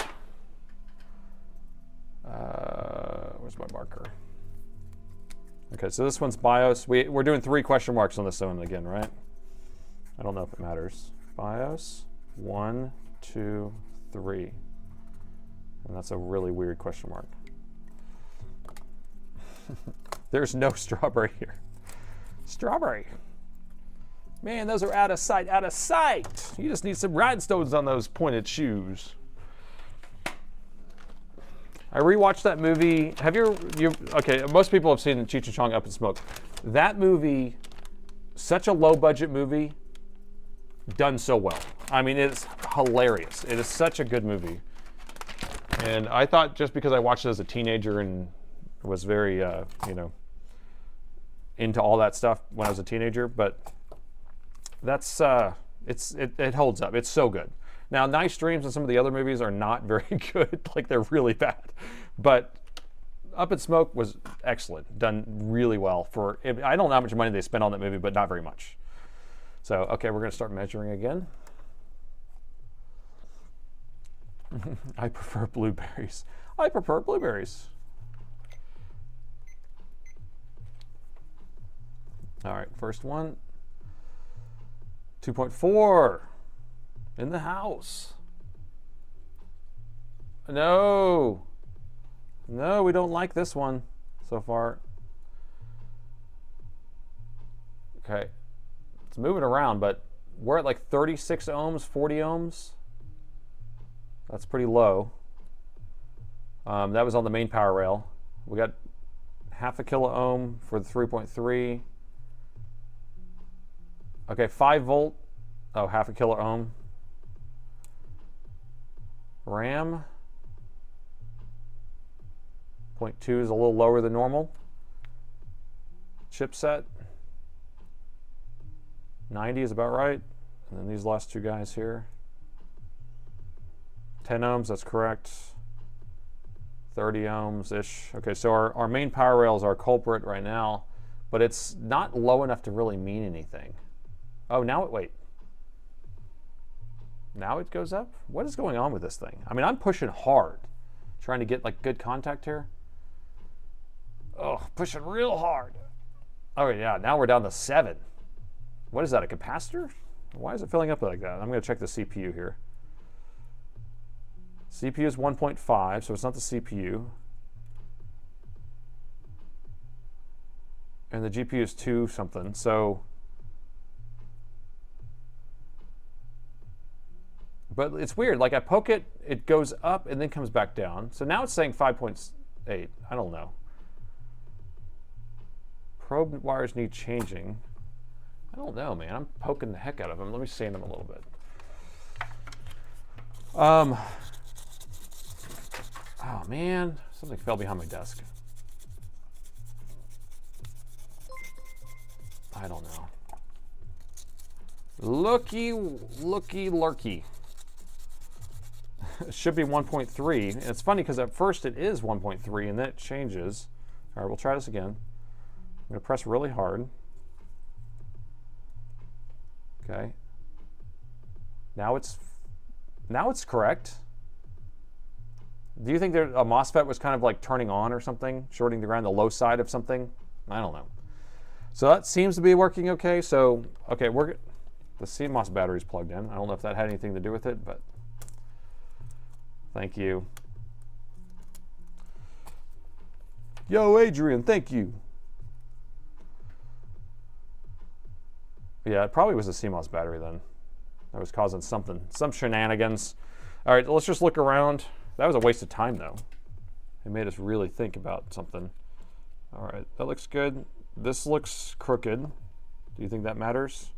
Where's my marker? Okay, so this one's BIOS. We're doing 3 question marks on this one again, right? I don't know if it matters. BIOS, 1, 2, 3. And that's a really weird question mark. There's no strawberry here. Strawberry. Man, those are out of sight, out of sight. You just need some rhinestones on those pointed shoes. I rewatched that movie. Have you okay, most people have seen Cheech and Chong Up in Smoke. That movie, such a low budget movie, done so well. I mean, it's hilarious. It is such a good movie. And I thought just because I watched it as a teenager and was very, you know, into all that stuff when I was a teenager, but that's it holds up. It's so good. Now, Nice Dreams and some of the other movies are not very good. Like, they're really bad. But Up in Smoke was excellent, done really well. For I don't know how much money they spent on that movie, but not very much. So, okay, we're going to start measuring again. I prefer blueberries. I prefer blueberries. All right, first one. 2.4 in the house. No. No, we don't like this one so far. Okay. It's moving around, but we're at like 36 ohms, 40 ohms. That's pretty low. That was on the main power rail. We got half a kilo ohm for the 3.3. Okay, 5 volt. Oh, half a kilo ohm. RAM. 0.2 is a little lower than normal. Chipset. 90 is about right. And then these last two guys here. 10 ohms, that's correct. 30 ohms-ish. Okay, so our main power rail is our culprit right now, but it's not low enough to really mean anything. Oh, now wait. Now it goes up? What is going on with this thing? I mean, I'm pushing hard, trying to get like good contact here. Oh, pushing real hard. Oh yeah, now we're down to 7. What is that, a capacitor? Why is it filling up like that? I'm gonna check the CPU here. CPU is 1.5, so it's not the CPU. And the GPU is 2 something, so. But it's weird, like I poke it, it goes up and then comes back down. So now it's saying 5.8, I don't know. Probe wires need changing. I don't know, man, I'm poking the heck out of them. Let me sand them a little bit. Oh man, something fell behind my desk. I don't know. Looky lurky. It should be 1.3. And it's funny because at first it is 1.3 and then it changes. All right, we'll try this again. I'm gonna press really hard. Okay. Now it's correct. Do you think a MOSFET was kind of like turning on or something, shorting the ground, the low side of something? I don't know. So that seems to be working okay. So, okay, the CMOS battery's plugged in. I don't know if that had anything to do with it, but thank you. Yo, Adrian, thank you. Yeah, it probably was a CMOS battery then. That was causing something, some shenanigans. All right, let's just look around. That was a waste of time though. It made us really think about something. All right, that looks good. This looks crooked. Do you think that matters?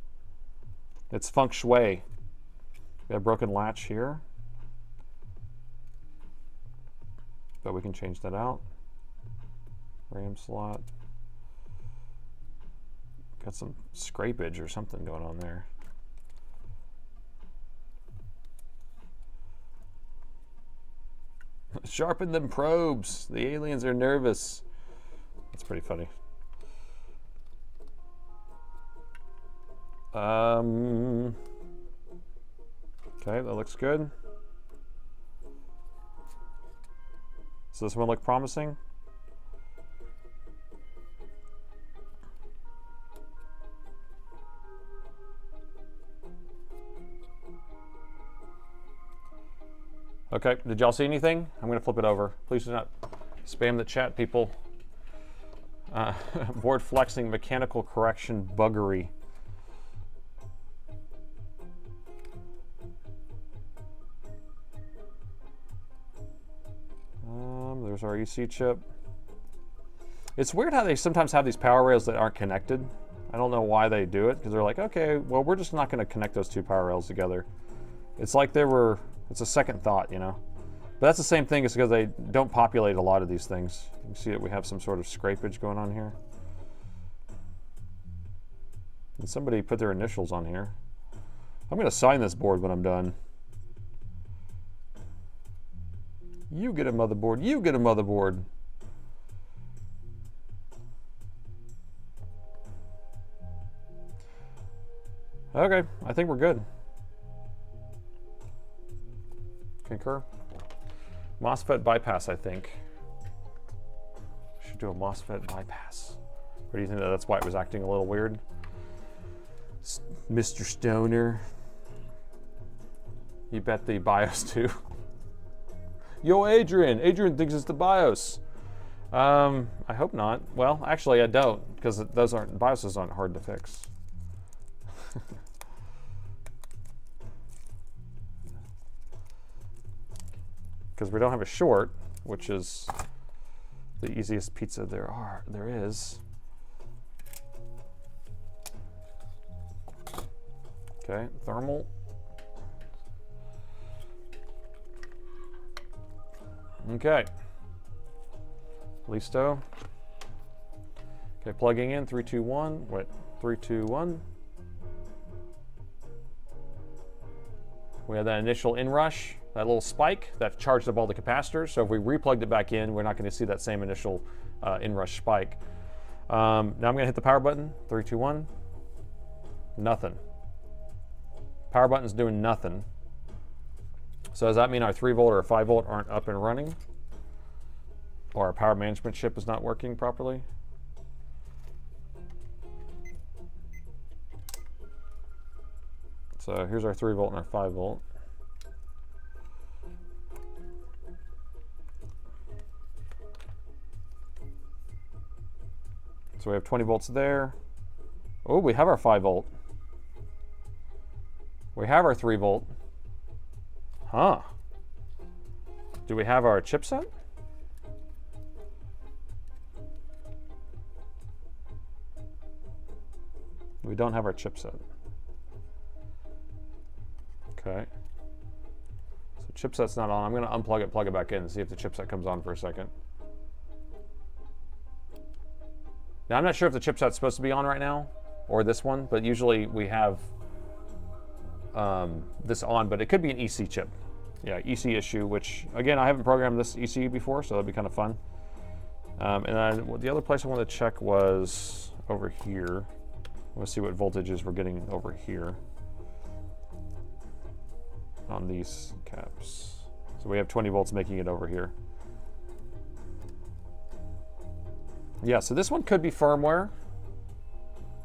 It's feng shui. We have a broken latch here. But we can change that out. RAM slot. Got some scrapage or something going on there. Sharpen them probes. The aliens are nervous. That's pretty funny. Okay, that looks good. Does this one look promising? Okay, did y'all see anything? I'm gonna flip it over. Please do not spam the chat, people. Board flexing, mechanical correction, buggery. There's our EC chip. It's weird how they sometimes have these power rails that aren't connected. I don't know why they do it, because they're like, okay, well, we're just not gonna connect those two power rails together. It's like it's a second thought, you know? But that's the same thing, it's because they don't populate a lot of these things. You can see that we have some sort of scrapage going on here. And somebody put their initials on here. I'm going to sign this board when I'm done. You get a motherboard. You get a motherboard. Okay, I think we're good. Concur. MOSFET bypass, I think. Should do a MOSFET bypass. Or do you think that's why it was acting a little weird? Mr. Stoner. You bet the BIOS too. Yo, Adrian. Adrian thinks it's the BIOS. I hope not. Well, actually I don't, because those aren't, BIOSes aren't hard to fix. Because we don't have a short, which is the easiest pizza there is. Okay, thermal. Okay. Listo. Okay, plugging in, 3, 2, 1. Wait, 3, 2, 1. We have that initial inrush, that little spike that charged up all the capacitors. So if we replugged it back in, we're not going to see that same initial inrush spike. Now I'm going to hit the power button. 3, 2, 1. Nothing. Power button's doing nothing. So does that mean our 3 volt or 5 volt aren't up and running? Or our power management chip is not working properly? So here's our 3 volt and our 5 volt. So we have 20 volts there. Oh, we have our 5 volt. We have our 3 volt. Huh. Do we have our chipset? We don't have our chipset. Okay. So chipset's not on. I'm going to unplug it, plug it back in, and see if the chipset comes on for a second. Now, I'm not sure if the chipset's supposed to be on right now, or this one, but usually we have this on, but it could be an EC chip. Yeah, EC issue, which, again, I haven't programmed this ECU before, so that'd be kind of fun. And then the other place I wanted to check was over here. I want to see what voltages we're getting over here on these caps. So we have 20 volts making it over here. Yeah, so this one could be firmware.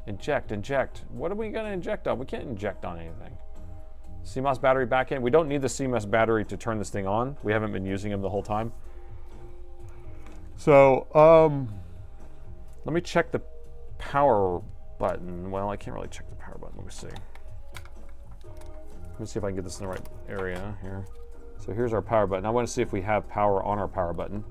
Inject, inject. What are we going to inject on? We can't inject on anything. CMOS battery back in. We don't need the CMOS battery to turn this thing on. We haven't been using them the whole time. So, let me check the power button. Well, I can't really check the power button. Let me see. Let me see if I can get this in the right area here. So here's our power button. I want to see if we have power on our power button.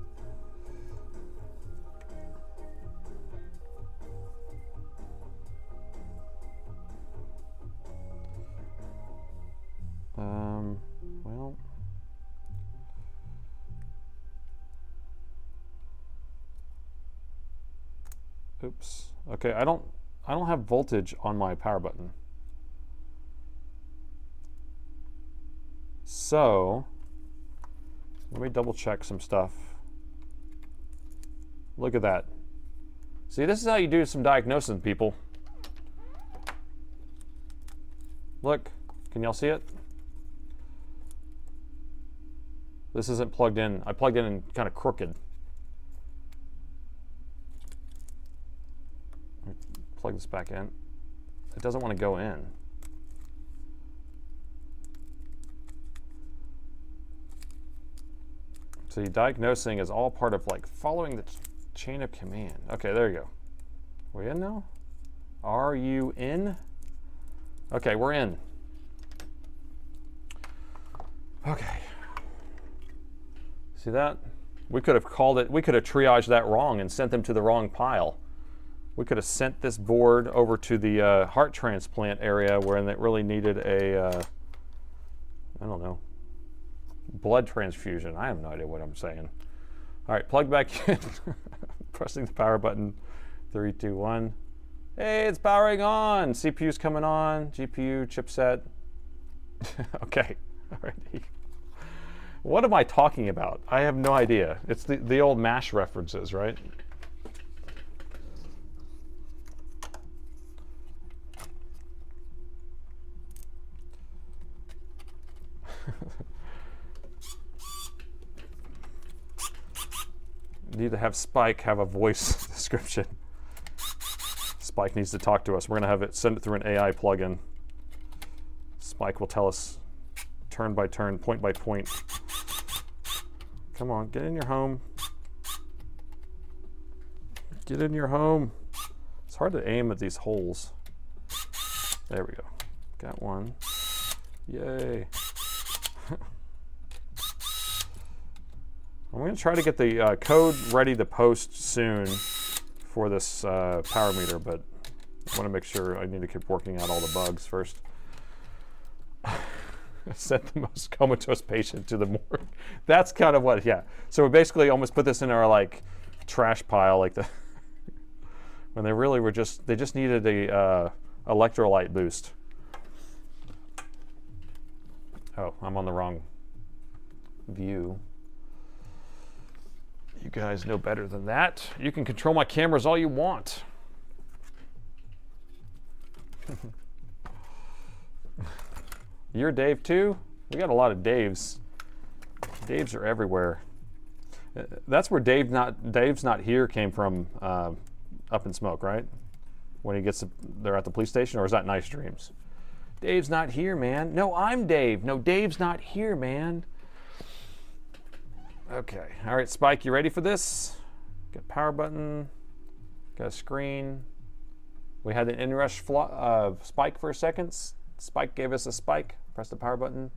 Well, oops. Okay, I don't have voltage on my power button. So, let me double check some stuff. Look at that. See, this is how you do some diagnosing, people. Look, can y'all see it? This isn't plugged in. I plugged in and kind of crooked. Plug this back in. It doesn't want to go in. So diagnosing is all part of like following the chain of command. Okay, there you go. We in now? Are you in? Okay, we're in. Okay. See that? We could have called it, we could have triaged that wrong and sent them to the wrong pile. We could have sent this board over to the heart transplant area where it really needed a, I don't know, blood transfusion. I have no idea what I'm saying. All right, plug back in. Pressing the power button. 3, 2, 1. Hey, it's powering on. CPU's coming on. GPU, chipset. Okay. Alrighty. What am I talking about? I have no idea. It's the old MASH references, right? Need to have Spike have a voice description. Spike needs to talk to us. We're gonna have it send it through an AI plugin. Spike will tell us turn by turn, point by point. Come on, get in your home. Get in your home. It's hard to aim at these holes. There we go. Got one. Yay. I'm going to try to get the code ready to post soon for this power meter, but I want to make sure I need to keep working out all the bugs first. Sent the most comatose patient to the morgue. That's kind of what, yeah. So we basically almost put this in our like trash pile, like the when they really were they just needed a electrolyte boost. Oh, I'm on the wrong view. You guys know better than that. You can control my cameras all you want. You're Dave too? We got a lot of Daves. Daves are everywhere. That's where Dave's not here came from, Up in Smoke, right? When he gets they're at the police station, or is that Nice Dreams? Dave's not here, man. No, I'm Dave. No, Dave's not here, man. Okay, all right, Spike, you ready for this? Got a power button, got a screen. We had an inrush spike for a second. Spike gave us a spike. Press the power button.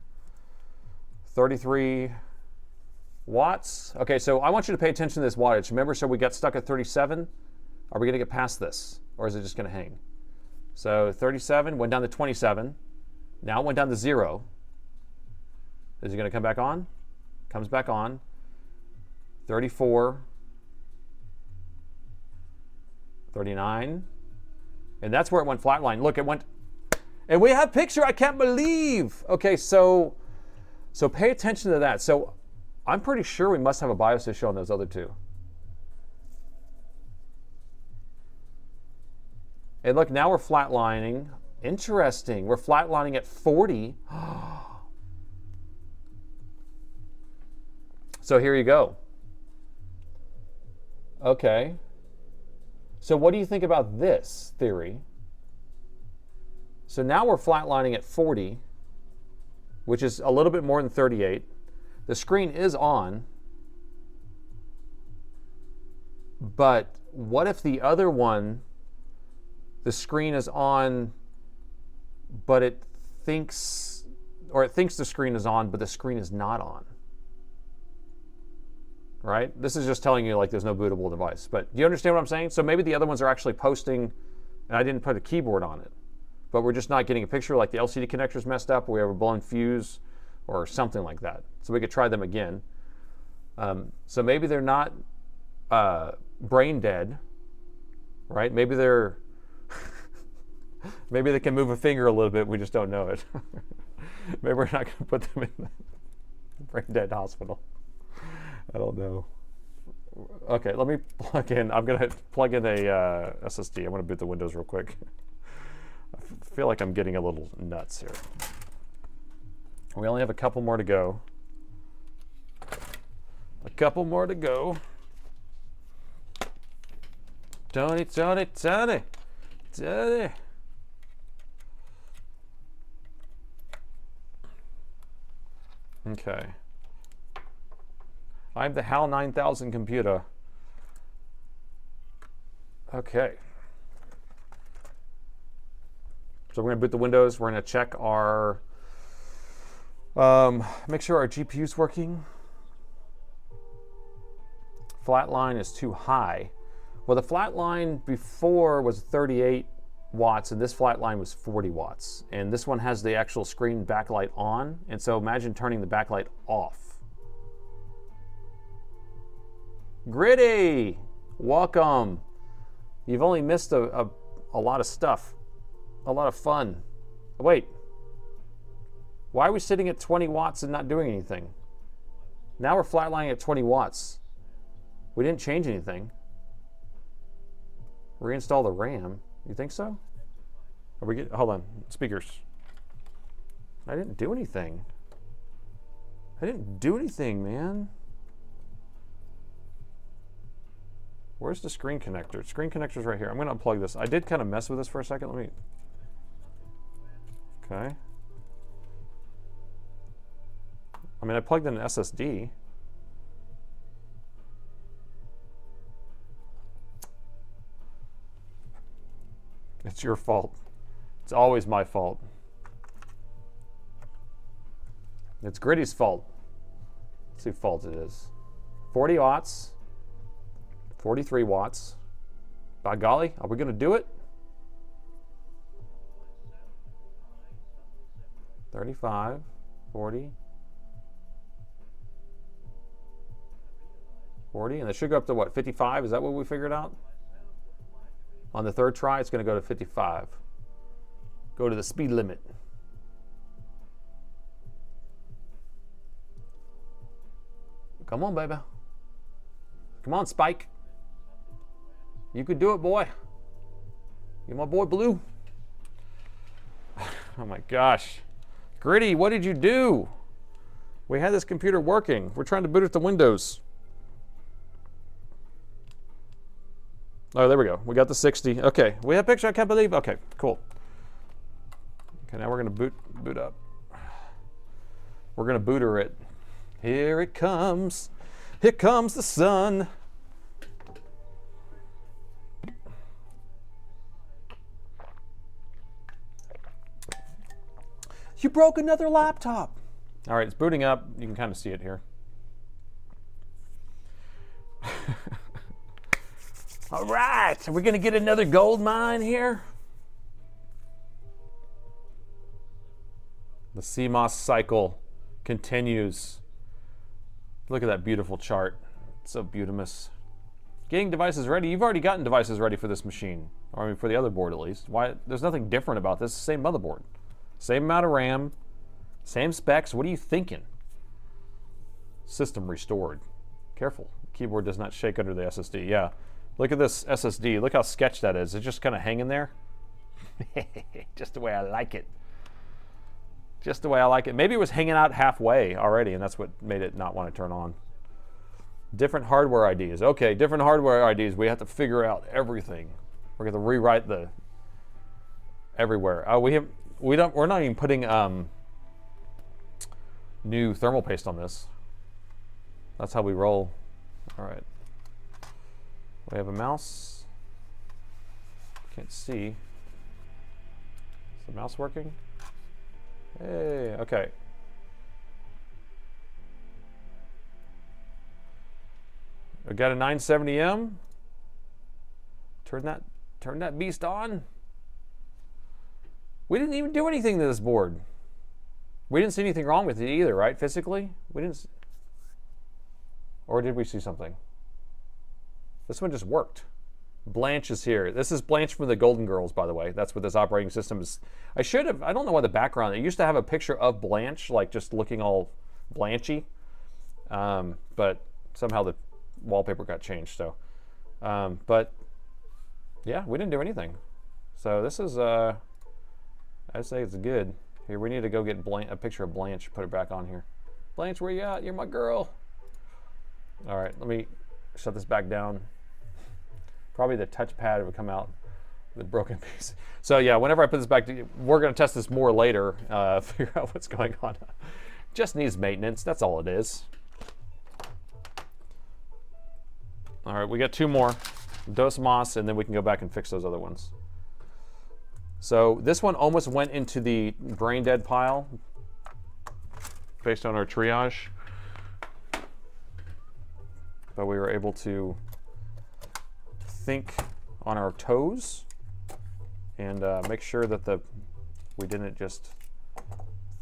33 watts. Okay, so I want you to pay attention to this wattage. Remember, so we got stuck at 37. Are we gonna get past this, or is it just gonna hang? So 37, went down to 27. Now it went down to 0. Is it gonna come back on? Comes back on. 34, 39, and that's where it went flatline. Look, it went, and we have picture, I can't believe. Okay, so pay attention to that. So I'm pretty sure we must have a BIOS issue on those other two. And look, now we're flatlining. Interesting, we're flatlining at 40. So here you go. Okay. So what do you think about this theory? So now we're flatlining at 40, which is a little bit more than 38. The screen is on. But what if the other one, the screen is on, but it thinks the screen is on, but the screen is not on? Right? This is just telling you like there's no bootable device. But do you understand what I'm saying? So maybe the other ones are actually posting, and I didn't put a keyboard on it, but we're just not getting a picture, like the LCD connector's messed up, or we have a blown fuse, or something like that. So we could try them again. So maybe they're not brain dead, right? Maybe they're, maybe they can move a finger a little bit, we just don't know it. Maybe we're not gonna put them in the brain dead hospital. I don't know. Okay, let me plug in. I'm gonna plug in a SSD. I'm gonna boot the Windows real quick. I feel like I'm getting a little nuts here. We only have a couple more to go. A couple more to go. Tony. Okay. I'm the HAL 9000 computer. Okay. So we're going to boot the Windows. We're going to check our, make sure our GPU is working. Flat line is too high. Well, the flat line before was 38 watts, and this flat line was 40 watts. And this one has the actual screen backlight on. And so imagine turning the backlight off. Gritty, welcome. You've only missed a a lot of stuff, a lot of fun. Wait, why are we sitting at 20 watts and not doing anything? Now we're flatlining at 20 watts. We didn't change anything. Reinstall the RAM. You think so? Hold on, speakers. I didn't do anything. I didn't do anything, man. Where's the screen connector? Screen connector's right here. I'm gonna unplug this. I did kind of mess with this for a second. Let me. Okay. I mean, I plugged in an SSD. It's your fault. It's always my fault. It's Gritty's fault. Let's see whose fault it is. 40 watts. 43 watts. By golly, are we going to do it? 35, 40, 40, and it should go up to what, 55? Is that what we figured out? On the third try, it's going to go to 55. Go to the speed limit. Come on, baby. Come on, Spike. You could do it, boy. You're my boy, Blue. Oh my gosh. Gritty, what did you do? We had this computer working. We're trying to boot it to Windows. Oh, there we go. We got the 60. Okay, we have a picture. I can't believe. Okay, cool. Okay, now we're going to boot up. We're going to booter it. Here it comes. Here comes the sun. You broke another laptop. All right, it's booting up. You can kind of see it here. All right, are we going to get another gold mine here? The CMOS cycle continues. Look at that beautiful chart. It's so beautimous. Getting devices ready. You've already gotten devices ready for this machine. Or I mean, for the other board at least. Why? There's nothing different about this. Same motherboard. Same amount of RAM. Same specs. What are you thinking? System restored. Careful. The keyboard does not shake under the SSD. Yeah. Look at this SSD. Look how sketched that is. It's just kind of hanging there. Just the way I like it. Just the way I like it. Maybe it was hanging out halfway already, and that's what made it not want to turn on. Different hardware IDs. Okay, different hardware IDs. We have to figure out everything. We're going to rewrite the everywhere. We're not even putting new thermal paste on this. That's how we roll. All right. We have a mouse. Can't see. Is the mouse working? Hey, okay. I got a 970M. Turn that beast on. We didn't even do anything to this board. We didn't see anything wrong with it either, right? Physically? We didn't. Or did we see something? This one just worked. Blanche is here. This is Blanche from the Golden Girls, by the way. That's what this operating system is. I don't know why the background, it used to have a picture of Blanche, like just looking all blanchy. But somehow the wallpaper got changed, so. But yeah, we didn't do anything. So this is, I'd say it's good. Here, we need to go get a picture of Blanche, put it back on here. Blanche, where you at? You're my girl. All right, let me shut this back down. Probably the touchpad would come out with a broken piece. So yeah, whenever I put this back, we're going to test this more later, figure out what's going on. Just needs maintenance, that's all it is. All right, we got two more. Dos Mas, and then we can go back and fix those other ones. So this one almost went into the brain dead pile based on our triage. But we were able to think on our toes and make sure that we didn't just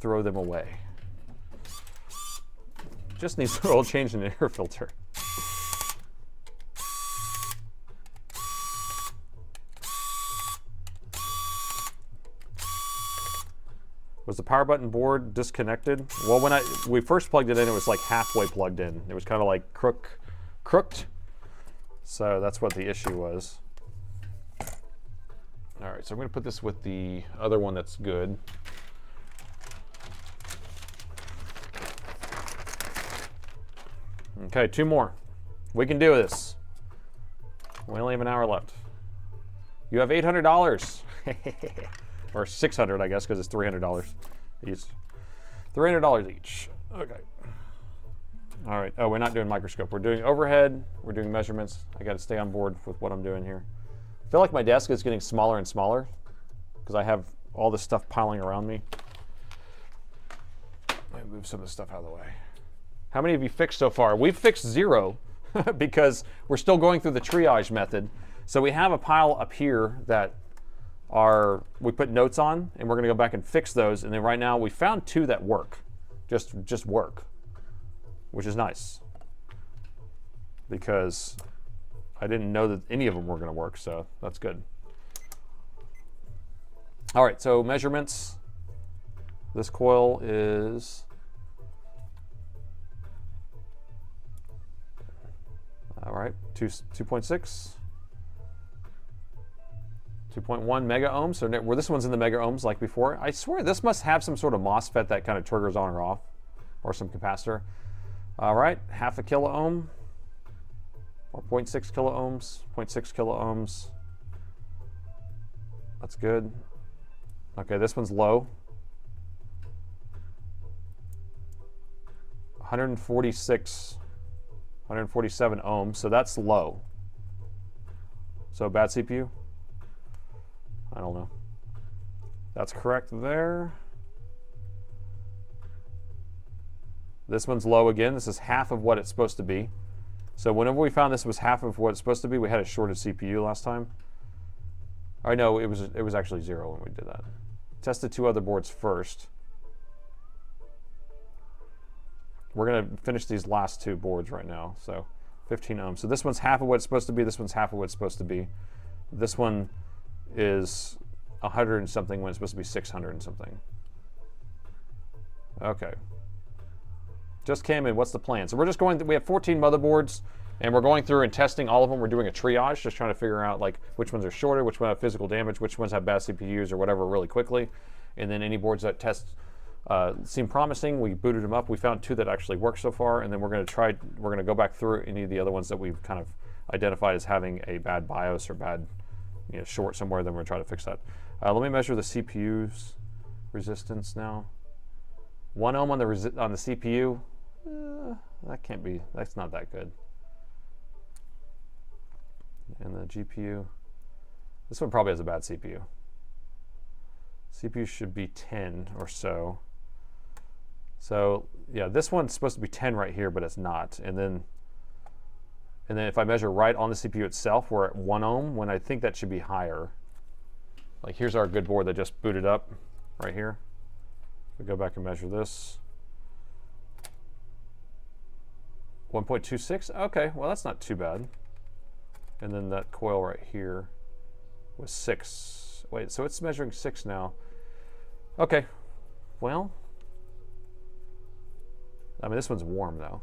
throw them away. Just needs a little change in the air filter. Was the power button board disconnected? Well, when we first plugged it in, it was like halfway plugged in. It was kind of like crooked. So that's what the issue was. All right, so I'm going to put this with the other one that's good. Okay, 2 more. We can do this. We only have an hour left. You have $800. Or $600, I guess, because it's $300 each. $300 each. Okay. All right. Oh, we're not doing microscope. We're doing overhead. We're doing measurements. I got to stay on board with what I'm doing here. I feel like my desk is getting smaller and smaller because I have all this stuff piling around me. Let me move some of this stuff out of the way. How many have you fixed so far? We've fixed 0 because we're still going through the triage method. So we have a pile up here that we put notes on, and we're going to go back and fix those. And then right now we found 2 that work, just work, which is nice because I didn't know that any of them were going to work, so that's good. All right, so measurements. This coil is all right, 2.6. 2.1 mega ohms. So where this one's in the mega ohms like before. I swear this must have some sort of MOSFET that kind of triggers on or off, or some capacitor. All right, half a kilo ohm, or 0.6 kilo ohms, 0.6 kilo ohms. That's good. Okay, this one's low. 146, 147 ohms, so that's low. So bad CPU? I don't know. That's correct there. This one's low again. This is half of what it's supposed to be. So whenever we found this was half of what it's supposed to be, we had a shorted CPU last time. I know it was actually 0 when we did that. Tested 2 other boards first. We're going to finish these last 2 boards right now. So 15 ohms. So this one's half of what it's supposed to be. This one's half of what it's supposed to be. This one is 100 and something when it's supposed to be 600 and something. Okay. Just came in. What's the plan? So we're just going. We have 14 motherboards, and we're going through and testing all of them. We're doing a triage, just trying to figure out like which ones are shorted, which ones have physical damage, which ones have bad CPUs or whatever really quickly. And then any boards that seem promising, we booted them up. We found 2 that actually work so far, and then we're going to go back through any of the other ones that we've kind of identified as having a bad BIOS or bad short somewhere. Then we're going to try to fix that. Let me measure the CPU's resistance now. 1 ohm on the CPU. That can't be. That's not that good. And the GPU. This one probably has a bad CPU. CPU should be 10 or so. So yeah, this one's supposed to be 10 right here, but it's not. And then if I measure right on the CPU itself, we're at 1 ohm when I think that should be higher. Like here's our good board that just booted up right here. We go back and measure this. 1.26. Okay, well that's not too bad. And then that coil right here was 6. Wait, so it's measuring 6 now. Okay, well, I mean this one's warm though.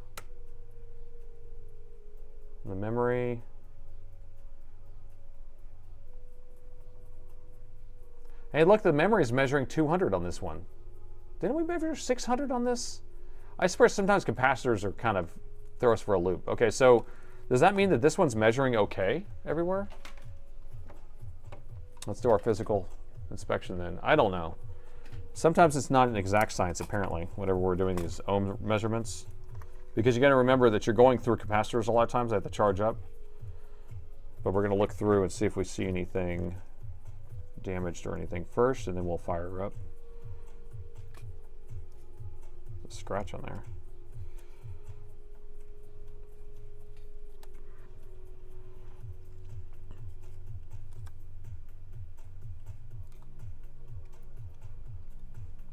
The memory. Hey, look, the memory is measuring 200 on this one. Didn't we measure 600 on this? I swear sometimes capacitors are kind of throw us for a loop. Okay, so does that mean that this one's measuring okay everywhere? Let's do our physical inspection then. I don't know. Sometimes it's not an exact science apparently, whenever we're doing these ohm measurements. Because you got to remember that you're going through capacitors a lot of times. They have to charge up. But we're going to look through and see if we see anything damaged or anything first, and then we'll fire her up. There's a scratch on there.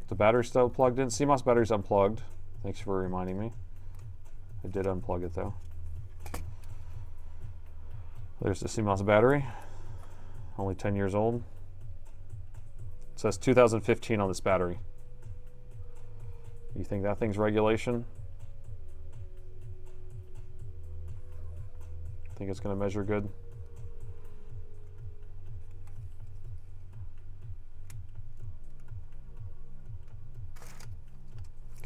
The battery's still plugged in. CMOS battery's unplugged. Thanks for reminding me. I did unplug it though. There's the CMOS battery. Only 10 years old. It says 2015 on this battery. You think that thing's regulation? Think it's going to measure good?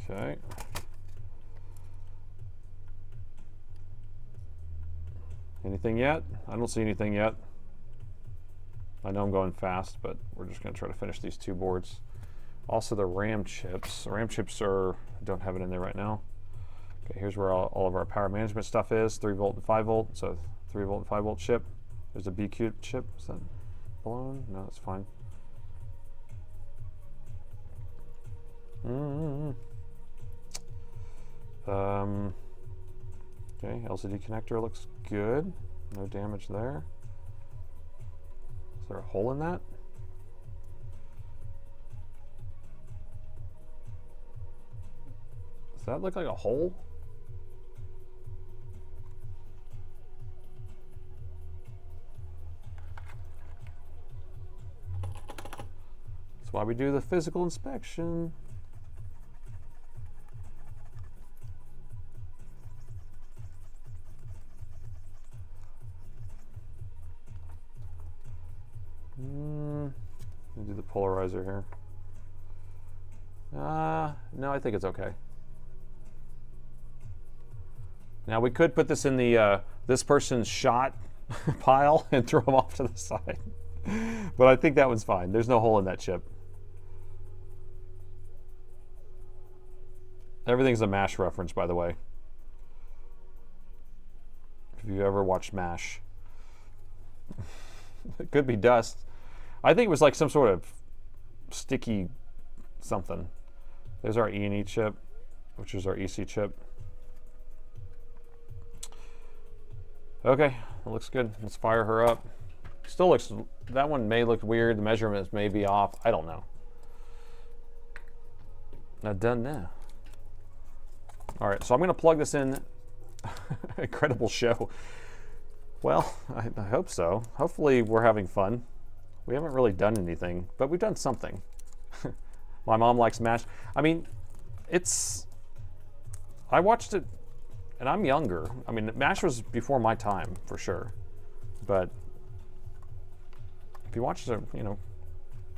Okay. Anything yet? I don't see anything yet. I know I'm going fast, but we're just going to try to finish these two boards. Also the RAM chips. The RAM chips are, don't have it in there right now. Okay, here's where all of our power management stuff is, 3 volt and 5 volt. So 3 volt and 5 volt chip. There's a BQ chip. Is that blown? No, that's fine. Okay, LCD connector looks good. No damage there. Is there a hole in that? Does that look like a hole? That's why we do the physical inspection. Let me do the polarizer here. No, I think it's okay. Now we could put this in the this person's shot pile and throw them off to the side. But I think that one's fine. There's no hole in that chip. Everything's a MASH reference, by the way. If you've ever watched MASH. It could be dust. I think it was like some sort of sticky something. There's our E&E chip, which is our EC chip. Okay, it looks good. Let's fire her up. Still looks, that one may look weird. The measurements may be off. I don't know. Not done now. All right, so I'm gonna plug this in. Incredible show. Well, I hope so. Hopefully we're having fun. We haven't really done anything, but we've done something. My mom likes MASH. I mean, I watched it, and I'm younger. I mean, MASH was before my time, for sure. But if you watched a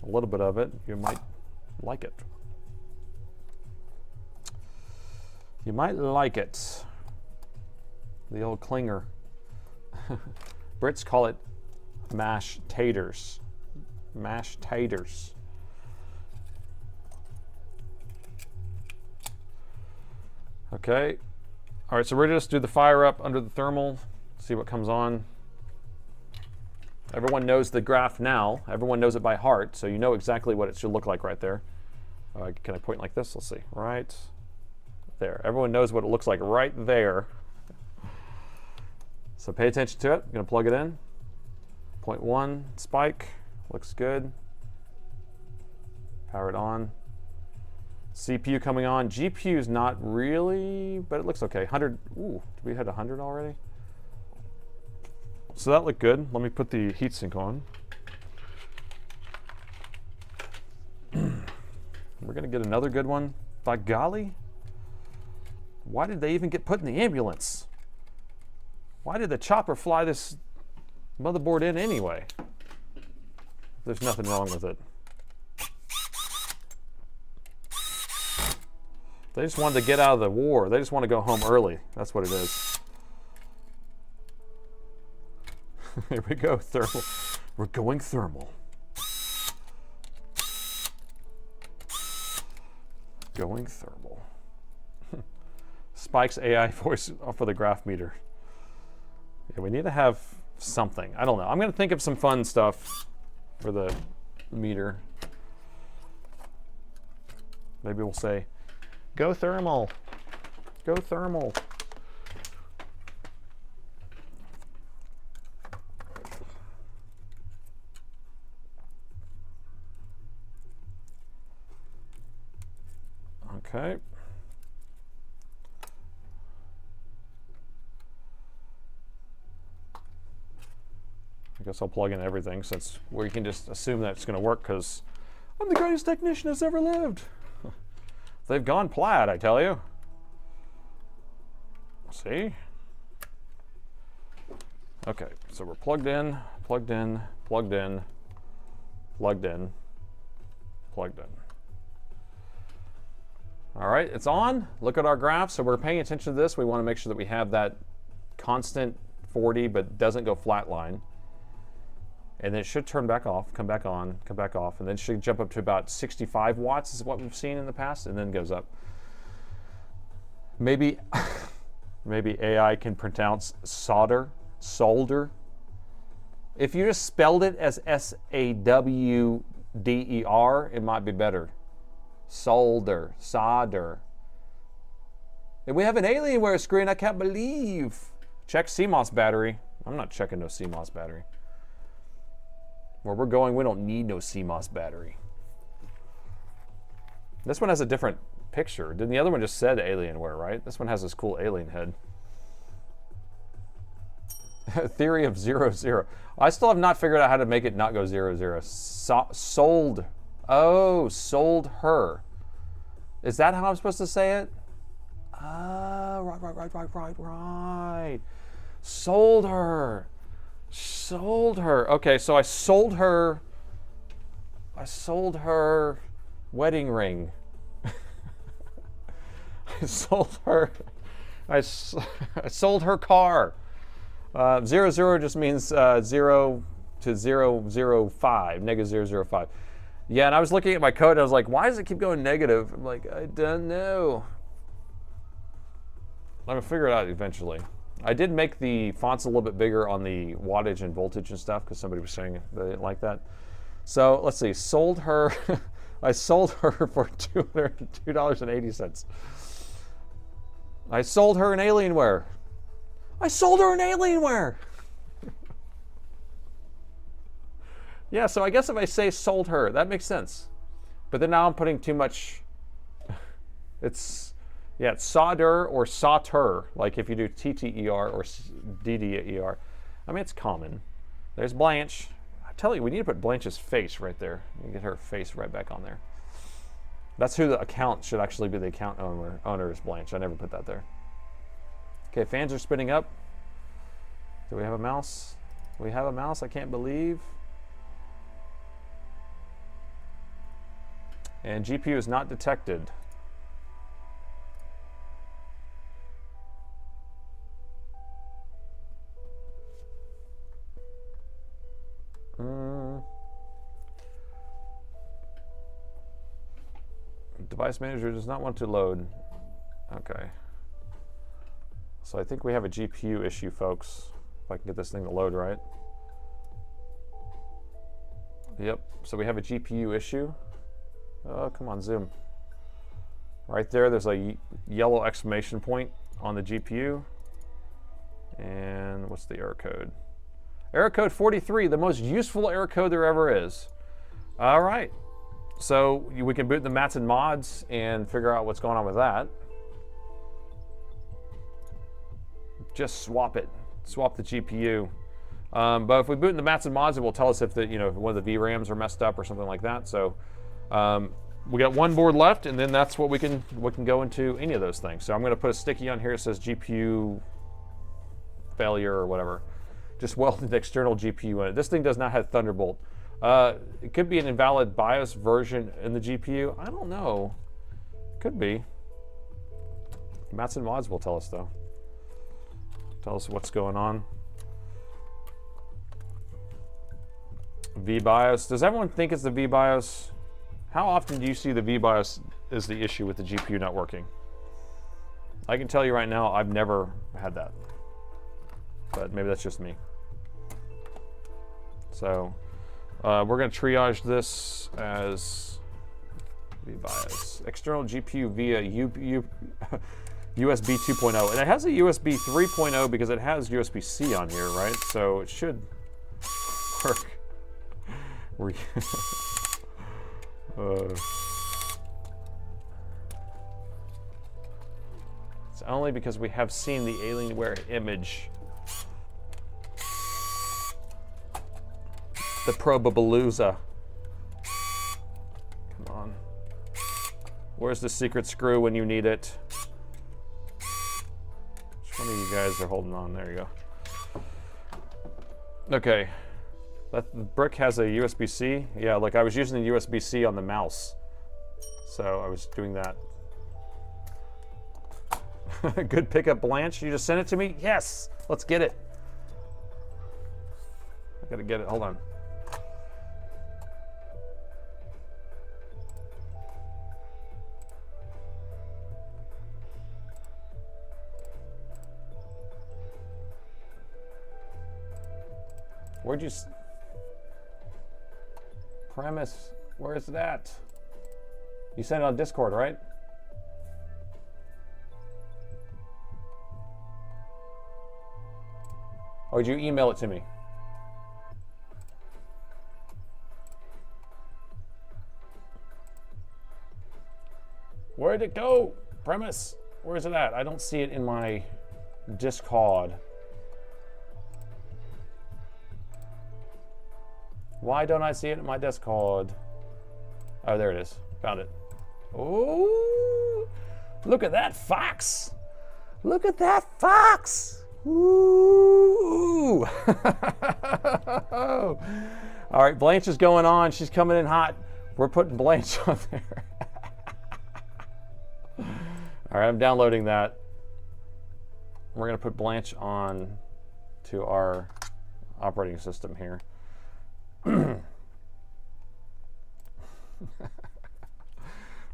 little bit of it, you might like it. You might like it. The old clinger. Brits call it mash taters. Mash taters. Okay. All right, so we're just do the fire up under the thermal, see what comes on. Everyone knows the graph now. Everyone knows it by heart, so you know exactly what it should look like right there. Can I point like this? Let's see. Right there. Everyone knows what it looks like right there. So pay attention to it. I'm going to plug it in. 0.1 spike. Looks good. Power it on. CPU coming on. GPU is not really, but it looks okay. 100. Ooh, did we hit 100 already? So that looked good. Let me put the heatsink on. We're going to get another good one. By golly. Why did they even get put in the ambulance? Why did the chopper fly this motherboard in anyway? There's nothing wrong with it. They just wanted to get out of the war. They just want to go home early. That's what it is. Here we go, thermal. We're going thermal. Going thermal. Spike's AI voice for the graph meter. Yeah, we need to have something. I don't know. I'm going to think of some fun stuff for the meter. Maybe we'll say, go thermal. Go thermal. Okay. I guess I'll plug in everything since we can just assume that it's going to work because I'm the greatest technician that's ever lived. They've gone plaid, I tell you. See? Okay, so we're plugged in, plugged in, plugged in, plugged in, plugged in. All right, it's on. Look at our graph. So we're paying attention to this. We want to make sure that we have that constant 40, but doesn't go flatline. And then it should turn back off, come back on, come back off, and then it should jump up to about 65 watts is what we've seen in the past, and then goes up. Maybe, maybe AI can pronounce solder. If you just spelled it as S-A-W-D-E-R, it might be better. Solder. And we have an Alienware screen, I can't believe. Check CMOS battery. I'm not checking no CMOS battery. Where we're going, we don't need no CMOS battery. This one has a different picture. Didn't the other one just said Alienware, right? This one has this cool alien head. Theory of 0, 0. I still have not figured out how to make it not go 0, 0. Sold. Oh, sold her. Is that how I'm supposed to say it? Ah, right. Sold her. Sold her. Okay, so I sold her wedding ring. I sold her car. 0, 0 just means 0 to 0, 0, 5, negative 0, 0, 5. Yeah, and I was looking at my code and I was like, why does it keep going negative? I'm like, I don't know. I'm gonna figure it out eventually. I did make the fonts a little bit bigger on the wattage and voltage and stuff because somebody was saying they didn't like that. So let's see, sold her, I sold her for $202.80. I sold her an Alienware. I sold her an Alienware. Yeah, so I guess if I say sold her, that makes sense. But then now I'm putting too much, it's solder or sauter, like if you do T-T-E-R or D-D-E-R. I mean, it's common. There's Blanche. I tell you, we need to put Blanche's face right there. You get her face right back on there. That's who the account should actually be. The account owner is Blanche. I never put that there. Okay, fans are spinning up. Do we have a mouse? We have a mouse, I can't believe. And GPU is not detected. Device manager does not want to load. Okay. So I think we have a GPU issue, folks. If I can get this thing to load right. Yep, so we have a GPU issue. Oh, come on, zoom. Right there, there's a yellow exclamation point on the GPU. And what's the error code? Error code 43, the most useful error code there ever is. All right, so we can boot the mats and mods and figure out what's going on with that. Just swap it, swap the GPU. But if we boot in the mats and mods, it will tell us if the, if one of the VRAMs are messed up or something like that. So we got one board left, and then that's what we can go into any of those things. So I'm going to put a sticky on here that says GPU failure or whatever. Just welded the external GPU in it. This thing does not have Thunderbolt. It could be an invalid BIOS version in the GPU. I don't know. Could be. Mats and mods will tell us though. Tell us what's going on. VBIOS. Does everyone think it's the VBIOS? How often do you see the VBIOS is the issue with the GPU not working? I can tell you right now, I've never had that. But maybe that's just me. So we're going to triage this as VBIOS. External GPU via USB 2.0. And it has a USB 3.0 because it has USB-C on here, right? So it should work. It's only because we have seen the Alienware image. The Probabaloza. Come on. Where's the secret screw when you need it? Which one of you guys are holding on? There you go. Okay. That brick has a USB-C. Yeah, like I was using the USB-C on the mouse. So I was doing that. Good pickup, Blanche. You just sent it to me? Yes! Let's get it. I gotta get it. Hold on. Where'd you... Premise, where is that? You sent it on Discord, right? Or did you email it to me? Where'd it go? Premise, where's it at? I don't see it in my Discord. Why don't I see it in my Discord? Oh, there it is. Found it. Oh, look at that fox. Look at that fox. Ooh. All right, Blanche is going on. She's coming in hot. We're putting Blanche on there. All right, I'm downloading that. We're going to put Blanche on to our operating system here.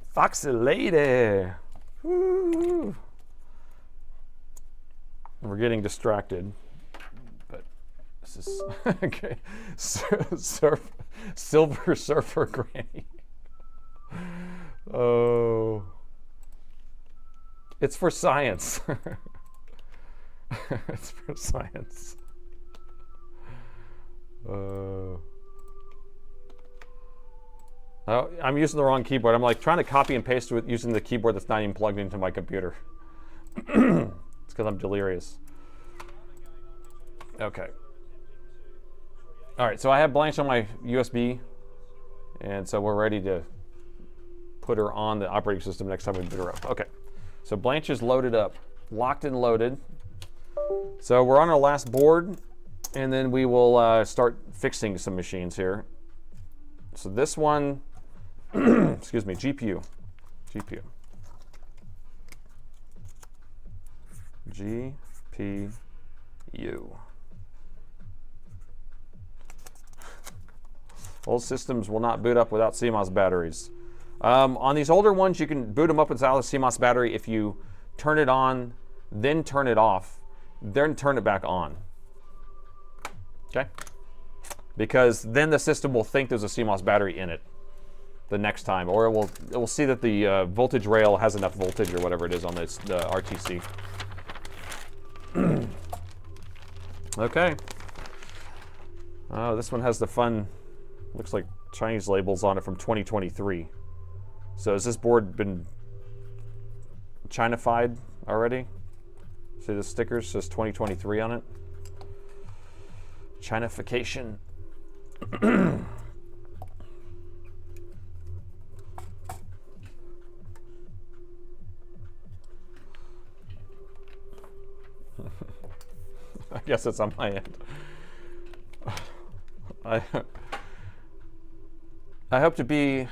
Foxy lady. Woo. We're getting distracted, but this is okay. Silver Surfer Granny. Oh, it's for science. It's for science. Oh, I'm using the wrong keyboard. I'm like trying to copy and paste with using the keyboard that's not even plugged into my computer. It's because I'm delirious. Okay. All right, so I have Blanche on my USB, and so we're ready to put her on the operating system next time we boot her up. Okay, so Blanche is loaded up, locked and loaded. So we're on our last board, and then we will start fixing some machines here. So this one, excuse me, GPU. Old systems will not boot up without CMOS batteries. On these older ones, you can boot them up without a CMOS battery if you turn it on, then turn it off, then turn it back on. Okay? Because then the system will think there's a CMOS battery in it the next time, or it will see that the voltage rail has enough voltage or whatever it is on the RTC. Okay. Oh, this one has the fun, looks like Chinese labels on it from 2023. So has this board been China-fied already? See the stickers says 2023 on it. China-fication. I guess it's on my end. I hope to be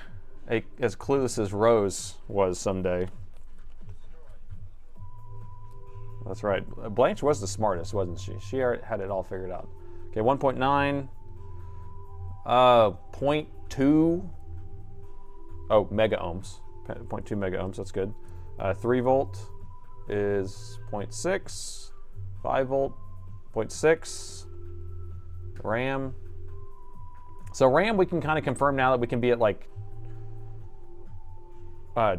as clueless as Rose was someday. That's right. Blanche was the smartest, wasn't she? She had it all figured out. Okay, 1.9. 0.2. Oh, mega ohms. 0.2 mega ohms. That's good. 3 volt is 0.6. 5 volt, 0.6. RAM. So RAM, we can kind of confirm now that we can be at like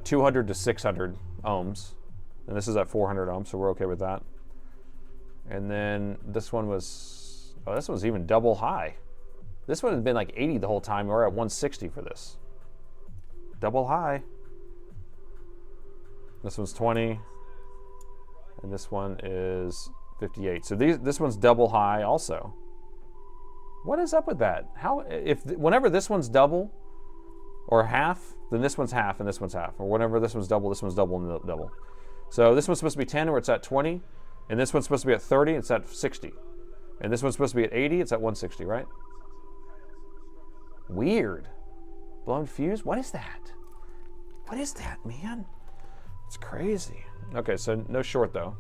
200 to 600 ohms. And this is at 400 ohms, so we're okay with that. And then this one was, oh, this one's even double high. This one has been like 80 the whole time. We're at 160 for this. Double high. This one's 20. And this one is 58. So this one's double high also. What is up with that? Whenever this one's double, or half, then this one's half and this one's half. Or whenever this one's double and double. So this one's supposed to be 10 where it's at 20, and this one's supposed to be at 30, it's at 60. And this one's supposed to be at 80, it's at 160, right? Weird. Blown fuse? What is that? What is that, man? It's crazy. Okay, so no short though.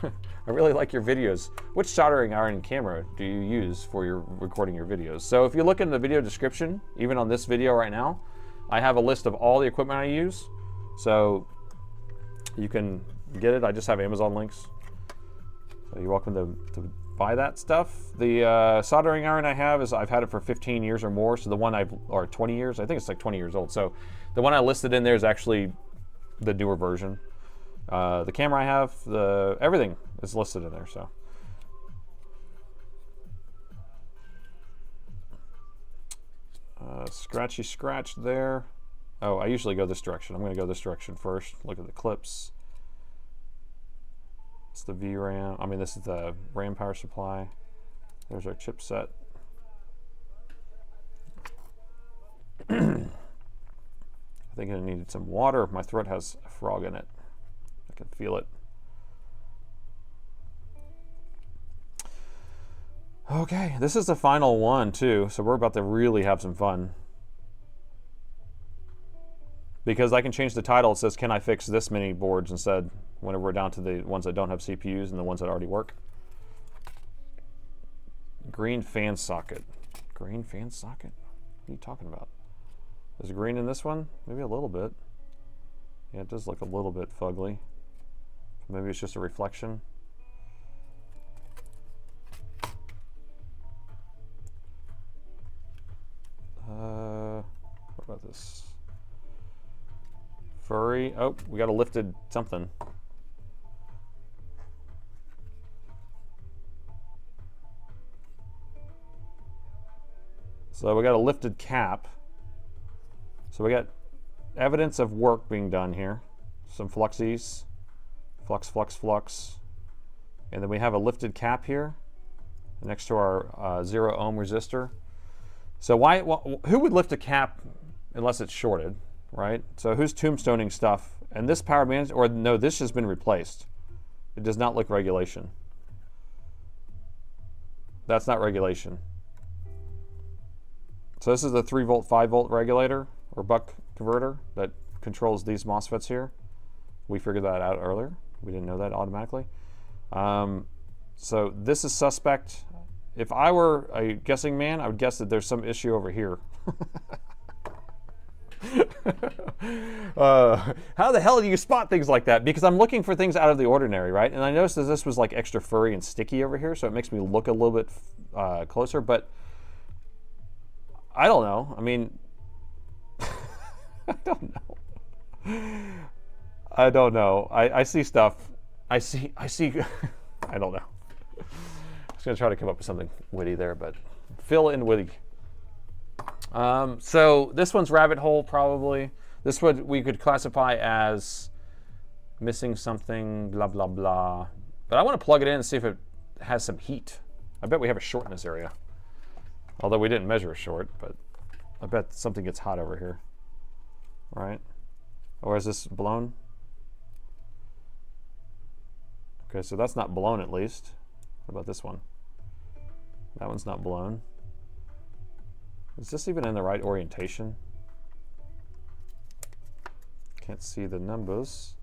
I really like your videos. Which soldering iron camera do you use for your recording your videos? So if you look in the video description, even on this video right now, I have a list of all the equipment I use. So you can get it. I just have Amazon links. So you're welcome to buy that stuff. The soldering iron I have is I've had it for 15 years or more. So the one or 20 years, I think it's like 20 years old. So the one I listed in there is actually the newer version. The camera I have, everything is listed in there. So scratchy scratch there. Oh, I usually go this direction. I'm going to go this direction first. Look at the clips. It's the VRAM. I mean, this is the RAM power supply. There's our chipset. I think I needed some water. My throat has a frog in it. I can feel it. Okay, this is the final one too, so we're about to really have some fun. Because I can change the title. It says, can I fix this many boards instead, whenever we're down to the ones that don't have CPUs and the ones that already work. Green fan socket. Green fan socket? What are you talking about? Is green in this one? Maybe a little bit. Yeah, it does look a little bit fugly. Maybe it's just a reflection. What about this? Furry. Oh, we got a lifted something. So we got a lifted cap. So we got evidence of work being done here. Some fluxies. Flux, flux, flux. And then we have a lifted cap here next to our 0 ohm resistor. So who would lift a cap unless it's shorted, right? So who's tombstoning stuff? And this power management, or no, this has been replaced. It does not look regulation. That's not regulation. So this is a 3 volt, 5 volt regulator or buck converter that controls these MOSFETs here. We figured that out earlier. We didn't know that automatically. So this is suspect. If I were a guessing man, I would guess that there's some issue over here. How the hell do you spot things like that? Because I'm looking for things out of the ordinary, right? And I noticed that this was like extra furry and sticky over here, so it makes me look a little bit closer, but I don't know. I mean, I don't know. I don't know. I see stuff. I see, I don't know. I was gonna try to come up with something witty there, but fill in witty. So this one's rabbit hole probably. This one we could classify as missing something, blah, blah, blah. But I want to plug it in and see if it has some heat. I bet we have a short in this area. Although we didn't measure a short, but I bet something gets hot over here, right? Or is this blown? Okay, so that's not blown at least. What about this one? That one's not blown. Is this even in the right orientation? Can't see the numbers.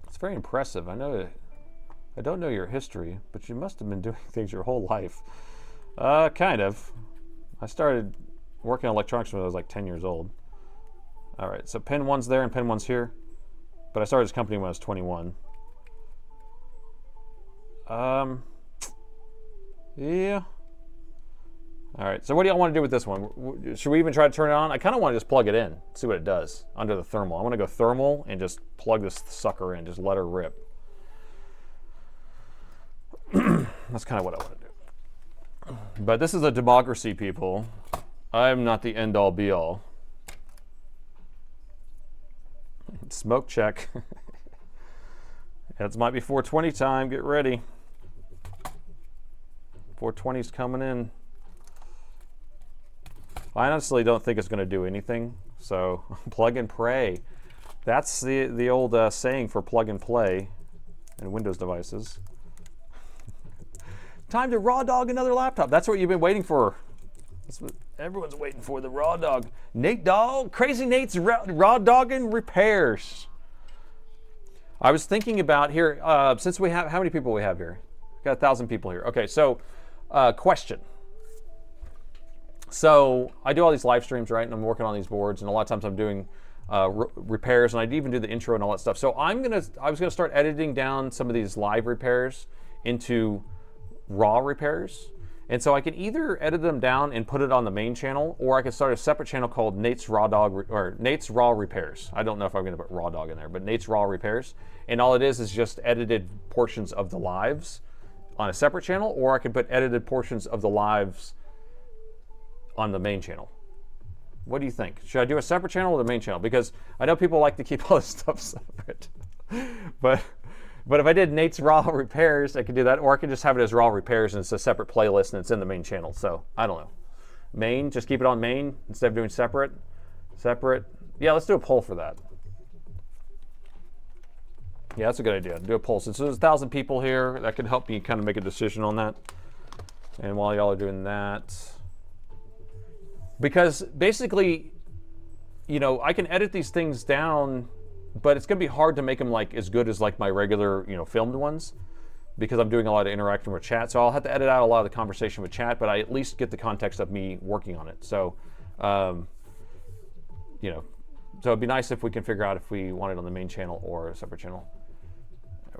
It's very impressive. I don't know your history, but you must have been doing things your whole life. Kind of. I started working on electronics when I was like 10 years old. All right, so pin 1's there and pin 1's here. But I started this company when I was 21. Yeah. All right, so what do y'all want to do with this one? Should we even try to turn it on? I kind of want to just plug it in, see what it does under the thermal. I want to go thermal and just plug this sucker in, just let her rip. That's kind of what I want to do. But this is a democracy, people. I'm not the end-all, be-all. Smoke check. It might be 420 time. Get ready. 420's coming in. I honestly don't think it's going to do anything, so plug and pray. That's the old saying for plug and play in Windows devices. Time to raw dog another laptop. That's what you've been waiting for. That's what everyone's waiting for, the raw dog. Nate Dog, Crazy Nate's raw dogging repairs. I was thinking about here, since we have, how many people we have here? Got 1,000 people here. Okay, so question. So I do all these live streams, right? And I'm working on these boards, and a lot of times I'm doing repairs, and I even do the intro and all that stuff. So I was gonna start editing down some of these live repairs into raw repairs. And so I can either edit them down and put it on the main channel, or I could start a separate channel called Nate's Raw Dog, or Nate's Raw Repairs. I don't know if I'm gonna put Raw Dog in there, but Nate's Raw Repairs. And all it is just edited portions of the lives on a separate channel, or I could put edited portions of the lives on the main channel. What do you think? Should I do a separate channel or the main channel? Because I know people like to keep all this stuff separate. But if I did Nate's Raw Repairs, I could do that, or I could just have it as Raw Repairs and it's a separate playlist and it's in the main channel. So I don't know. Main, just keep it on main instead of doing separate. Separate. Yeah, let's do a poll for that. Yeah, that's a good idea. Do a poll. Since there's 1,000 people here, that could help me kind of make a decision on that. And while y'all are doing that, because basically, you know, I can edit these things down, but it's going to be hard to make them like as good as like my regular, you know, filmed ones, because I'm doing a lot of interaction with chat. So I'll have to edit out a lot of the conversation with chat, but I at least get the context of me working on it. So, you know, so it'd be nice if we can figure out if we want it on the main channel or a separate channel.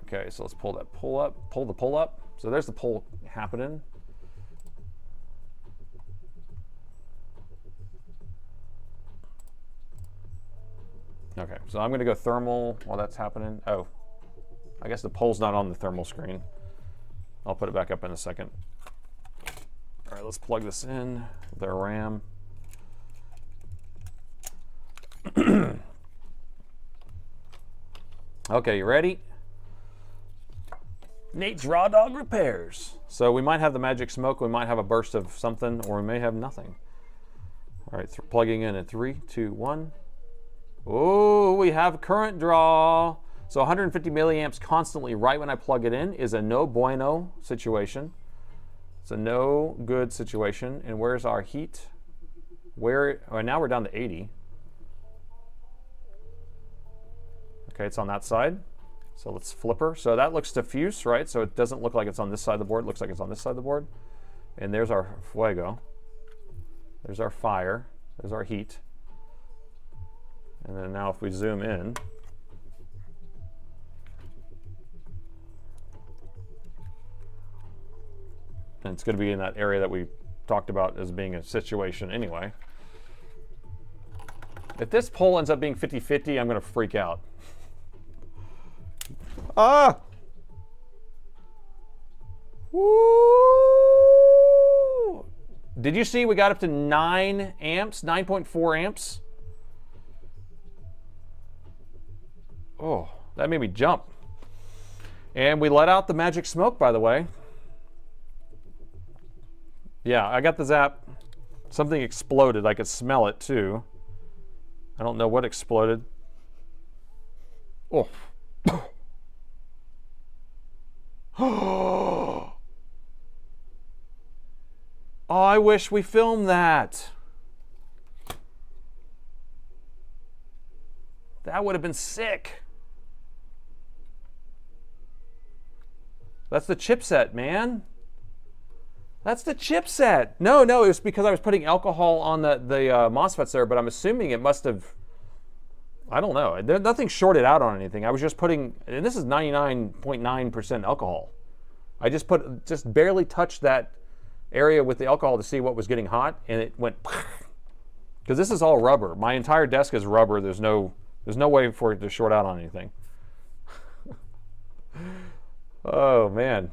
Okay, so let's pull that poll up, pull the poll up. So there's the poll happening. Okay, so I'm gonna go thermal while that's happening. Oh, I guess the poll's not on the thermal screen. I'll put it back up in a second. All right, let's plug this in with our RAM. Okay, you ready? Nate's Raw Dog Repairs. So we might have the magic smoke, we might have a burst of something, or we may have nothing. All right, plugging in 3, 2, 1. Oh, we have current draw. So 150 milliamps constantly right when I plug it in is a no bueno situation. It's a no good situation. And where's our heat? Now we're down to 80. Okay, it's on that side. So let's flipper. So that looks diffuse, right? So it doesn't look like it's on this side of the board. It looks like it's on this side of the board. And there's our fuego. There's our fire. There's our heat. And then now if we zoom in, and it's going to be in that area that we talked about as being a situation anyway. If this poll ends up being 50-50, I'm going to freak out. Ah! Woo! Did you see we got up to 9 amps, 9.4 amps? Oh, that made me jump. And we let out the magic smoke, by the way. Yeah, I got the zap. Something exploded. I could smell it too. I don't know what exploded. Oh. Oh, I wish we filmed that. That would have been sick. That's the chipset, man. That's the chipset. No, it was because I was putting alcohol on the MOSFETs there, but I'm assuming it must have, I don't know. Nothing shorted out on anything. I was just putting, and this is 99.9% alcohol. I just barely touched that area with the alcohol to see what was getting hot, and it went, because this is all rubber. My entire desk is rubber. There's no way for it to short out on anything. Oh man,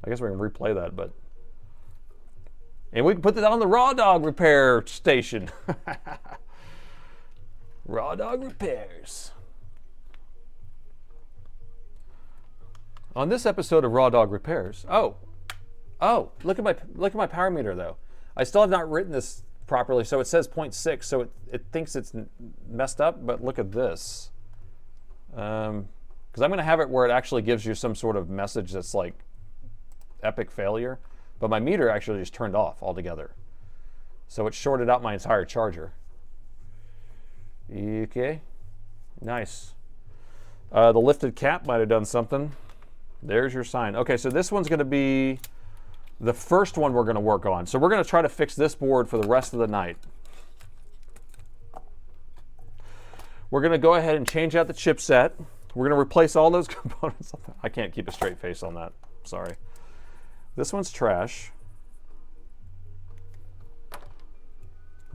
I guess we can replay that, but. And we can put that on the Raw Dog repair station. Raw Dog repairs. On this episode of Raw Dog Repairs, Oh, look at my power meter though. I still have not written this properly, so it says 0.6, so it thinks it's messed up, but look at this. Because I'm going to have it where it actually gives you some sort of message that's like epic failure, but my meter actually just turned off altogether. So it shorted out my entire charger. Okay, nice. The lifted cap might have done something. There's your sign. Okay, so this one's going to be the first one we're going to work on. So we're going to try to fix this board for the rest of the night. We're going to go ahead and change out the chipset. We're going to replace all those components. I can't keep a straight face on that. Sorry. This one's trash.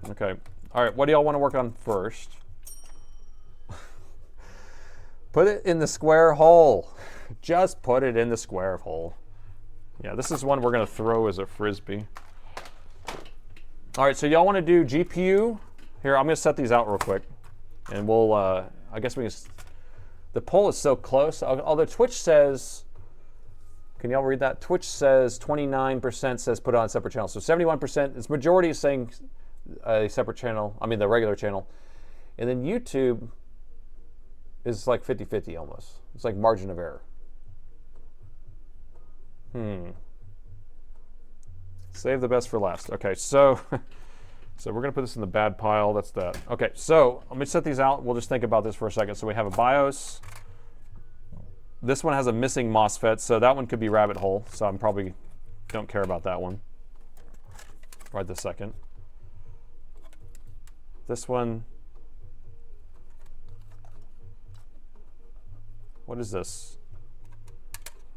Okay. All right, what do y'all want to work on first? Put it in the square hole. Just put it in the square hole. Yeah, this is one we're going to throw as a frisbee. All right, so y'all want to do GPU? Here, I'm going to set these out real quick. And we'll, I guess we can, the poll is so close. Although Twitch says, can y'all read that? Twitch says 29% says put on a separate channel. So 71%, its majority is saying a separate channel, I mean the regular channel. And then YouTube is like 50-50 almost. It's like margin of error. Save the best for last. Okay, so so we're gonna put this in the bad pile. That's that. Okay, so let me set these out. We'll just think about this for a second. So we have a BIOS. This one has a missing MOSFET, so that one could be rabbit hole. So I'm probably don't care about that one right this second. This one, what is this?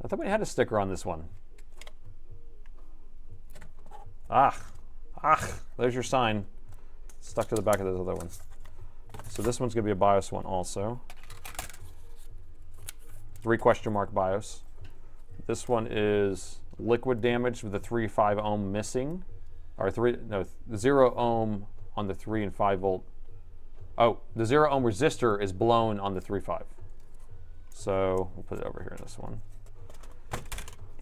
I thought we had a sticker on this one. There's your sign. Stuck to the back of this other one. So this one's gonna be a BIOS one also. 3 question mark BIOS. This one is liquid damage with the 3.5 ohm missing. Or 0 ohm on the 3 and 5 volt. Oh, the 0 ohm resistor is blown on the 3.5. So we'll put it over here in this one.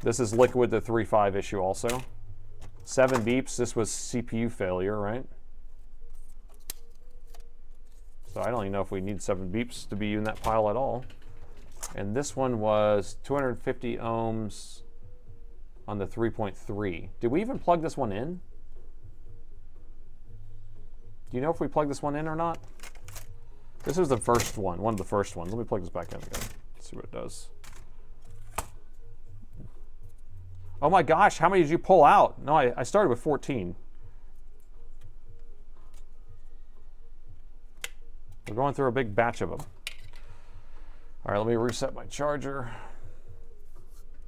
This is liquid, the 3.5 issue also. 7 beeps, this was CPU failure, right? So I don't even know if we need 7 beeps to be in that pile at all. And this one was 250 ohms on the 3.3. Did we even plug this one in? Do you know if we plug this one in or not? This is the first one of the first ones. Let me plug this back in again. See what it does. Oh my gosh, how many did you pull out? No, I started with 14. We're going through a big batch of them. All right, let me reset my charger.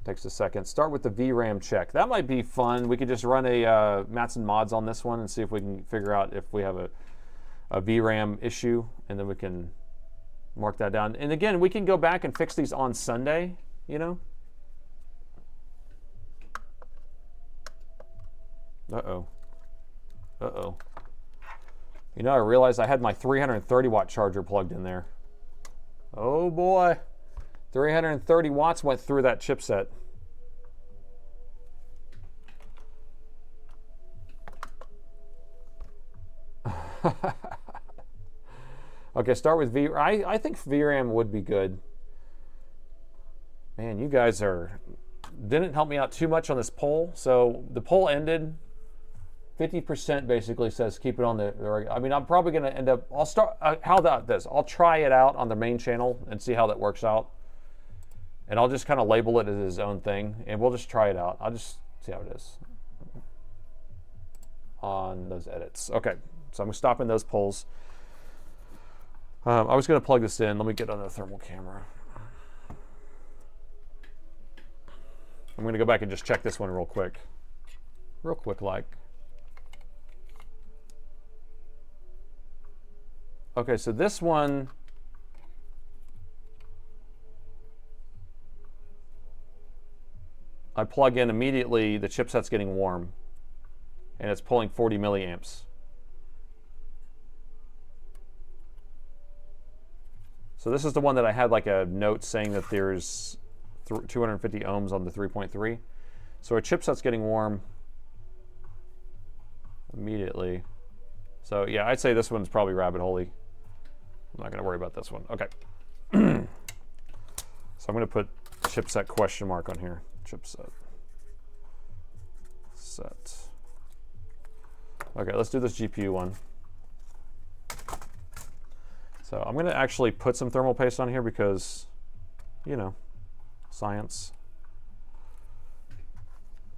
Takes a second. Start with the VRAM check. That might be fun. We could just run a Matson mods on this one and see if we can figure out if we have a VRAM issue, and then we can mark that down. And again, we can go back and fix these on Sunday, you know? Uh-oh. Uh-oh. You know, I realized I had my 330 watt charger plugged in there. Oh boy. 330 watts went through that chipset. Okay, start with I think VRAM would be good. Man, you guys didn't help me out too much on this poll. So the poll ended. 50% basically says keep it on the. I mean, I'm probably going to end up. I'll start. How about this? I'll try it out on the main channel and see how that works out. And I'll just kind of label it as his own thing, and we'll just try it out. I'll just see how it is on those edits. Okay, so I'm stopping those polls. I was going to plug this in. Let me get on the thermal camera. I'm going to go back and just check this one real quick. Real quick like. Okay, so this one, I plug in immediately, the chipset's getting warm, and it's pulling 40 milliamps. So this is the one that I had like a note saying that there's 250 ohms on the 3.3. So our chipset's getting warm immediately. So yeah, I'd say this one's probably rabbit hole-y. I'm not going to worry about this one. Okay. So I'm going to put chipset question mark on here. Chipset. Set. Okay, let's do this GPU one. So I'm going to actually put some thermal paste on here because, you know, science.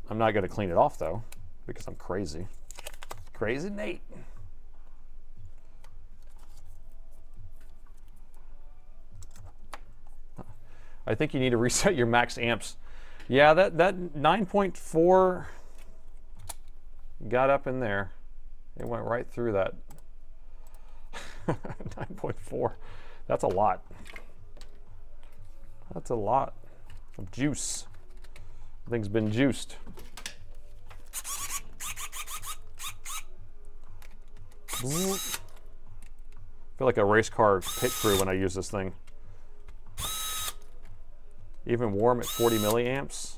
I'm not going to clean it off though because I'm crazy. Crazy Nate. I think you need to reset your max amps. Yeah, that 9.4 got up in there. It went right through that. 9.4. That's a lot. That's a lot of juice. Thing's been juiced. I feel like a race car pit crew when I use this thing. Even warm at 40 milliamps.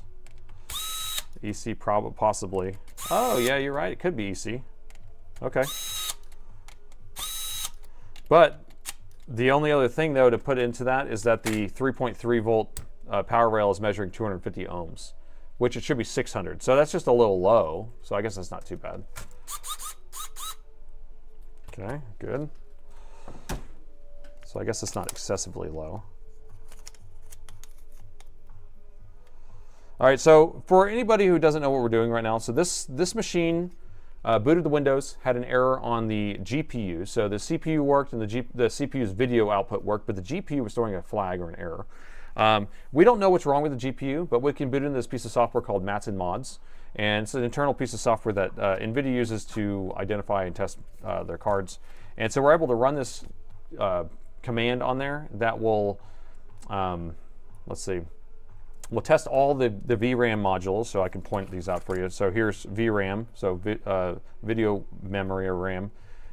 EC possibly. Oh yeah, you're right. It could be EC. Okay. But the only other thing though to put into that is that the 3.3 volt power rail is measuring 250 ohms, which it should be 600. So that's just a little low. So I guess that's not too bad. Okay, good. So I guess it's not excessively low. All right, so for anybody who doesn't know what we're doing right now, so this machine booted the Windows, had an error on the GPU. So the CPU worked and the CPU's video output worked, but the GPU was throwing a flag or an error. We don't know what's wrong with the GPU, but we can boot in this piece of software called Mats and Mods. And it's an internal piece of software that NVIDIA uses to identify and test their cards. And so we're able to run this command on there that will, let's see, we'll test all the VRAM modules, so I can point these out for you. So here's VRAM, so video memory or RAM,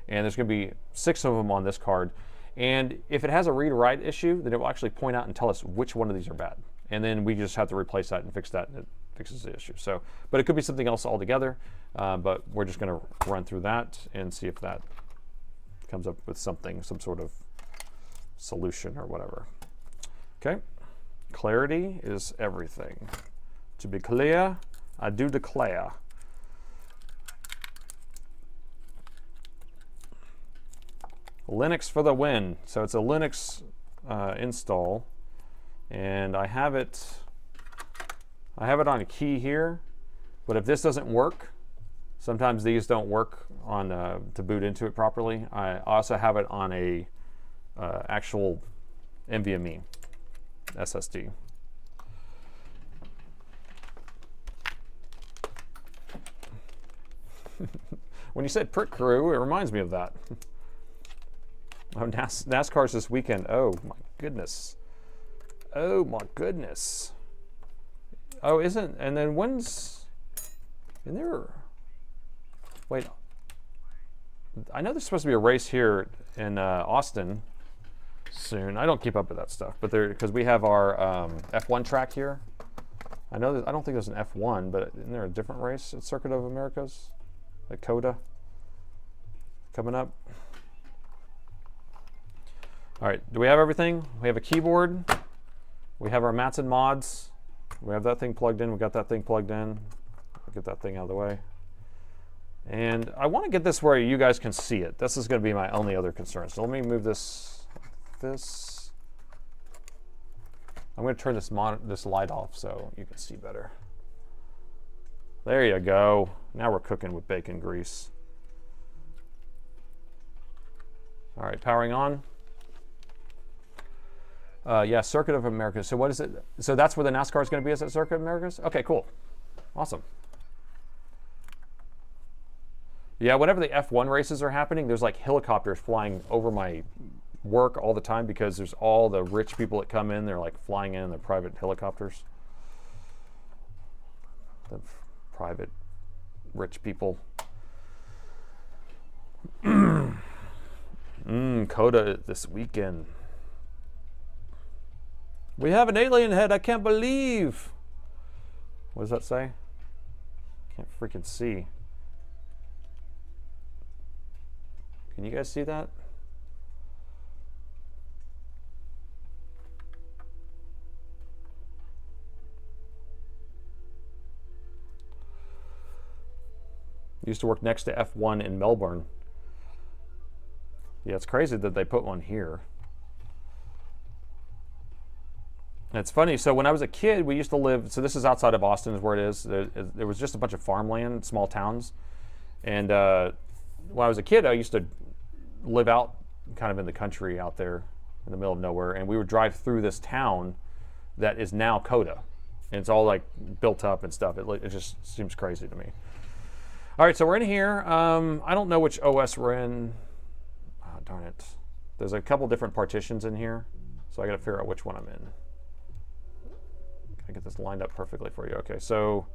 and there's going to be 6 of them on this card. And if it has a read-write issue, then it will actually point out and tell us which one of these are bad. And then we just have to replace that and fix that, and it fixes the issue. So, but it could be something else altogether, but we're just going to run through that and see if that comes up with something, some sort of solution or whatever. Okay. Clarity is everything. To be clear, I do declare. Linux for the win. So it's a Linux install, and I have it on a key here. But if this doesn't work, sometimes these don't work on to boot into it properly. I also have it on a actual NVMe SSD. When you said Prick Crew, it reminds me of that. Oh, NASCAR's this weekend. Oh my goodness. Oh my goodness. Oh, isn't, and then when's, in there, wait, I know there's supposed to be a race here in Austin soon. I don't keep up with that stuff, but there, because we have our F1 track here. I know that, I don't think there's an F1, but isn't there a different race at Circuit of Americas? Like CODA coming up. All right, do we have everything? We have a keyboard. We have our Mats and Mods. We have that thing plugged in. We got that thing plugged in. I'll get that thing out of the way. And I want to get this where you guys can see it. This is going to be my only other concern. So let me move this. I'm going to turn this light off so you can see better. There you go. Now we're cooking with bacon grease. All right, powering on. Yeah, Circuit of Americas. So what is it? So that's where the NASCAR is going to be, is at Circuit of Americas? Okay, cool. Awesome. Yeah, whenever the F1 races are happening, there's like helicopters flying over my work all the time because there's all the rich people that come in. They're like flying in their private helicopters. The private rich people. CODA this weekend. We have an alien head, I can't believe. What does that say? Can't freaking see. Can you guys see that? Used to work next to F1 in Melbourne. Yeah, it's crazy that they put one here. And it's funny, so when I was a kid, we used to live, so this is outside of Austin is where it is. There was just a bunch of farmland, small towns. And when I was a kid, I used to live out kind of in the country out there in the middle of nowhere. And we would drive through this town that is now Coda. And it's all like built up and stuff. It just seems crazy to me. All right, so we're in here. I don't know which OS we're in. Oh, darn it. There's a couple different partitions in here. So I gotta figure out which one I'm in. Can I get this lined up perfectly for you? Okay, so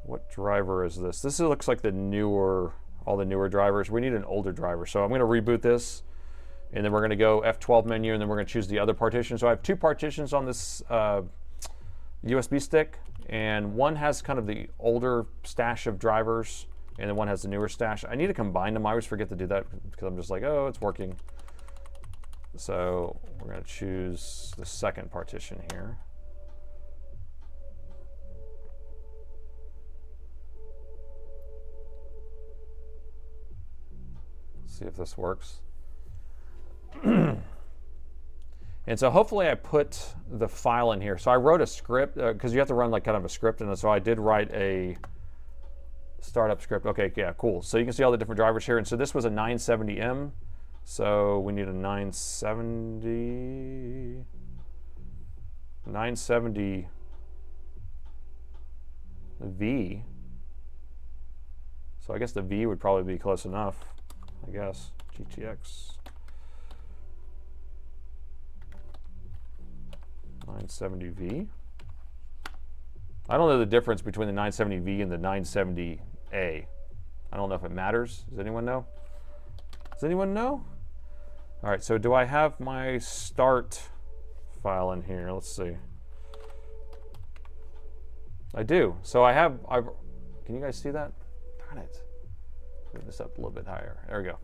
what driver is this? This looks like the newer, all the newer drivers. We need an older driver. So I'm gonna reboot this, and then we're gonna go F12 menu, and then we're gonna choose the other partition. So I have two partitions on this USB stick, and one has kind of the older stash of drivers, and then one has the newer stash. I need to combine them. I always forget to do that because I'm just like, oh, it's working. So we're gonna choose the second partition here. See if this works. And so hopefully I put the file in here. So I wrote a script, because you have to run like kind of a script, and so I did write a startup script. Okay, yeah, cool. So you can see all the different drivers here. And so this was a 970M. So we need a 970V. So I guess the V would probably be close enough. I guess GTX 970V. I don't know the difference between the 970V and the 970A. I don't know if it matters. Does anyone know? Does anyone know? All right, so do I have my start file in here? Let's see. I do. So I've, can you guys see that? Darn it. Move this up a little bit higher. There we go.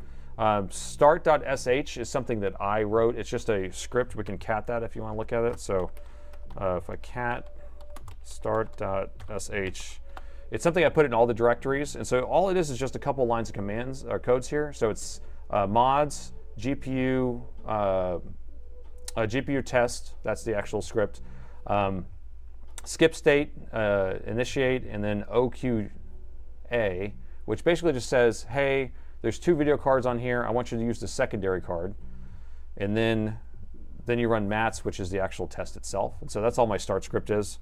Start.sh is something that I wrote. It's just a script. We can cat that if you want to look at it. So if I cat start.sh, it's something I put in all the directories. And so all it is just a couple lines of commands or codes here. So it's mods, GPU, GPU test. That's the actual script. Skip state, initiate, and then OQA, which basically just says, hey, there's two video cards on here. I want you to use the secondary card. And then you run mats, which is the actual test itself. And so that's all my start script is.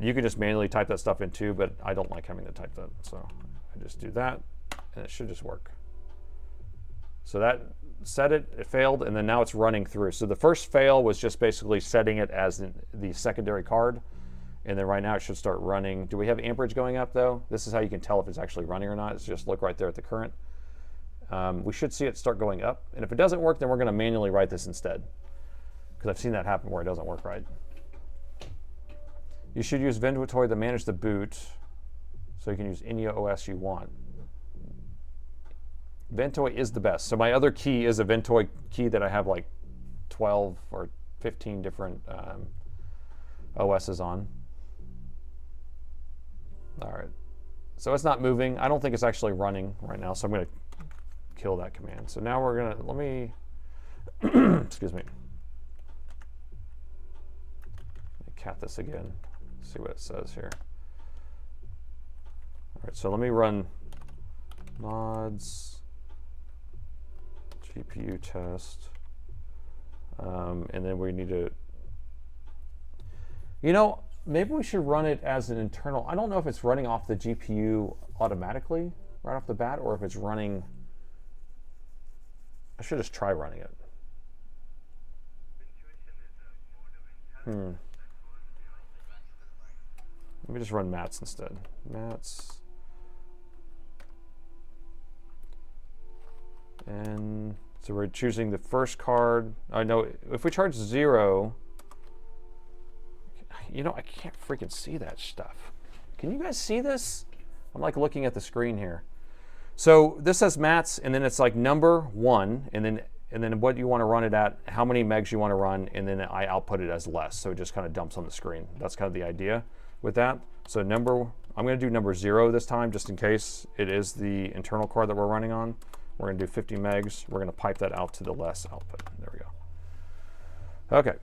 You can just manually type that stuff in too, but I don't like having to type that. So I just do that, and it should just work. So that set it, it failed, and then now it's running through. So the first fail was just basically setting it as the secondary card. And then right now it should start running. Do we have amperage going up though? This is how you can tell if it's actually running or not. It's just look right there at the current. We should see it start going up. And if it doesn't work, then we're gonna manually write this instead. Because I've seen that happen where it doesn't work right. You should use Ventoy to manage the boot so you can use any OS you want. Ventoy is the best. So my other key is a Ventoy key that I have like 12 or 15 different OSs on. All right, so it's not moving. I don't think it's actually running right now, so I'm gonna kill that command. So now we're gonna, let me, excuse me. Let me cat this again, see what it says here. All right, so let me run mods, GPU test, and then we need to, you know, maybe we should run it as an internal. I don't know if it's running off the GPU automatically right off the bat, or if it's running. I should just try running it. Let me just run mats instead. Mats. And so we're choosing the first card. I know if we charge 0, you know, I can't freaking see that stuff. Can you guys see this? I'm like looking at the screen here. So this says mats, and then it's like number 1, and then what you want to run it at, how many megs you want to run, and then I output it as less. So it just kind of dumps on the screen. That's kind of the idea with that. So I'm going to do number 0 this time, just in case it is the internal card that we're running on. We're going to do 50 megs. We're going to pipe that out to the less output. There we go. Okay,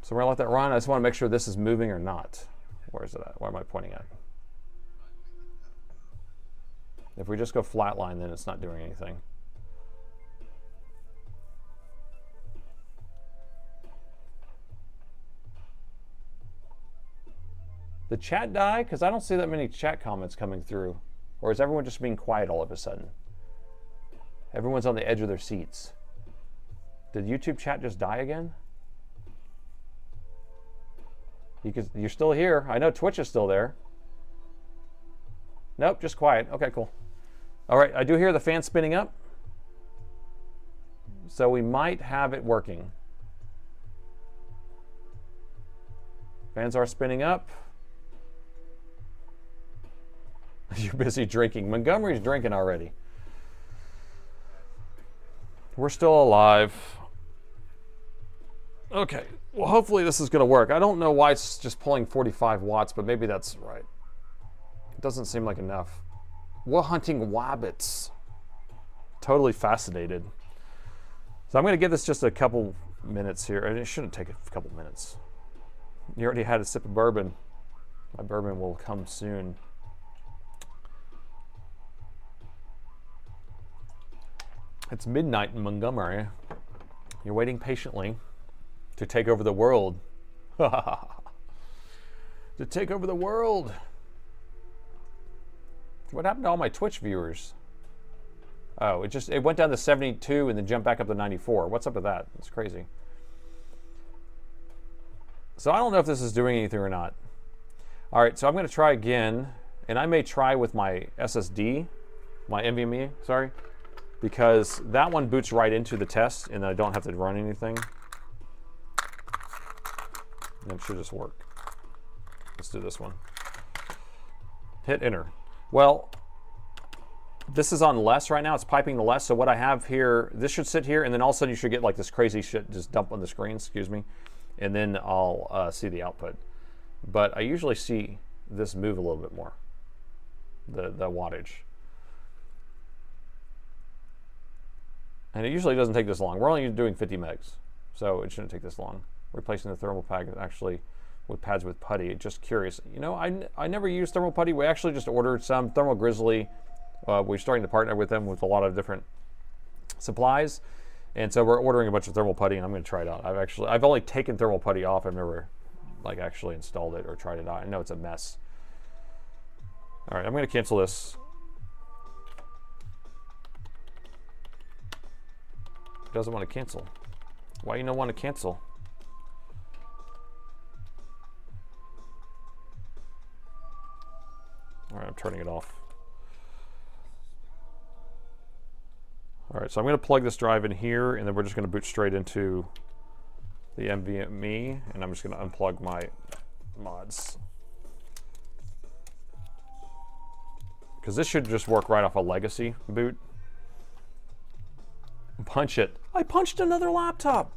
so we're going to let that run. I just want to make sure this is moving or not. Where is it at? Where am I pointing at? If we just go flatline, then it's not doing anything. The chat die? Because I don't see that many chat comments coming through. Or is everyone just being quiet all of a sudden? Everyone's on the edge of their seats. Did YouTube chat just die again? You're still here. I know Twitch is still there. Nope, just quiet. Okay, cool. All right, I do hear the fan spinning up. So we might have it working. Fans are spinning up. You're busy drinking. Montgomery's drinking already. We're still alive. Okay, well, hopefully this is going to work. I don't know why it's just pulling 45 watts, but maybe that's right. It doesn't seem like enough. We're hunting wabbits. Totally fascinated. So I'm going to give this just a couple minutes here. And it shouldn't take a couple minutes. You already had a sip of bourbon. My bourbon will come soon. It's midnight in Montgomery. You're waiting patiently to take over the world. To take over the world. What happened to all my Twitch viewers? Oh, it went down to 72 and then jumped back up to 94. What's up with that? It's crazy. So I don't know if this is doing anything or not. All right, so I'm going to try again, and I may try with my SSD, my NVMe, sorry, because that one boots right into the test, and I don't have to run anything. And it should just work. Let's do this one. Hit enter. Well, this is on less right now. It's piping the less. So what I have here, this should sit here, and then all of a sudden you should get like this crazy shit just dump on the screen, excuse me, and then I'll see the output. But I usually see this move a little bit more, the wattage. And it usually doesn't take this long. We're only doing 50 megs, so it shouldn't take this long. Replacing the thermal pad actually with pads with putty. Just curious. You know, I never used thermal putty. We actually just ordered some Thermal Grizzly. We're starting to partner with them with a lot of different supplies, and so we're ordering a bunch of thermal putty, and I'm going to try it out. I've only taken thermal putty off. I've never like actually installed it or tried it out. I know it's a mess. All right, I'm going to cancel this. It doesn't want to cancel. Why you don't want to cancel? All right, I'm turning it off. All right, so I'm going to plug this drive in here, and then we're just going to boot straight into the NVMe, and I'm just going to unplug my mods. Because this should just work right off a legacy boot. Punch it. I punched another laptop.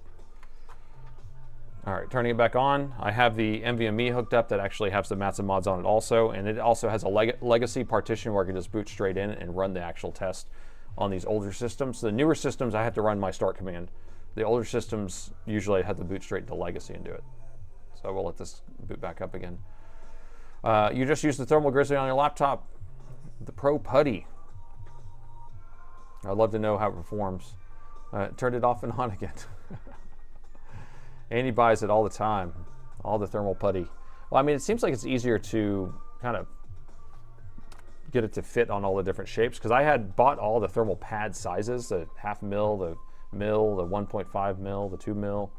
All right, turning it back on. I have the NVMe hooked up that actually has the mats and mods on it also, and it also has a legacy partition where I can just boot straight in and run the actual test on these older systems. The newer systems, I had to run my start command. The older systems, usually I had to boot straight into legacy and do it. So we'll let this boot back up again. You just use the Thermal Grizzly on your laptop. The Pro Putty. I'd love to know how it performs. Turned it off and on again. Andy buys it all the time. All the thermal putty. Well, I mean, it seems like it's easier to kind of get it to fit on all the different shapes, because I had bought all the thermal pad sizes, the 0.5 mil, the mil, the 1.5 mil, the 2 mil,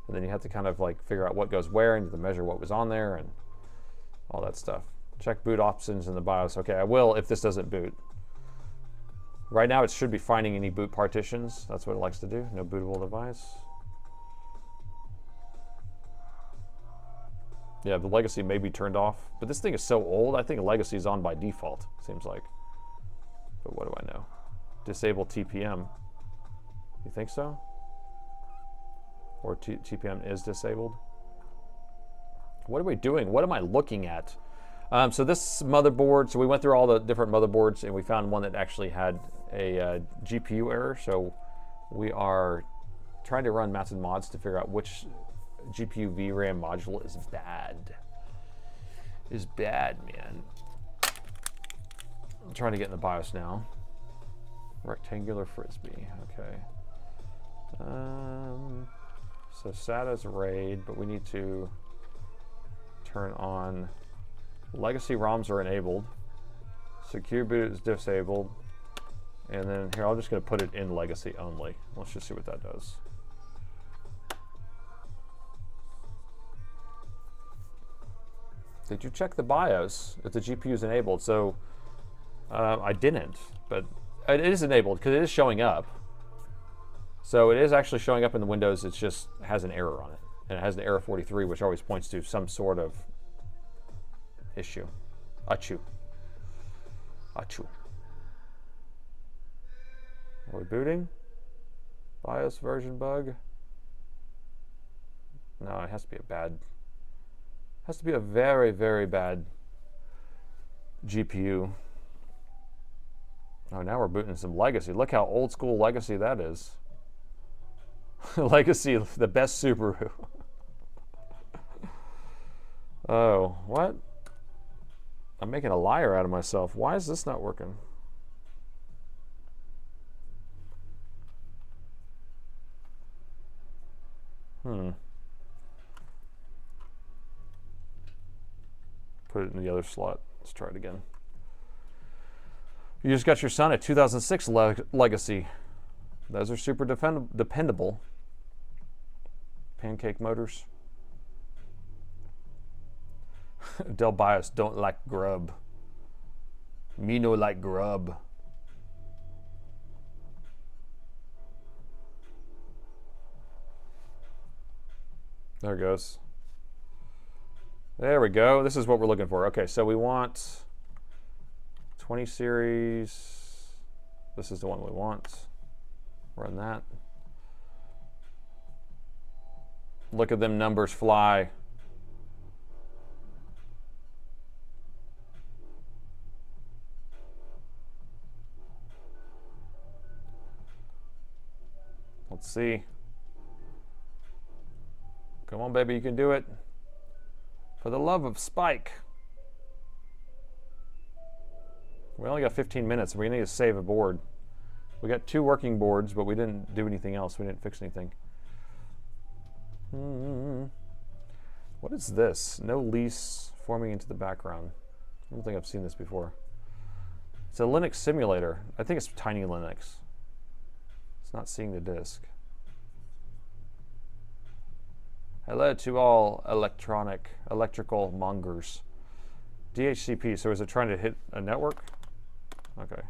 and then you have to kind of like figure out what goes where, and you have to measure what was on there and all that stuff. Check boot options in the BIOS. Okay, I will if this doesn't boot. Right now it should be finding any boot partitions. That's what it likes to do. No bootable device. Yeah, the legacy may be turned off, but this thing is so old, I think legacy is on by default, seems like. But what do I know? Disable TPM. You think so? Or TPM is disabled? What are we doing? What am I looking at? So this motherboard, so we went through all the different motherboards and we found one that actually had a GPU error. So we are trying to run massive mods to figure out which GPU VRAM module is bad. Is bad, man. I'm trying to get in the BIOS now. Rectangular frisbee, okay. So SATA's RAID, but we need to turn on legacy ROMs are enabled. Secure boot is disabled. And then here, I'm just gonna put it in legacy only. Let's just see what that does. Did you check the BIOS if the GPU is enabled? So I didn't, but it is enabled because it is showing up. So it is actually showing up in the Windows. It just has an error on it, and it has an error 43, which always points to some sort of issue. Achoo. Achoo. Are we booting? BIOS version bug? No, it has to be a bad. Has to be a very, very bad GPU. Oh, now we're booting some legacy. Look how old school legacy that is. Legacy, the best Subaru. Oh, what? I'm making a liar out of myself. Why is this not working? Put it in the other slot. Let's try it again. You just got your son a 2006 Legacy. Those are super dependable. Pancake motors. Dell BIOS don't like grub. Me no like grub. There it goes. There we go. This is what we're looking for. Okay, so we want 20 series. This is the one we want. Run that. Look at them numbers fly. Let's see. Come on, baby, you can do it. For the love of Spike. We only got 15 minutes. We need to save a board. We got 2 working boards, but we didn't do anything else. We didn't fix anything. What is this? No lease forming into the background. I don't think I've seen this before. It's a Linux simulator. I think it's Tiny Linux. It's not seeing the disk. Hello to all electrical mongers. DHCP, so is it trying to hit a network? Okay.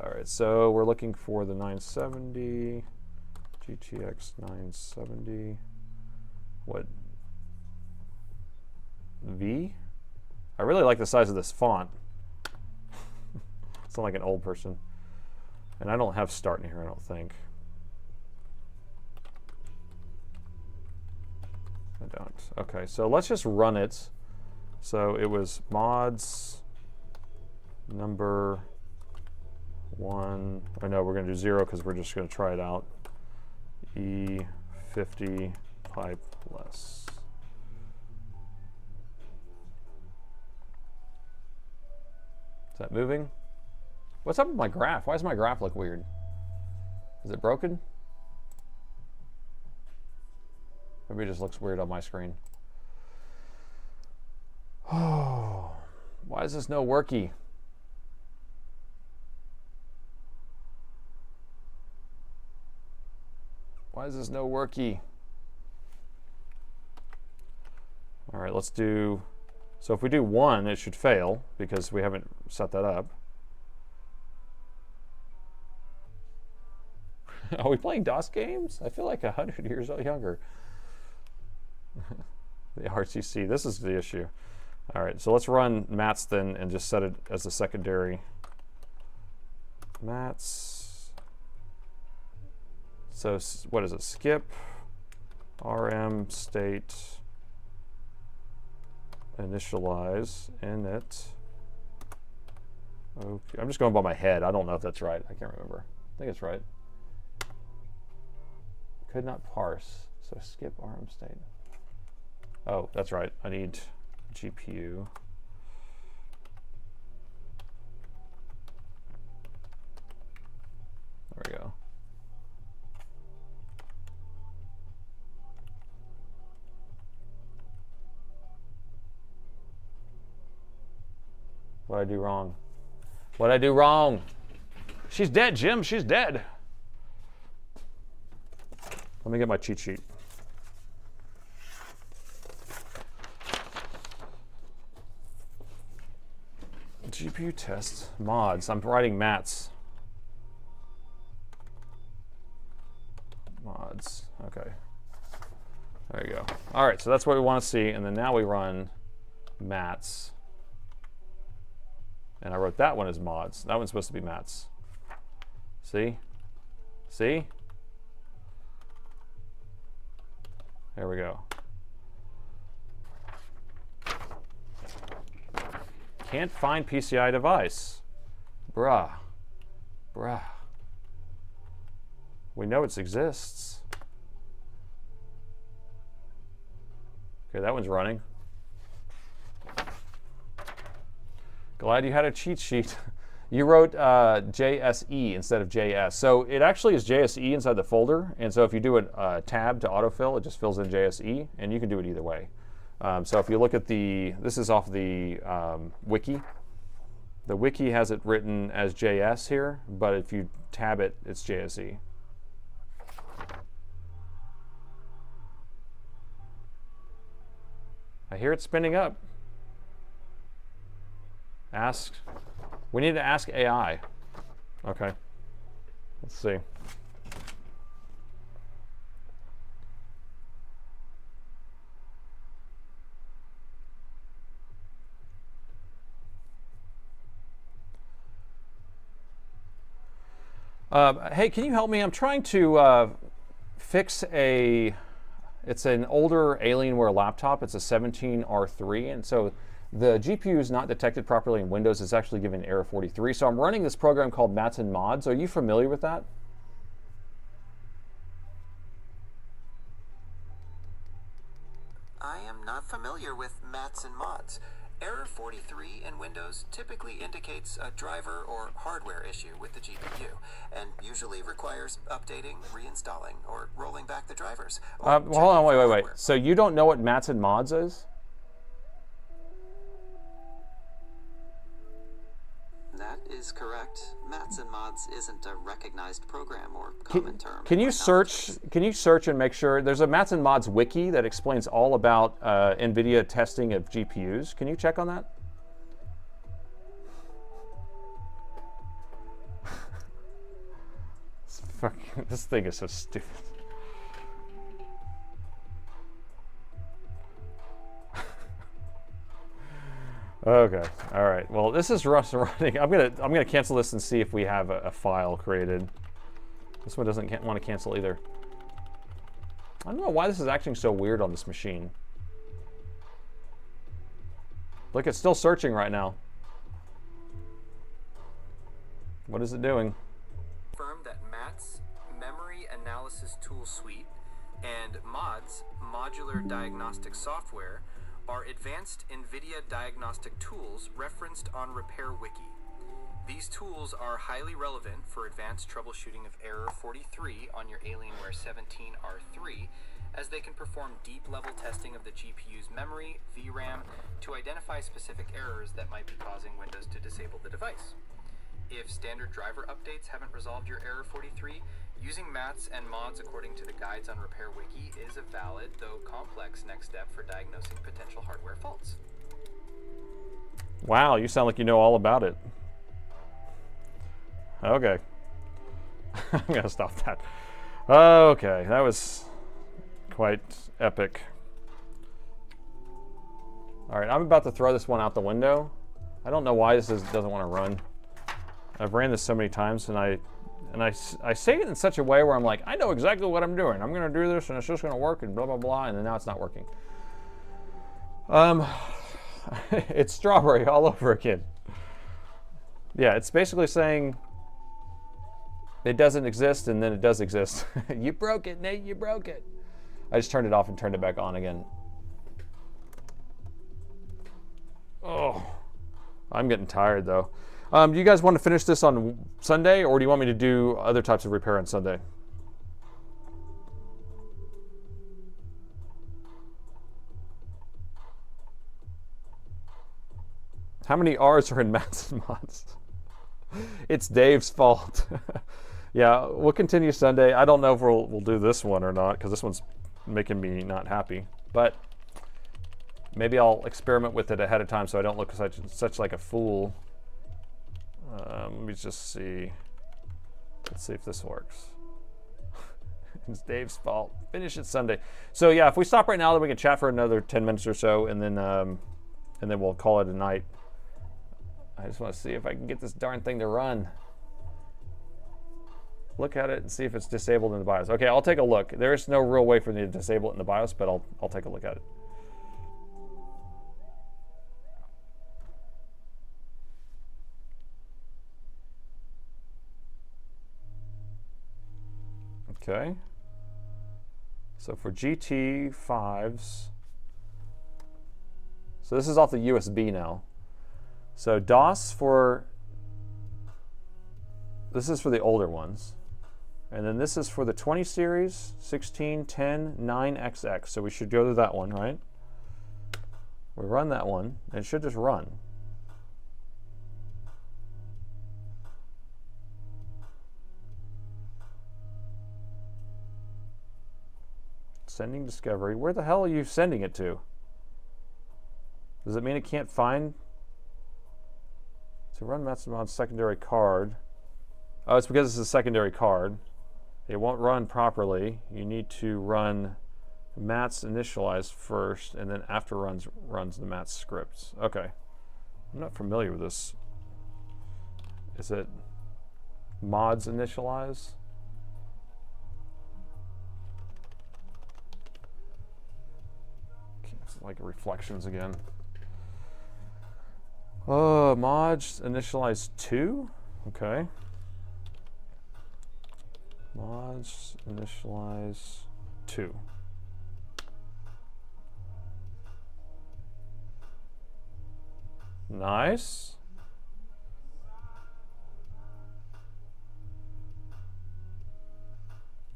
All right, so we're looking for the 970, GTX 970. What? V? I really like the size of this font. It's not like an old person. And I don't have start in here, I don't think. I don't. Okay, so let's just run it. So it was mods number 1. I know we're going to do 0 because we're just going to try it out. E50 pipe less. Is that moving? What's up with my graph? Why does my graph look weird? Is it broken? Maybe it just looks weird on my screen. Oh, why is this no worky? Why is this no worky? All right, let's do, so if we do 1, it should fail because we haven't set that up. Are we playing DOS games? I feel like 100 years younger. The RTC, this is the issue. All right, so let's run mats then and just set it as a secondary. Mats. So what is it? Skip RM state initialize init. Okay, I'm just going by my head. I don't know if that's right. I can't remember. I think it's right. Could not parse. So skip RM state. Oh, that's right. I need GPU. There we go. What'd I do wrong? What'd I do wrong? She's dead, Jim. She's dead. Let me get my cheat sheet. GPU test mods. I'm writing mats. Mods. Okay. There you go. All right, so that's what we want to see. And then now we run mats. And I wrote that one as mods. That one's supposed to be mats. See? See? There we go. Can't find PCI device. Bruh. Bruh. We know it exists. Okay, that one's running. Glad you had a cheat sheet. You wrote JSE instead of JS. So it actually is JSE inside the folder. And so if you do a tab to autofill, it just fills in JSE. And you can do it either way. So if you look at this is off the wiki. The wiki has it written as JS here. But if you tab it, it's JSE. I hear it spinning up. Ask. We need to ask AI. Okay. Let's see. Hey, can you help me? I'm trying to fix it's an older Alienware laptop. It's a 17R3, and so the GPU is not detected properly in Windows. It's actually giving error 43. So I'm running this program called Mats and Mods. Are you familiar with that? I am not familiar with Mats and Mods. Error 43 in Windows typically indicates a driver or hardware issue with the GPU, and usually requires updating, reinstalling, or rolling back the drivers. Hold on, wait. So you don't know what Mats and Mods is? That is correct. Mats and Mods isn't a recognized program or common term. Can you search? Can you search and make sure? There's a Mats and Mods wiki that explains all about NVIDIA testing of GPUs. Can you check on that? This thing is so stupid. Okay. All right. Well, this is running. I'm gonna cancel this and see if we have a file created. This one doesn't want to cancel either. I don't know why this is acting so weird on this machine. Look, it's still searching right now. What is it doing? Confirm that Mats Memory Analysis Tool Suite and Mods Modular Diagnostic Software are advanced NVIDIA diagnostic tools referenced on RepairWiki. These tools are highly relevant for advanced troubleshooting of error 43 on your Alienware 17R3, as they can perform deep-level testing of the GPU's memory, VRAM, to identify specific errors that might be causing Windows to disable the device. If standard driver updates haven't resolved your error 43, using Mats and Mods according to the guides on RepairWiki is a valid, though complex, next step for diagnosing potential hardware faults. Wow, you sound like you know all about it. Okay. I'm gonna stop that. Okay, that was quite epic. All right, I'm about to throw this one out the window. I don't know why this doesn't want to run. I've ran this so many times, and I say it in such a way where I'm like, I know exactly what I'm doing. I'm going to do this, and it's just going to work, and blah, blah, blah, and then now it's not working. It's strawberry all over again. Yeah, it's basically saying it doesn't exist, and then it does exist. You broke it, Nate, you broke it. I just turned it off and turned it back on again. Oh, I'm getting tired though. Do you guys want to finish this on Sunday, or do you want me to do other types of repair on Sunday? How many R's are in Matt's and Mods? It's Dave's fault. Yeah, we'll continue Sunday. I don't know if we'll do this one or not, because this one's making me not happy. But maybe I'll experiment with it ahead of time so I don't look such like a fool. Let me just see. Let's see if this works. It's Dave's fault. Finish it Sunday. So yeah, if we stop right now, then we can chat for another 10 minutes or so, and then we'll call it a night. I just want to see if I can get this darn thing to run. Look at it and see if it's disabled in the BIOS. Okay, I'll take a look. There is no real way for me to disable it in the BIOS, but I'll take a look at it. Okay. So for GT5s, so this is off the USB now. So DOS this is for the older ones. And then this is for the 20 series, 16, 10, 9XX. So we should go to that one, right? We run that one, and it should just run. Sending discovery. Where the hell are you sending it to? Does it mean it can't find? To run Motherboard's secondary card. Oh, it's because it's a secondary card. It won't run properly. You need to run Matt's initialized first, and then after runs the Matt's scripts. Okay. I'm not familiar with this. Is it mods initialize? Okay, it's like reflections again. Mods initialize 2? Okay. Mods initialize 2. Nice.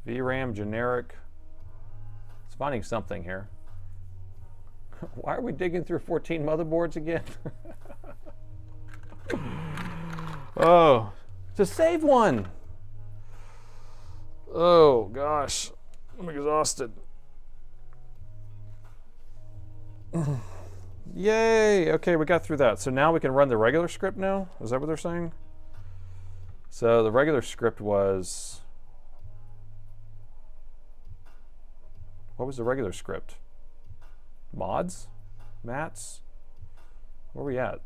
VRAM generic. It's finding something here. Why are we digging through 14 motherboards again? Oh, to save one. Oh gosh, I'm exhausted. Yay, okay, we got through that. So now we can run the regular script now? Is that what they're saying? So the regular script was, what was the regular script? Mods? Mats? Where are we at?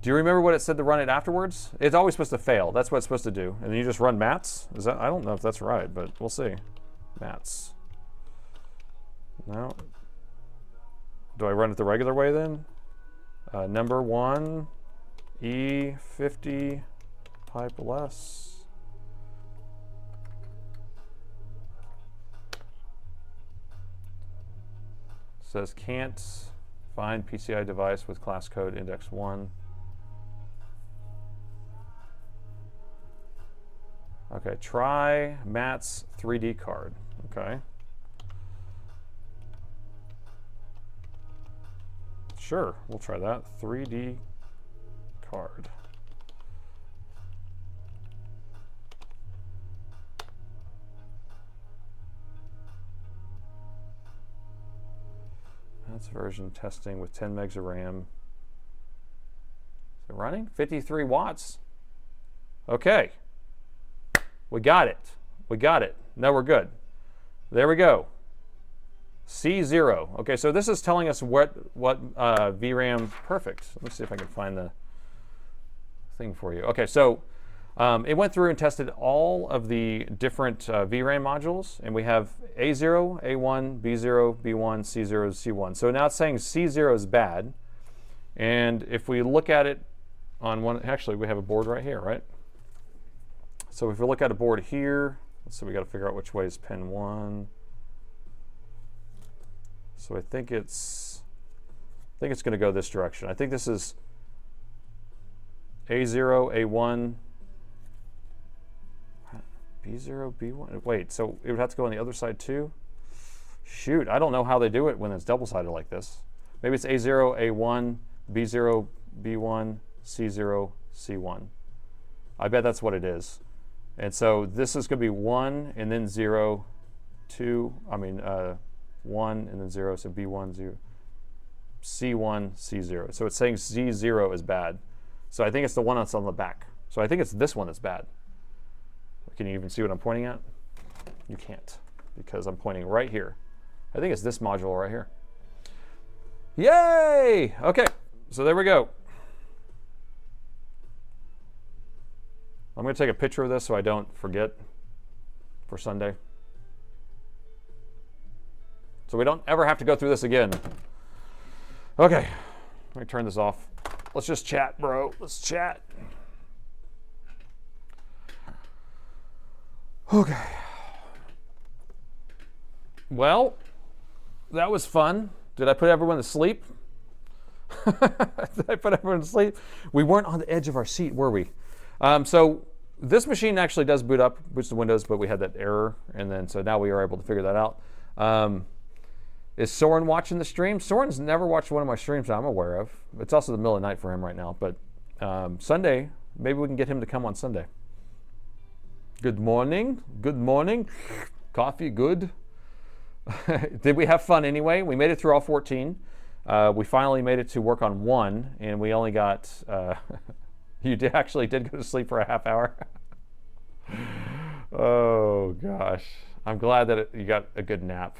Do you remember what it said to run it afterwards? It's always supposed to fail. That's what it's supposed to do. And then you just run Mats? Is that? I don't know if that's right, but we'll see. Mats. No. Do I run it the regular way then? Number 1, E50, pipe less. Says can't find PCI device with class code index 1. Okay, try Matt's 3D card. Okay. Sure, we'll try that. 3D card. That's version testing with 10 megs of RAM. Is it running? 53 watts. Okay. We got it. We got it. Now we're good. There we go. C0. Okay, so this is telling us what VRAM, perfect. Let me see if I can find the thing for you. Okay, so it went through and tested all of the different VRAM modules, and we have A0, A1, B0, B1, C0, C1. So now it's saying C0 is bad, and if we look at it on one, actually we have a board right here, right? So if we look at a board here, so we got to figure out which way is pin 1. So I think it's going to go this direction. I think this is A0, A1, B0, B1. Wait, so it would have to go on the other side too? Shoot, I don't know how they do it when it's double-sided like this. Maybe it's A0, A1, B0, B1, C0, C1. I bet that's what it is. And so this is going to be 1 and then 0, 2, 1 and then 0, so B1, 0, C1, C0. So it's saying C0 is bad. So I think it's the one that's on the back. So I think it's this one that's bad. Can you even see what I'm pointing at? You can't, because I'm pointing right here. I think it's this module right here. Yay! Okay, so there we go. I'm going to take a picture of this so I don't forget for Sunday. So we don't ever have to go through this again. Okay, let me turn this off. Let's just chat, bro. Let's chat. Okay. Well, that was fun. Did I put everyone to sleep? Did I put everyone to sleep? We weren't on the edge of our seat, were we? So this machine actually does boot up, boots the Windows, but we had that error, and then so now we are able to figure that out. Is Soren watching the stream? Soren's never watched one of my streams that I'm aware of. It's also the middle of the night for him right now, but Sunday, maybe we can get him to come on Sunday. Good morning. Good morning. Coffee, good. Did we have fun anyway? We made it through all 14. We finally made it to work on 1, and we only got, you actually did go to sleep for a half hour. Oh, gosh. I'm glad that you got a good nap.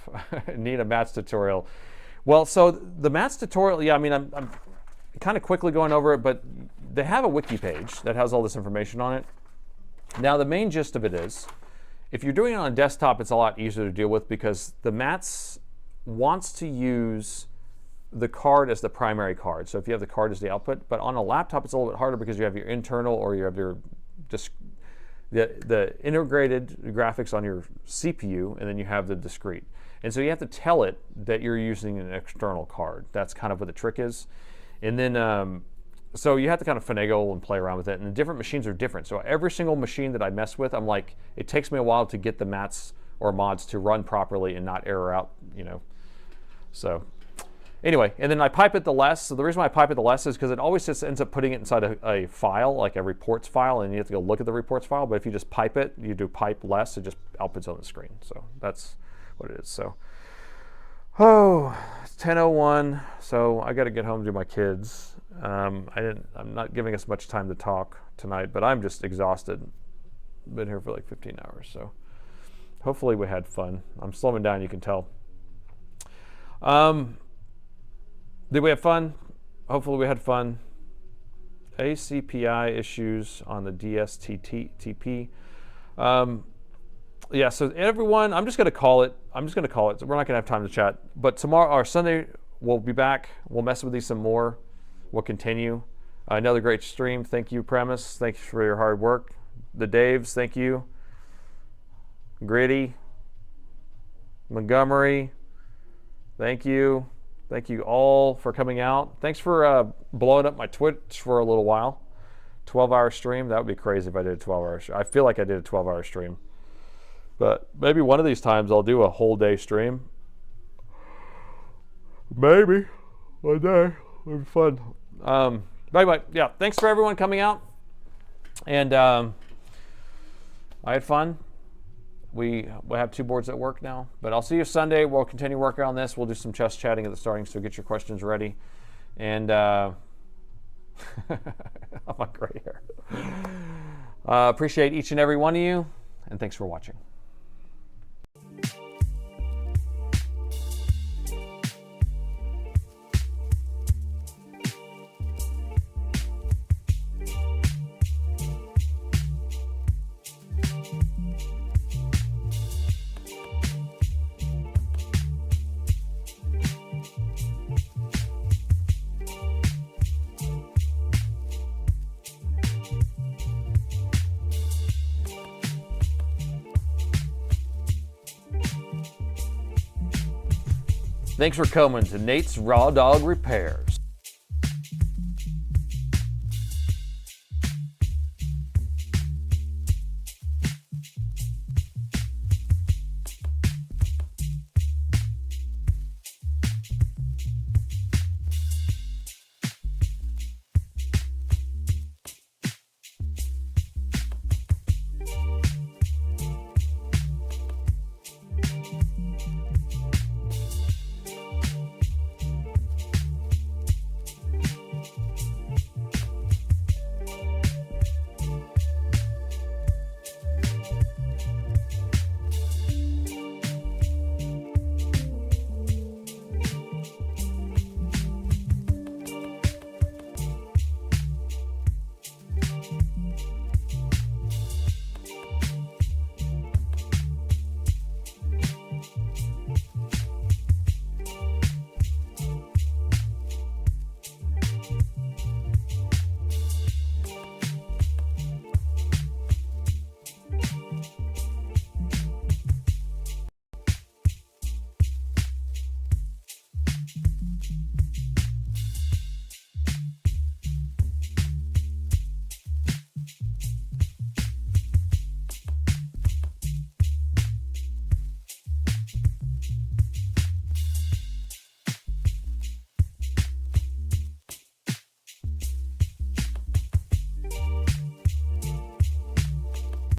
Need a Matt's tutorial. Well, so the Matt's tutorial, yeah, I mean, I'm kind of quickly going over it, but they have a wiki page that has all this information on it. Now, the main gist of it is, if you're doing it on a desktop, it's a lot easier to deal with because the Matt's wants to use the card as the primary card. So if you have the card as the output, but on a laptop, it's a little bit harder because you have your internal or you have your the integrated graphics on your CPU, and then you have the discrete. And so you have to tell it that you're using an external card. That's kind of what the trick is. And then, so you have to kind of finagle and play around with it. And the different machines are different. So every single machine that I mess with, I'm like, it takes me a while to get the mats or mods to run properly and not error out, you know. So anyway, and then I pipe it the less. So the reason why I pipe it the less is because it always just ends up putting it inside a file, like a reports file, and you have to go look at the reports file. But if you just pipe it, you do pipe less, it just outputs on the screen. So that's what it is. So, oh, it's 10:01. So I got to get home to my kids. I'm not giving us much time to talk tonight, but I'm just exhausted. Been here for like 15 hours. So hopefully we had fun. I'm slowing down, you can tell. Did we have fun? Hopefully we had fun. ACPI issues on the DSTP. Yeah, so everyone, I'm just going to call it. We're not going to have time to chat. But tomorrow or Sunday, we'll be back. We'll mess with these some more. We'll continue. Another great stream. Thank you, Premise. Thanks for your hard work. The Daves, thank you. Gritty. Montgomery, thank you. Thank you all for coming out. Thanks for blowing up my Twitch for a little while. 12-hour stream. That would be crazy if I did a 12-hour stream. I feel like I did a 12-hour stream. But maybe one of these times I'll do a whole day stream. Maybe. One day. It'll be fun. Anyway, yeah, thanks for everyone coming out. And I had fun. We have 2 boards at work now. But I'll see you Sunday. We'll continue working on this. We'll do some chess chatting at the starting, so get your questions ready. And oh, my gray hair. Appreciate each and every one of you, and thanks for watching. Thanks for coming to Nate's Raw Dog Repairs.